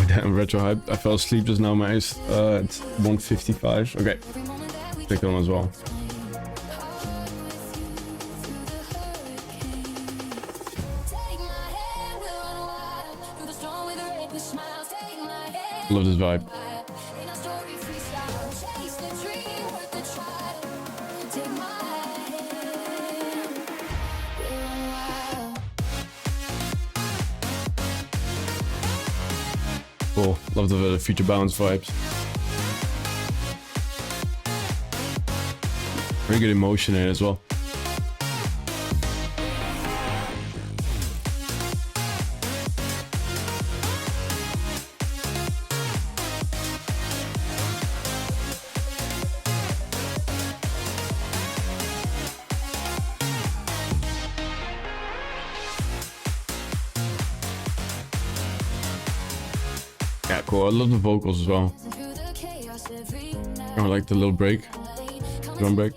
damn, retro hype. I fell asleep just now, my eyes. It's 1:55. Okay, take it on as well. Love this vibe. Cool. Love the future bounce vibes. Very good emotion in it as well. Yeah, cool. I love the vocals as well. I like the little break, drum break.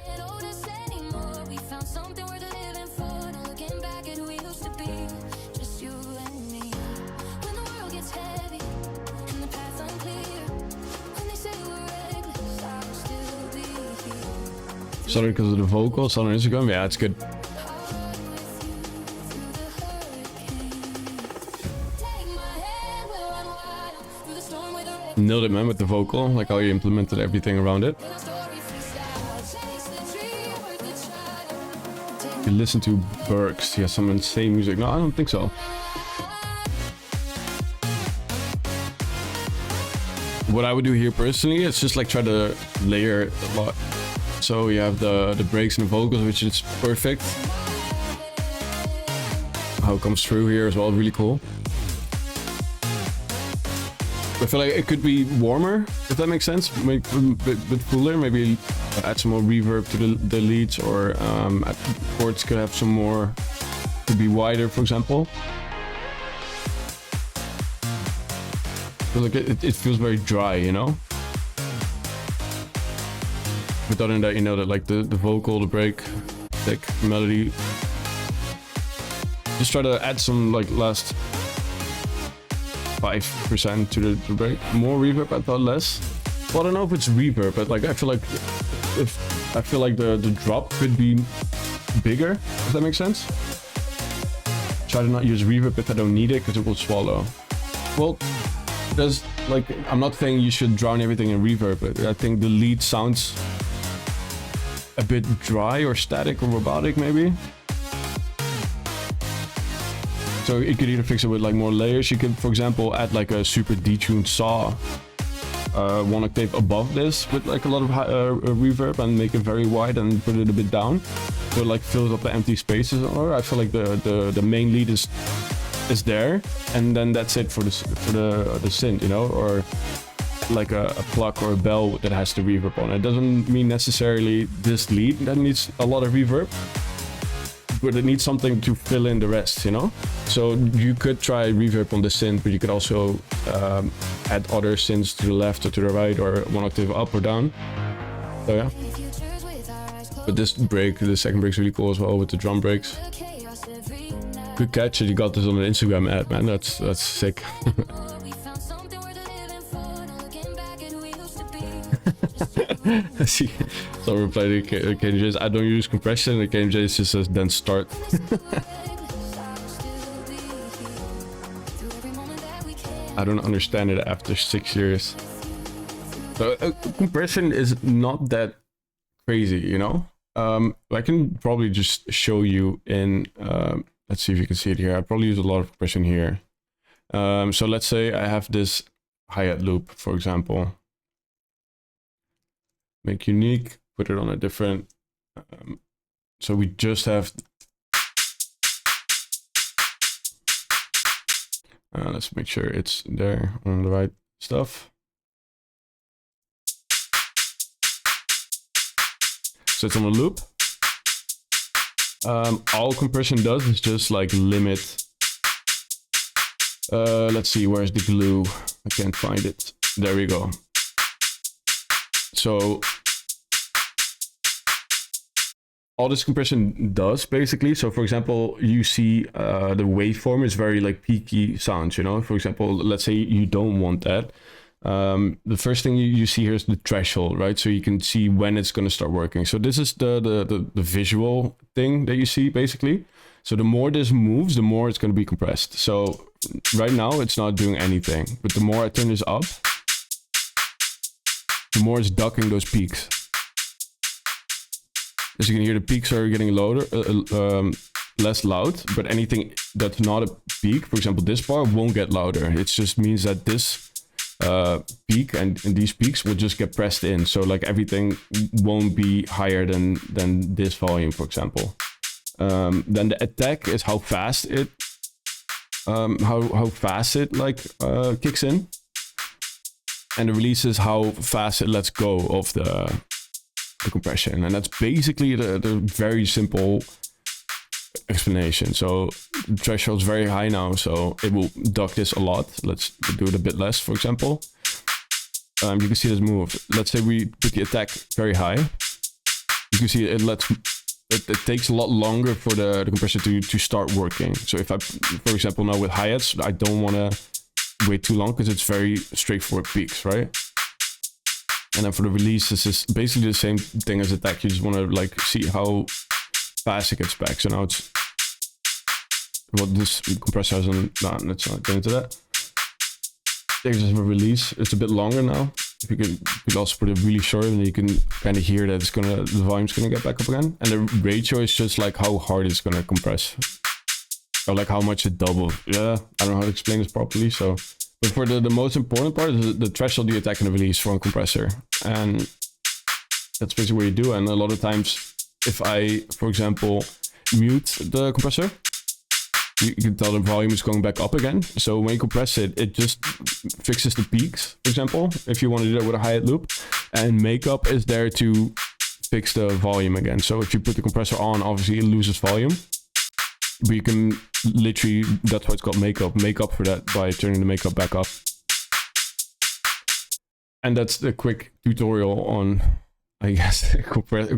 Sorry because of the vocals on Instagram. Yeah, it's good. Nailed it, man, with the vocal, like how you implemented everything around it. You listen to Burks, he has some insane music. No, I don't think so. What I would do here personally is just like try to layer a lot. So you have the breaks and the vocals, which is perfect. How it comes through here as well, really cool. I feel like it could be warmer, if that makes sense. Make it a bit cooler, maybe add some more reverb to the leads, or chords could have some more, could be wider, for example. I feel like it feels very dry, you know? But other than that, you know, that like the vocal, the break, thick melody. Just try to add some like last 5% to the break. More reverb, I thought less. Well, I don't know if it's reverb, but like I feel like the drop could be bigger, if that makes sense. Try to not use reverb if I don't need it, because it will swallow. Well, there's like, I'm not saying you should drown everything in reverb, but I think the lead sounds a bit dry or static or robotic maybe. So you could either fix it with like more layers. You could, for example, add like a super detuned saw, 1 octave above this with like a lot of reverb, and make it very wide and put it a bit down, so it like fills up the empty spaces. Or I feel like the main lead is there, and then that's it for the synth, you know, or like a pluck or a bell that has the reverb on it. It doesn't mean necessarily this lead that needs a lot of reverb, but it needs something to fill in the rest, you know? So you could try reverb on the synth, but you could also add other synths to the left or to the right, or 1 octave up or down. So yeah. But this break, the second break is really cool as well, with the drum breaks. Good catch that you got this on an Instagram ad, man. That's sick. I see someone replied to KMJ, I don't use compression, and KMJ just says then start. I don't understand it after 6 years. So compression is not that crazy, you know? I can probably just show you in, let's see if you can see it here. I probably use a lot of compression here. So let's say I have this hi-hat loop, for example. Make unique, put it on a different, so we just have, let's make sure it's there on the right stuff. So it's on a loop. All compression does is just like limit, let's see, where's the glue? I can't find it. There we go. So all this compression does basically. So for example, you see the waveform is very like peaky sounds, you know. For example, let's say you don't want that. The first thing you see here is the threshold, right? So you can see when it's going to start working. So this is the visual thing that you see basically. So the more this moves, the more it's going to be compressed. So right now it's not doing anything, but the more I turn this up, the more it's ducking those peaks. As you can hear, the peaks are getting louder, less loud, but anything that's not a peak, for example, this bar won't get louder. It just means that this peak and these peaks will just get pressed in. So like everything won't be higher than this volume, for example. Then the attack is how fast it, how fast it like kicks in. And the release is how fast it lets go of the compression, and that's basically the very simple explanation. So the threshold is very high now, so it will duck this a lot. Let's do it a bit less, for example. You can see this move. Let's say we put the attack very high. You can see it takes a lot longer for the compressor to start working. So if I, for example, now with hi-hats, I don't want to wait too long because it's very straightforward peaks, right? And then for the release, this is basically the same thing as attack. You just want to like see how fast it gets back. So now it's what this compressor has on. No, let's not get into that. There's just a release. It's a bit longer now. If you could also put it really short, and you can kind of hear that the volume's gonna get back up again. And the ratio is just like how hard it's gonna compress, or like how much it doubles. Yeah, I don't know how to explain this properly. So. But for the most important part is the threshold, the attack, and the release from a compressor. And that's basically what you do. And a lot of times, if I, for example, mute the compressor, you can tell the volume is going back up again. So when you compress it, it just fixes the peaks, for example, if you want to do that with a hi-hat loop. And makeup is there to fix the volume again. So if you put the compressor on, obviously it loses volume. But you can literally, that's why it's called makeup. Make up for that by turning the makeup back up. And that's the quick tutorial on, I guess,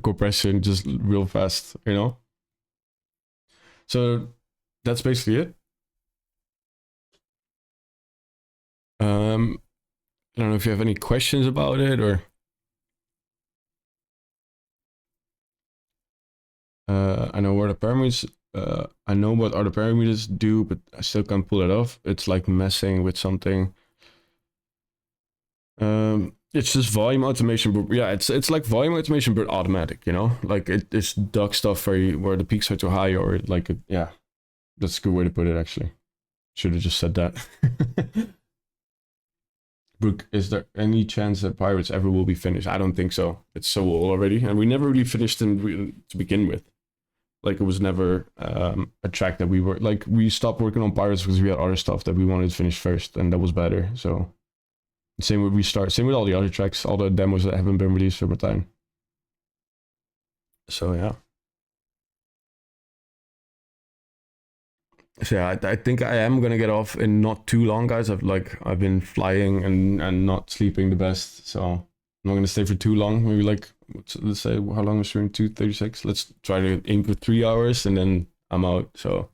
compression, just real fast, you know? So that's basically it. I don't know if you have any questions about it or... I know where the parameters... I know what other parameters do, but I still can't pull it off. It's like messing with something. It's just volume automation, but yeah, it's like volume automation, but automatic, you know? Like it just ducks stuff where the peaks are too high, or like, yeah, that's a good way to put it, actually. Should have just said that. Brooke, is there any chance that Pirates ever will be finished? I don't think so. It's so old already, and we never really finished to begin with. Like it was never a track that we were like, we stopped working on Pirates because we had other stuff that we wanted to finish first, and that was better. So same with Restart, same with all the other tracks, all the demos that haven't been released over time. So yeah. So yeah, I think I am gonna get off in not too long, guys. I've been flying and not sleeping the best, so I'm not gonna stay for too long. Maybe like, let's say, how long is stream? 2:36. Let's try to aim for 3 hours, and then I'm out. So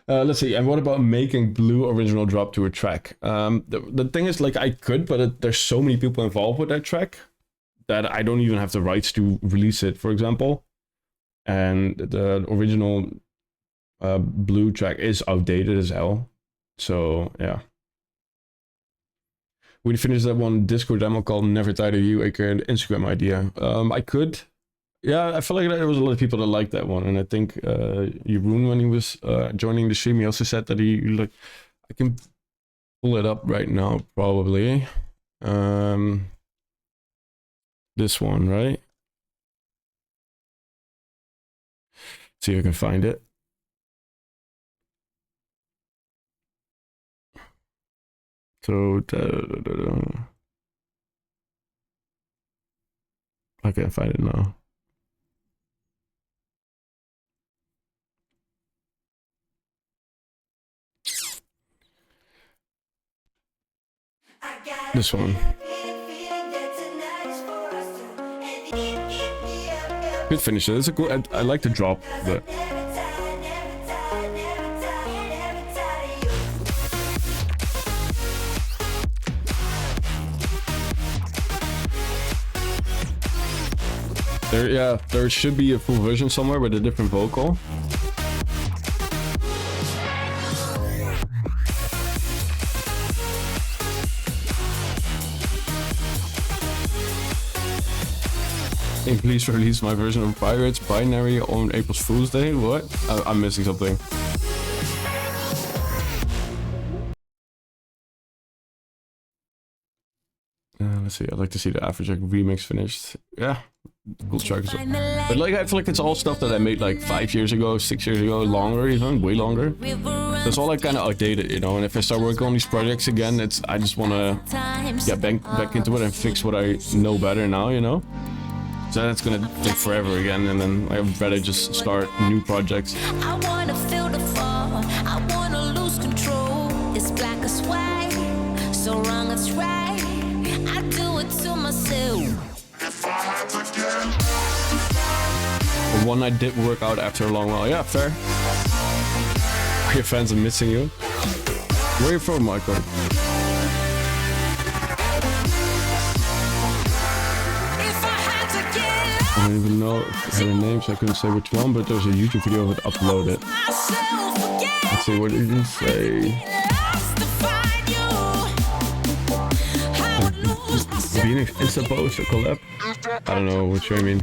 let's see. And what about making Blue original drop to a track? The thing is, like, I could, but there's so many people involved with that track that I don't even have the rights to release it, for example. And the original Blue track is outdated as hell. So yeah. We finished that one Discord demo called Never Tired of You, aka an Instagram idea. I could. Yeah, I feel like there was a lot of people that liked that one. And I think Jeroen, when he was joining the stream, he also said that he, like, I can pull it up right now, probably. This one, right? See if I can find it. So, I can't find it now. I This one. Good finish. It's a cool. I like the drop, but. There should be a full version somewhere with a different vocal. Hey, please release my version of Pirates Binary on April Fool's Day. What? I'm missing something. Let's see. I'd like to see the Afrojack remix finished. Yeah, cool track as well. But like, I feel like it's all stuff that I made like 5 years ago, 6 years ago, longer even, way longer. That's all like kind of outdated, you know. And if I start working on these projects again, I just want to get back into it and fix what I know better now, you know. So that's gonna take forever again, and then I'd rather just start new projects. I wanna feel the fall, I wanna lose control. It's black as white, so wrong it's right. I do it to myself. The one night did work out after a long while. Yeah, fair. Your fans are missing you. Where are you from, Michael? I don't even know her name, so I couldn't say which one, but there's a YouTube video of it uploaded. Let's see, what did he say? Phoenix Insta post, a collab? I don't know what you mean.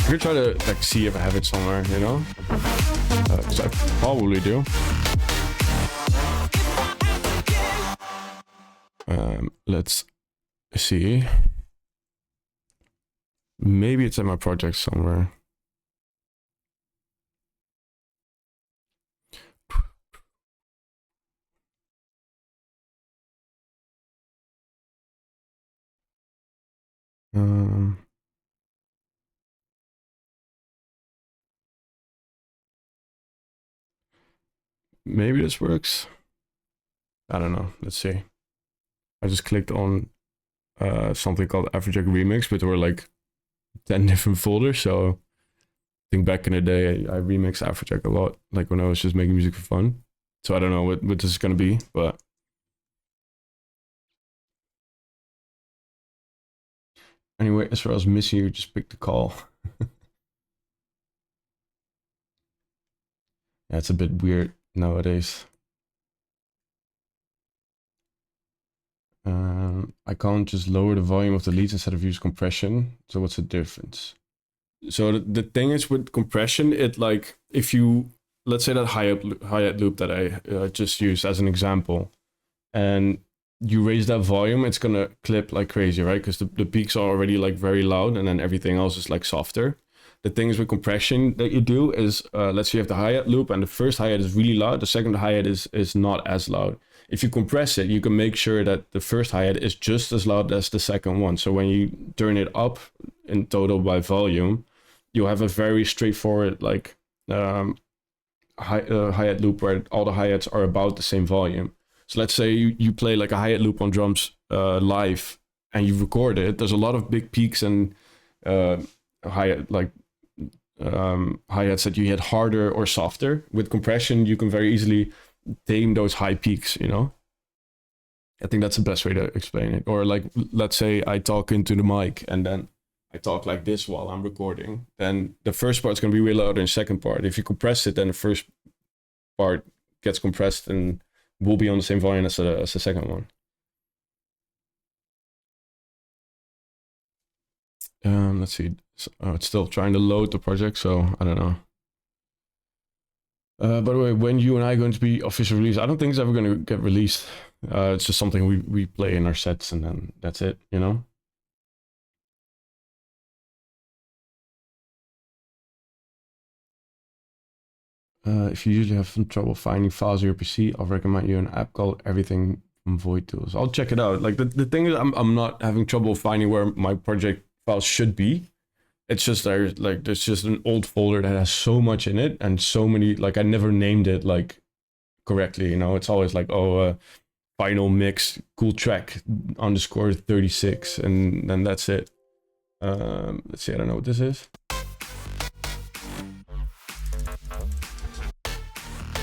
I'm gonna try to like see if I have it somewhere, you know? So I probably do. Let's see. Maybe it's in my project somewhere. Maybe this works. I don't know. Let's see. I just clicked on something called Afrojack Remix, but there were like 10 different folders. So I think back in the day, I remixed Afrojack a lot, like when I was just making music for fun. So I don't know what this is gonna be, but anyway, as far as missing you, just pick the call. Yeah, it's a bit weird nowadays. I can't just lower the volume of the leads instead of use compression. So what's the difference? So the thing is with compression, it like, if you, let's say that hi-hat loop that I just used as an example, and you raise that volume, it's gonna clip like crazy, right? Because the peaks are already like very loud, and then everything else is like softer. The thing is with compression that you do is, let's say you have the hi-hat loop, and the first hi-hat is really loud, the second hi-hat is not as loud. If you compress it, you can make sure that the first hi-hat is just as loud as the second one. So when you turn it up in total by volume, you'll have a very straightforward like hi-hat loop where all the hi-hats are about the same volume. So let's say you play like a hi-hat loop on drums live, and you record it. There's a lot of big peaks and hi-hat like hi-hats that you hit harder or softer. With compression, you can very easily tame those high peaks, you know. I think that's the best way to explain it. Or like, let's say I talk into the mic and then I talk like this while I'm recording, then the first part's going to be way louder than the second part. If you compress it, then the first part gets compressed and will be on the same volume as the second one. Let's see. It's still trying to load the project, so I don't know. By the way, when you and I are going to be officially released, I don't think it's ever going to get released. It's just something we play in our sets, and then that's it, you know? If you usually have some trouble finding files on your PC, I'll recommend you an app called Everything from Void Tools. I'll check it out. Like the thing is, I'm not having trouble finding where my project files should be. It's just there's just an old folder that has so much in it and so many, like I never named it like correctly, you know. It's always like, oh, final mix, cool track underscore 36, and then that's it. Let's see, I don't know what this is.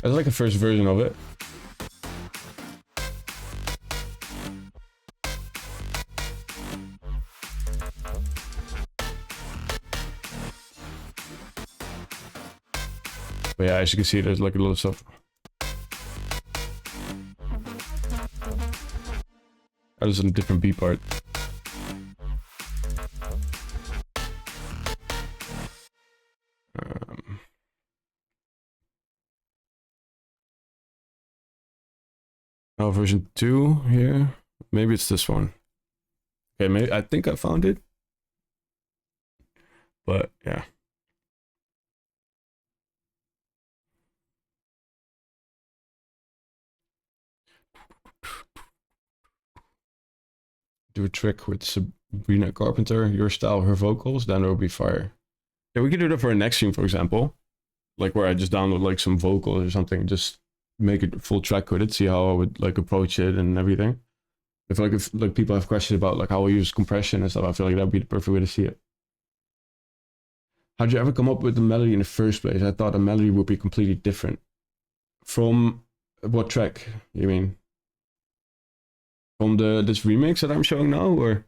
That's like a first version of it. But yeah, as you can see, there's like a lot of stuff. That is a different B part. Oh, version 2 here. Maybe it's this one. Okay, maybe I think I found it. But yeah. Do a trick with Sabrina Carpenter, your style, her vocals, then it will be fire. Yeah, we could do that for a next stream, for example. Like where I just download like some vocals or something, just make it full track with it, see how I would like approach it and everything. If like people have questions about like how I use compression and stuff, I feel like that'd be the perfect way to see it. How'd you ever come up with the melody in the first place? I thought a melody would be completely different. From what track, you mean? From this remix that I'm showing now, or?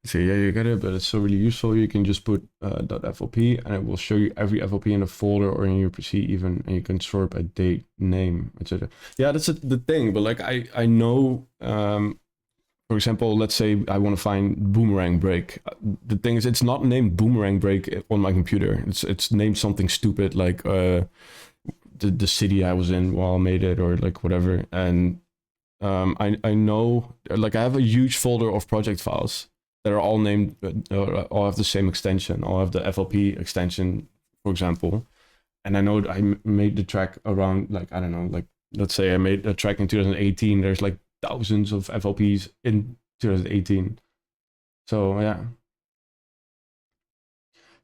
See, yeah, you get it, but it's so really useful. You can just put .flp and it will show you every FLP in a folder or in your PC even, and you can sort by date, name, etc. Yeah, that's the thing, but like I know, for example, let's say I want to find Boomerang Break. The thing is, it's not named Boomerang Break on my computer. It's named something stupid like the city I was in while I made it, or like whatever. And I know, like I have a huge folder of project files that are all named, all have the same extension, all have the FLP extension, for example. And I know I made the track around, like, I don't know, like, let's say I made a track in 2018. There's like thousands of FLPs in 2018. So, yeah.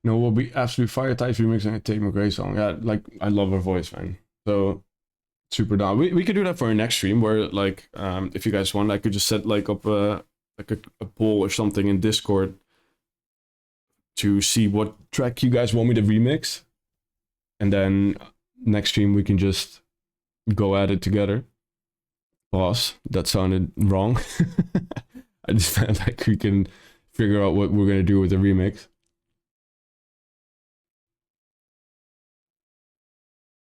No, will be absolute fire types remixing a Tate McRae song. Yeah, like, I love her voice, man. So, super down. We could do that for our next stream, where, like, if you guys want, I could just set, like, up a poll or something in Discord to see what track you guys want me to remix, and then next stream we can just go at it together. Pause, that sounded wrong. I just felt like we can figure out what we're gonna do with the remix.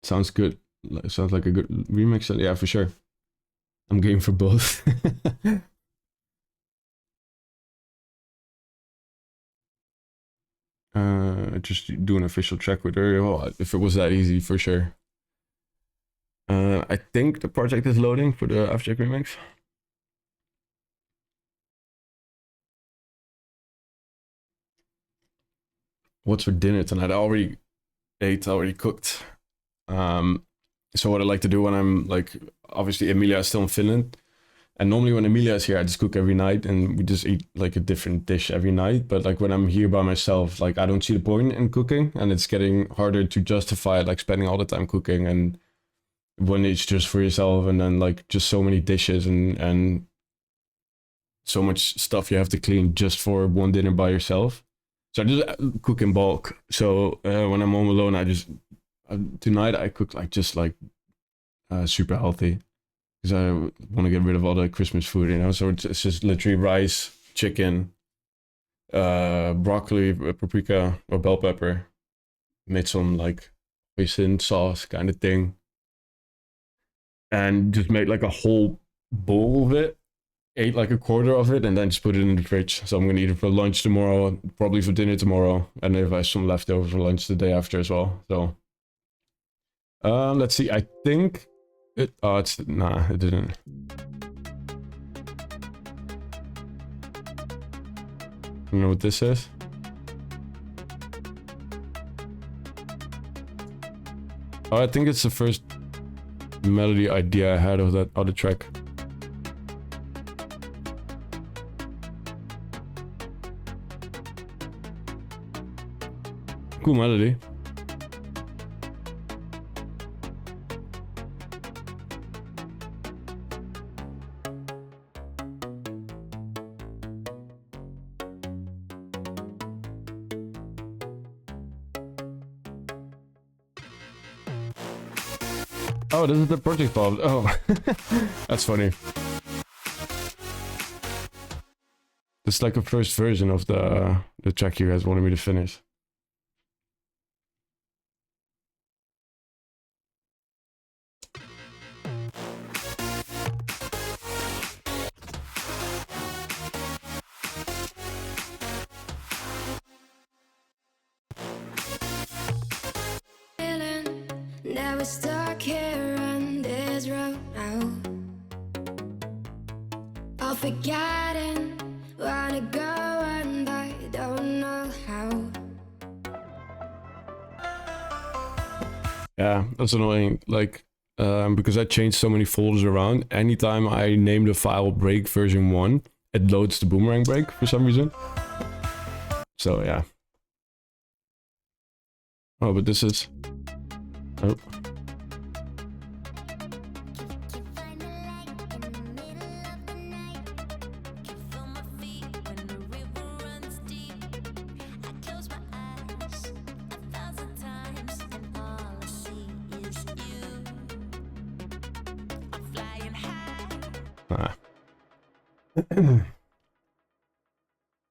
Sounds good. Sounds like a good remix. Yeah, for sure. I'm game for both. Just do an official track with her. Well, if it was that easy, for sure. I think the project is loading for the Afterjack remix. What's for dinner tonight? I already ate, already cooked. So what I like to do when I'm like, obviously Emilia is still in Finland, and normally when Emilia is here, I just cook every night and we just eat like a different dish every night. But like when I'm here by myself, like I don't see the point in cooking, and it's getting harder to justify like spending all the time cooking, and when it's just for yourself, and then like just so many dishes and so much stuff you have to clean just for one dinner by yourself. So I just cook in bulk. So when I'm home alone, I just tonight I cooked like just like super healthy, because I want to get rid of all the Christmas food, you know. So it's just literally rice, chicken, broccoli, paprika or bell pepper. Made some like hoisin sauce kind of thing, and just made like a whole bowl of it. Ate like a quarter of it and then just put it in the fridge. So I'm gonna eat it for lunch tomorrow, probably for dinner tomorrow, and if I have some leftover for lunch the day after as well. So let's see. I think it. Oh, it's nah. It didn't. You know what this is? Oh, I think it's the first melody idea I had of that other track. Cool melody. Oh, this is the project Bob. Oh, that's funny. It's like a first version of the track you guys wanted me to finish. Now we're stuck here on this road now. All forgotten, wanna go on, but don't know how. Yeah, that's annoying. Like, because I changed so many folders around, anytime I name the file break version 1, it loads the boomerang break for some reason. So, yeah. Oh, but this is... Oh.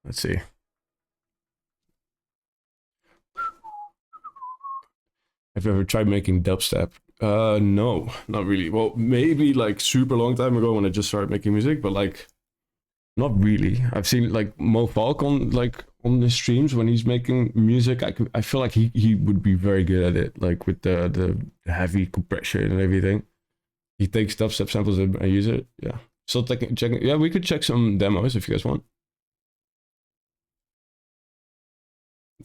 Let's see. Have you ever tried making dubstep? No, not really. Well, maybe like super long time ago when I just started making music, but like not really. I've seen like Mo Falk on the streams when he's making music. I feel like he would be very good at it, like with the heavy compression and everything. He takes dubstep samples and use it. Yeah. So checking. Yeah, we could check some demos if you guys want.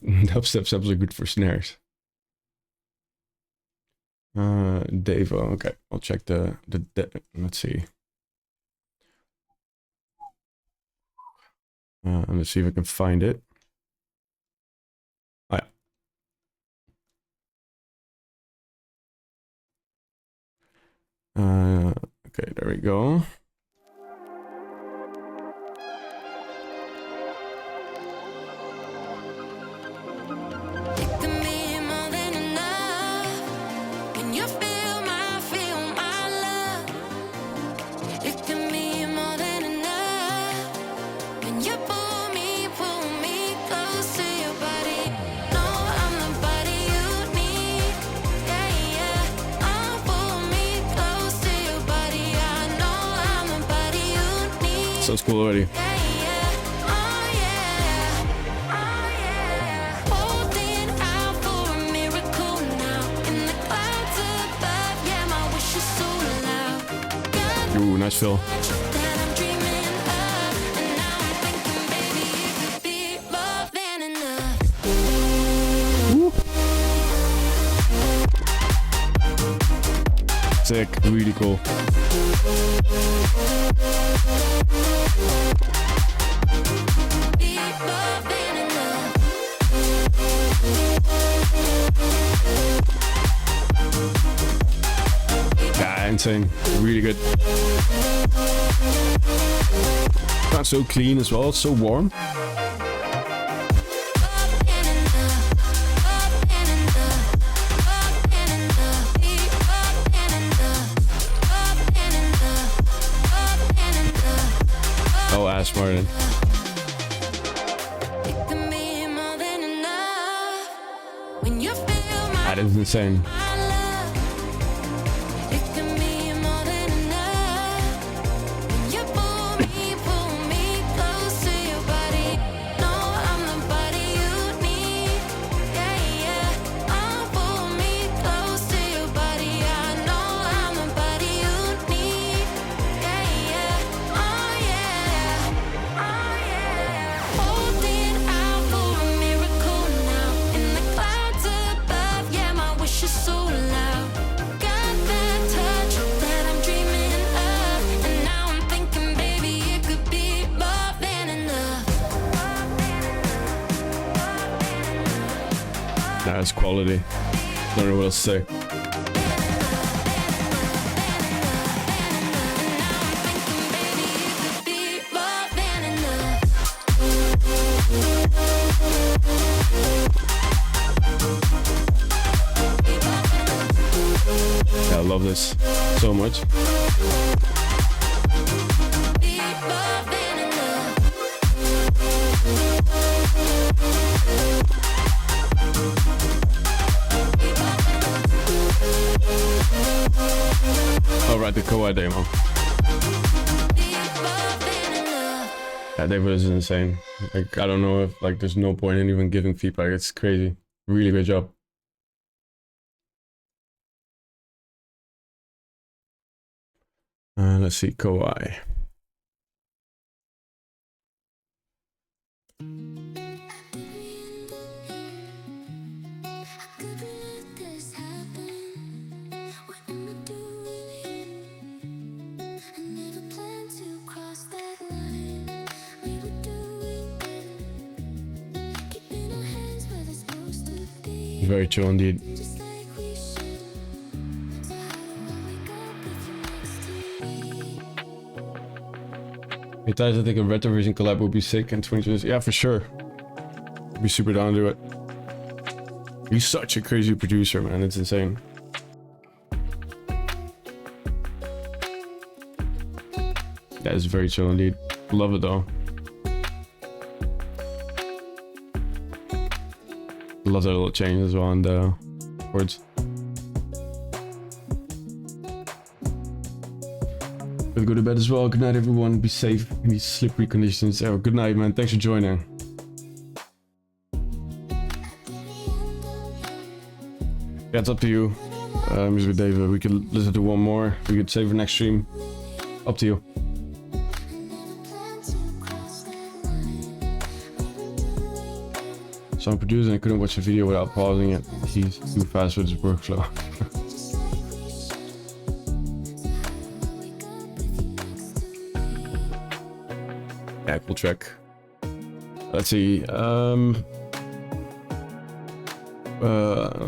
Dubstep samples are good for snares. Devo. Okay, I'll check the let's see. Let's see if I can find it. Oh, yeah. Okay, there we go. Sounds cool already. Ooh, nice fill. Sick, really cool. Yeah, insane. Really good. Sounds so clean as well, it's so warm. Oh, Ash Martin. That is insane. So Nah, it's quality. Don't know what else to say. Yeah, I love this so much. Alright, the Kawhi demo. Yeah, David is insane. Like, I don't know if like there's no point in even giving feedback. It's crazy. Really good job. Let's see, Kawhi. Very chill indeed. Hey, Thijs, I think a Retrovision collab would be sick in 2020. Yeah, for sure. I'd be super down to do it. He's such a crazy producer, man. It's insane. That is very chill indeed. Love it though. Love that little change as well on the words. We'll go to bed as well. Good night, everyone. Be safe in these slippery conditions. Oh, good night, man. Thanks for joining. Yeah, it's up to you. Mr. David, we could listen to one more. We could save for next stream. Up to you. So I'm producing and I couldn't watch the video without pausing it. He's too fast with his workflow. Yeah, cool track. Let's see.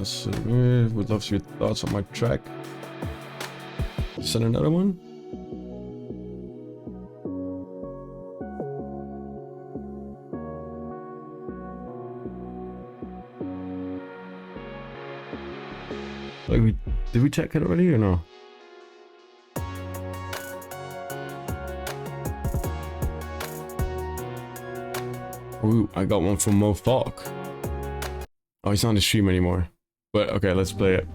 So, would love to hear your thoughts on my track. Send another one. Like did we check it already or no? Ooh, I got one from Mo Falk. Oh, he's not on the stream anymore. But okay, let's play it.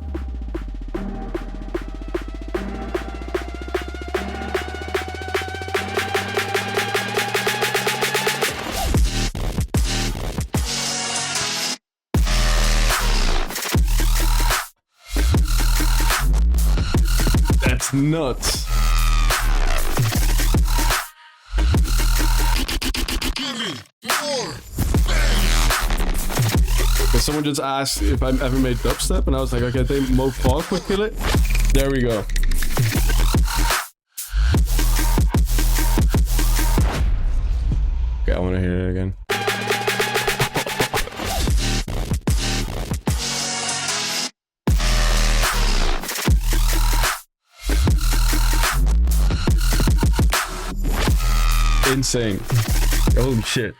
That's nuts. Someone just asked if I've ever made dubstep, and I was like, okay, I think Mo Falk would kill it. There we go. Okay, I want to hear it again. Insane. Holy shit.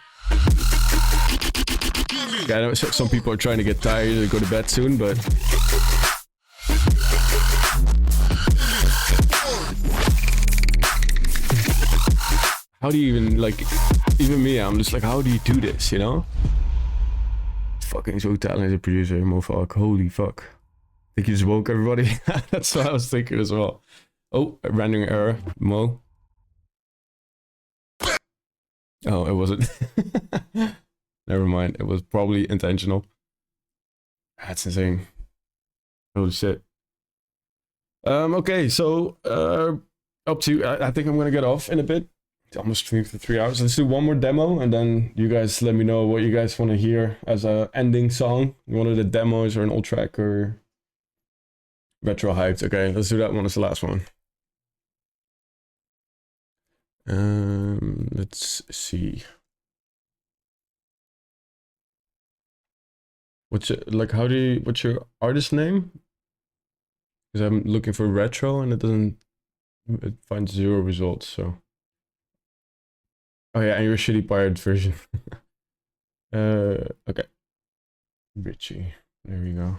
Yeah, I know some people are trying to get tired and go to bed soon, but how do you even, like, even me, I'm just like, how do you do this, you know? Fucking so talented producer, Mo Falk. Holy fuck. I think you just woke everybody. That's what I was thinking as well. Oh, a random error. Mo. Oh, it wasn't. Never mind. It was probably intentional. That's insane. Holy shit. Okay, so up to you. I think I'm gonna get off in a bit. It's almost streamed for 3 hours. Let's do one more demo, and then you guys let me know what you guys want to hear as a ending song. One of the demos or an old track or retro hyped. Okay, let's do that one as the last one. Let's see. What's your artist name? Because I'm looking for retro and it finds 0 results, so. Oh yeah, and your shitty pirate version. Okay. Richie. There we go.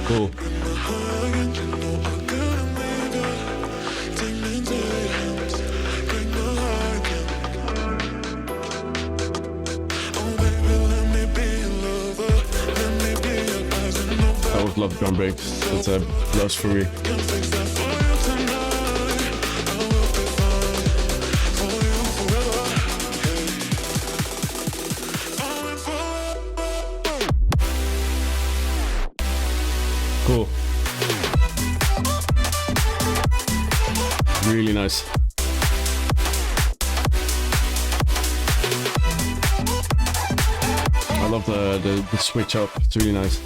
Cool. I always love drum breaks. That's a plus for me. Cool. Really nice. I love the switch up. It's really nice.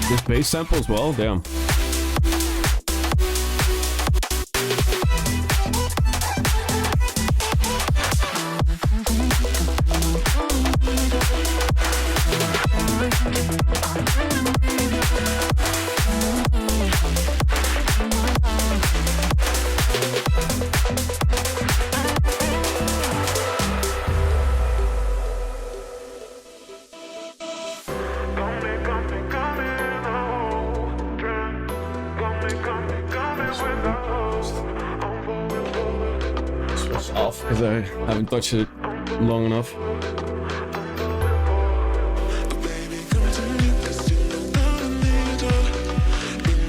This bass sample as well, damn. Off because I haven't touched it long enough.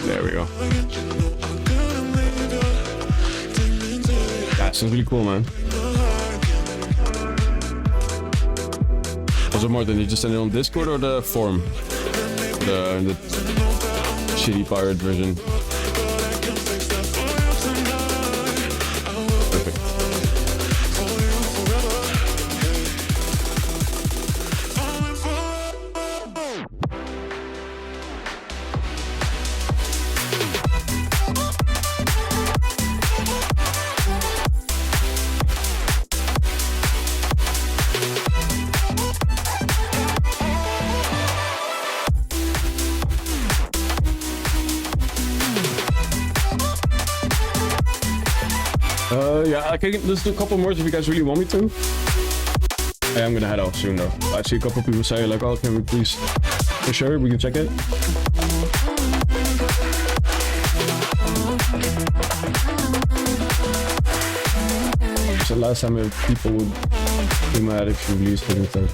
There we go. That sounds really cool, man. Was it more than you just send it on Discord or the forum? The shitty pirate version. Yeah, I can just do a couple more if you guys really want me to. I am gonna head off soon though. I see a couple people say like, oh, can we please, for sure, we can check it. So last time people would be mad if you released it instead.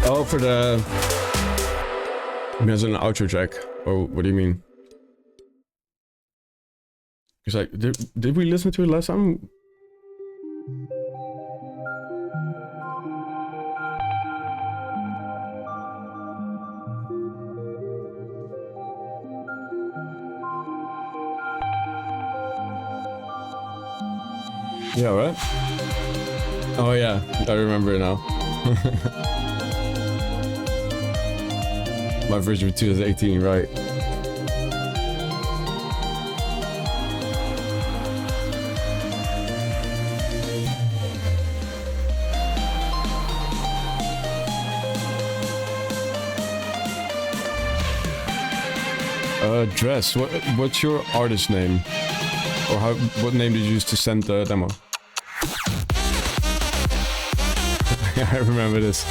Oh, for the... As an outro track. Oh, what do you mean? Because like, did we listen to it last time? Yeah, right? Oh yeah, I remember it now. My version of 2018, right? Dress. What's your artist name? Or what name did you use to send the demo? Yeah, I remember this.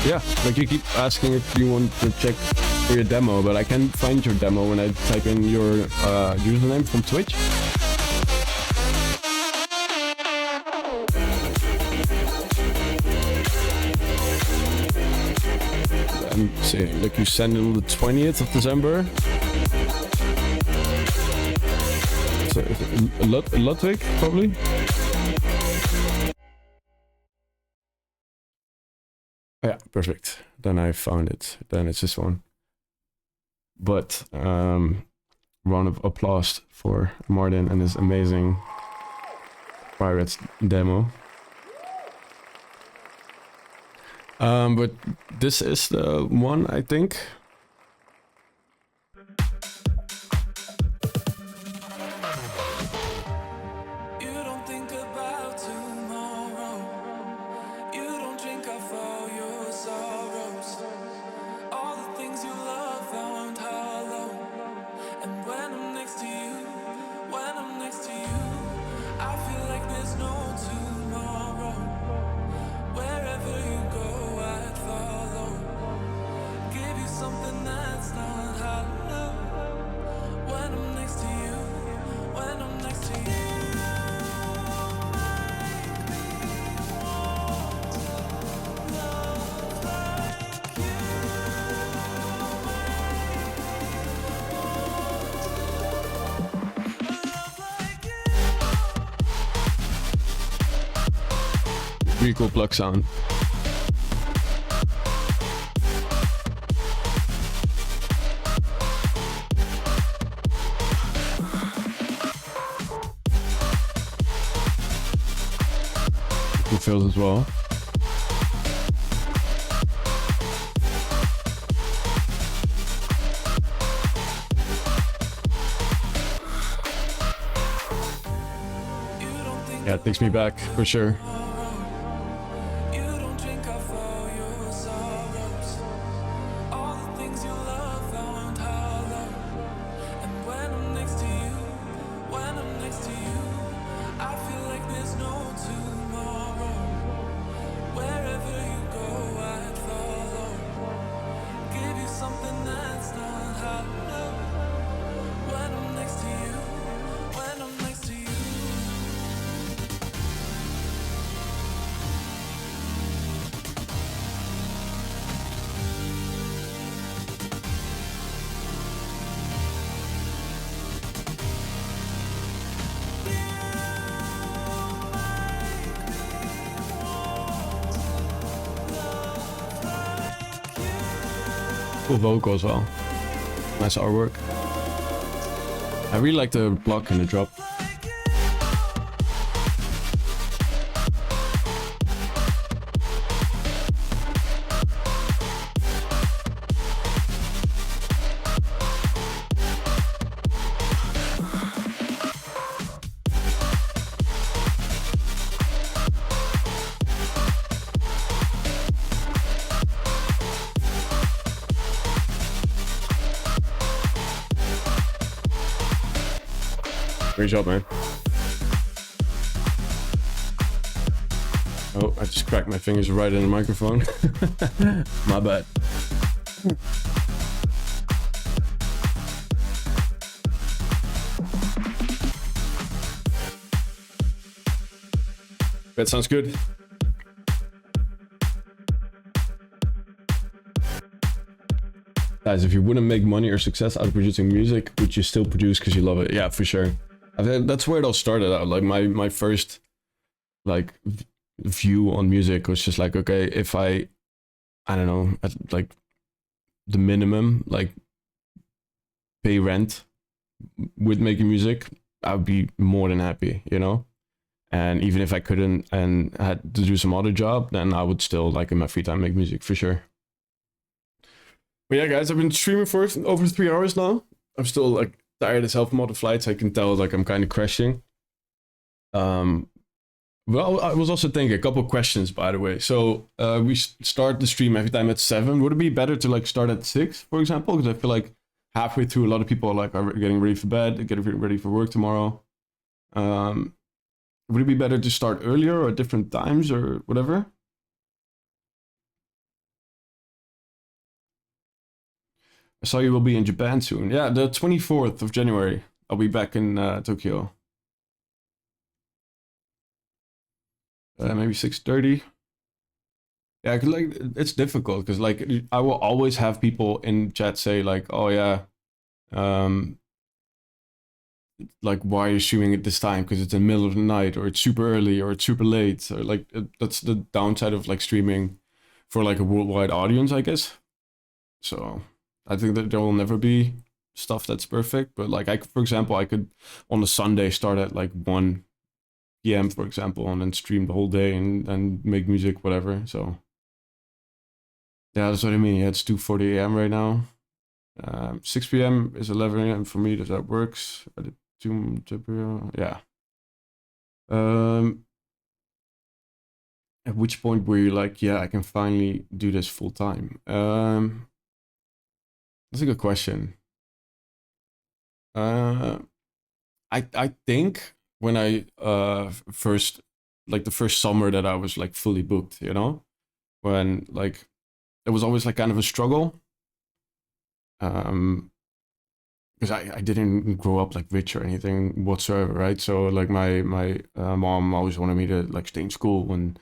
Yeah, like you keep asking if you want to check for your demo, but I can't find your demo when I type in your username from Twitch. I'm saying, like you sent it on the 20th of December. So, Ludwig, probably? Yeah, perfect. Then I found it. Then it's this one. But round of applause for Martin and his amazing Pirates demo. But this is the one, I think. Really cool plug sound. Cool fills as well. Yeah, it takes me back for sure. Cool vocal as well. Nice artwork. I really like the block and the drop. Great job, man. Oh, I just cracked my fingers right in the microphone. My bad. That sounds good. Guys, if you wouldn't make money or success out of producing music, would you still produce because you love it? Yeah, for sure. I think that's where it all started out. Like my first like view on music was just like, okay, if I don't know, at like the minimum, like pay rent with making music, I'd be more than happy, you know? And even if I couldn't and had to do some other job, then I would still, like in my free time, make music for sure. But yeah, guys, I've been streaming for over 3 hours now. I'm still like tired as hell from all the flights. I can tell like I'm kind of crashing. Well, I was also thinking a couple of questions, by the way. So we start the stream every time at 7. Would it be better to like start at 6, for example? Because I feel like halfway through, a lot of people are getting ready for bed, getting ready for work tomorrow. Would it be better to start earlier or at different times or whatever? I saw you will be in Japan soon. Yeah, the 24th of January. I'll be back in Tokyo. Maybe 6:30. Yeah, 'cause like it's difficult because like I will always have people in chat say like, "Oh yeah, like why are you streaming at this time? Because it's in the middle of the night, or it's super early, or it's super late, or like that's the downside of like streaming for like a worldwide audience, I guess. So I think that there will never be stuff that's perfect, but like for example, I could on a Sunday start at like 1 p.m. for example, and then stream the whole day and make music, whatever. So yeah, that's what I mean. Yeah, it's 2:40 a.m. right now. 6 p.m. is 11 a.m. for me. Does that works? I did yeah. At which point were you like, yeah, I can finally do this full time? That's a good question. I think when I first, like the first summer that I was like fully booked, you know, when like it was always like kind of a struggle. Because I didn't grow up like rich or anything whatsoever, right? So like my mom always wanted me to like stay in school and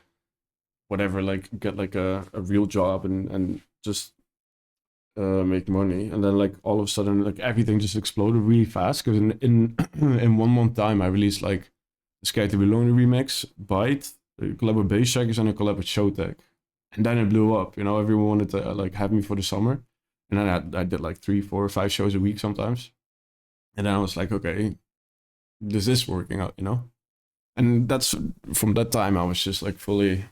whatever, like get like a real job and just make money. And then like all of a sudden like everything just exploded really fast because in in 1 month time I released like the Scared to Be Lonely remix, Bite, a collab with Bass Jackers, and a collab with Showtek. And then it blew up, you know, everyone wanted to like have me for the summer. And then I did like 3, 4, 5 shows a week sometimes. And then I was like, okay, this is working out, you know? And that's from that time I was just like fully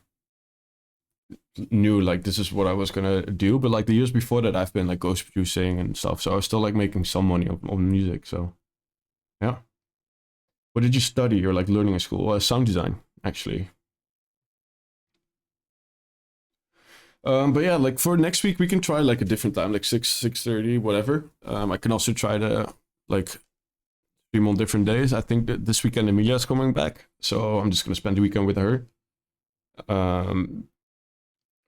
knew like this is what I was gonna do. But like the years before that I've been like ghost producing and stuff. So I was still like making some money on music. So yeah. What did you study or like learning at school? Sound design, actually. But yeah, like for next week we can try like a different time, like 6:30, whatever. I can also try to like stream on different days. I think that this weekend Emilia's coming back, so I'm just gonna spend the weekend with her. Um,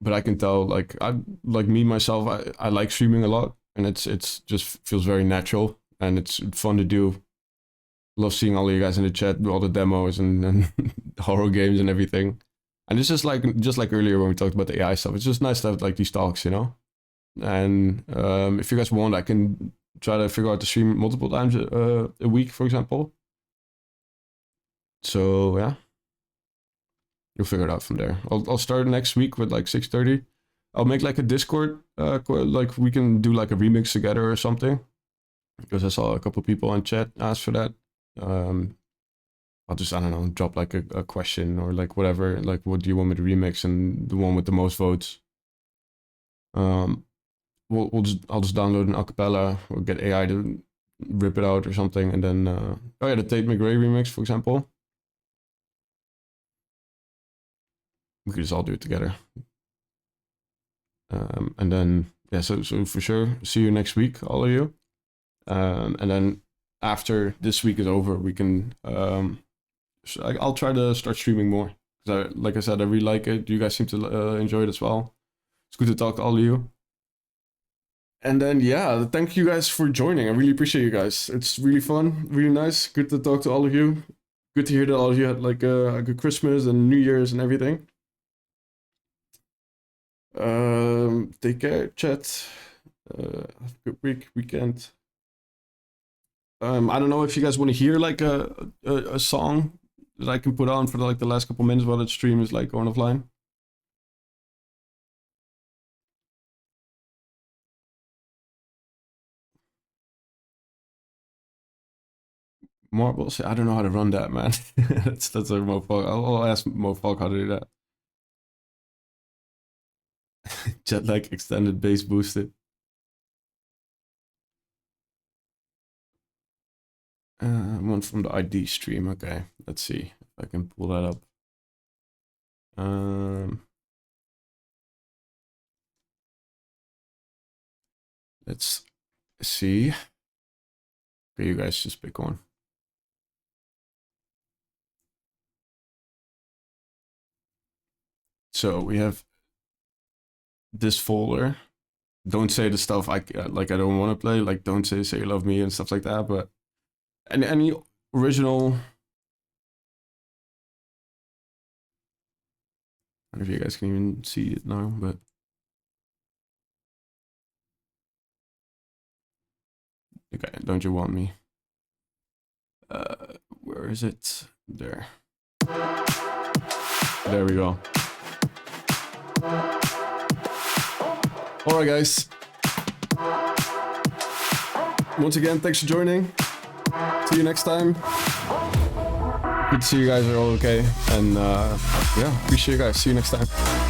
but I can tell like I like me myself, I like streaming a lot, and it's just feels very natural and it's fun to do. Love seeing all of you guys in the chat, do all the demos and horror games and everything. And it's just like earlier when we talked about the AI stuff. It's just nice to have like these talks, you know. And if you guys want, I can try to figure out to stream multiple times a week, for example. So yeah, you'll figure it out from there. I'll start next week with like 6:30. I'll make like a Discord, like we can do like a remix together or something. Because I saw a couple people in chat ask for that. I'll just, I don't know, drop like a question or like whatever, like what do you want me to remix, and the one with the most votes. I'll just download an acapella or get AI to rip it out or something, and then oh yeah, the Tate McRae remix, for example. We could just all do it together. And then yeah, so for sure, see you next week, all of you. And then after this week is over, we can I'll try to start streaming more. Because like I said, I really like it. You guys seem to enjoy it as well. It's good to talk to all of you. And then yeah, thank you guys for joining. I really appreciate you guys. It's really fun, really nice. Good to talk to all of you. Good to hear that all of you had like a good Christmas and New Year's and everything. Take care, chat. Have a good weekend. I don't know if you guys want to hear like a song that I can put on for like the last couple minutes while the stream is like going offline. Marbles? I don't know how to run that, man. that's a mofog. I'll ask mofog how to do that. Jet lag extended bass boosted. One from the ID stream. Okay, let's see if I can pull that up. Let's see. Okay, you guys just pick one. So we have this folder. Don't say the stuff I like. I don't want to play. Like, don't say you love me and stuff like that. But any original. I don't know if you guys can even see it now, but okay, don't you want me? Or is it there? There we go. Alright guys. Once again, thanks for joining. See you next time. Good to see you guys are all okay. And yeah, appreciate you guys. See you next time.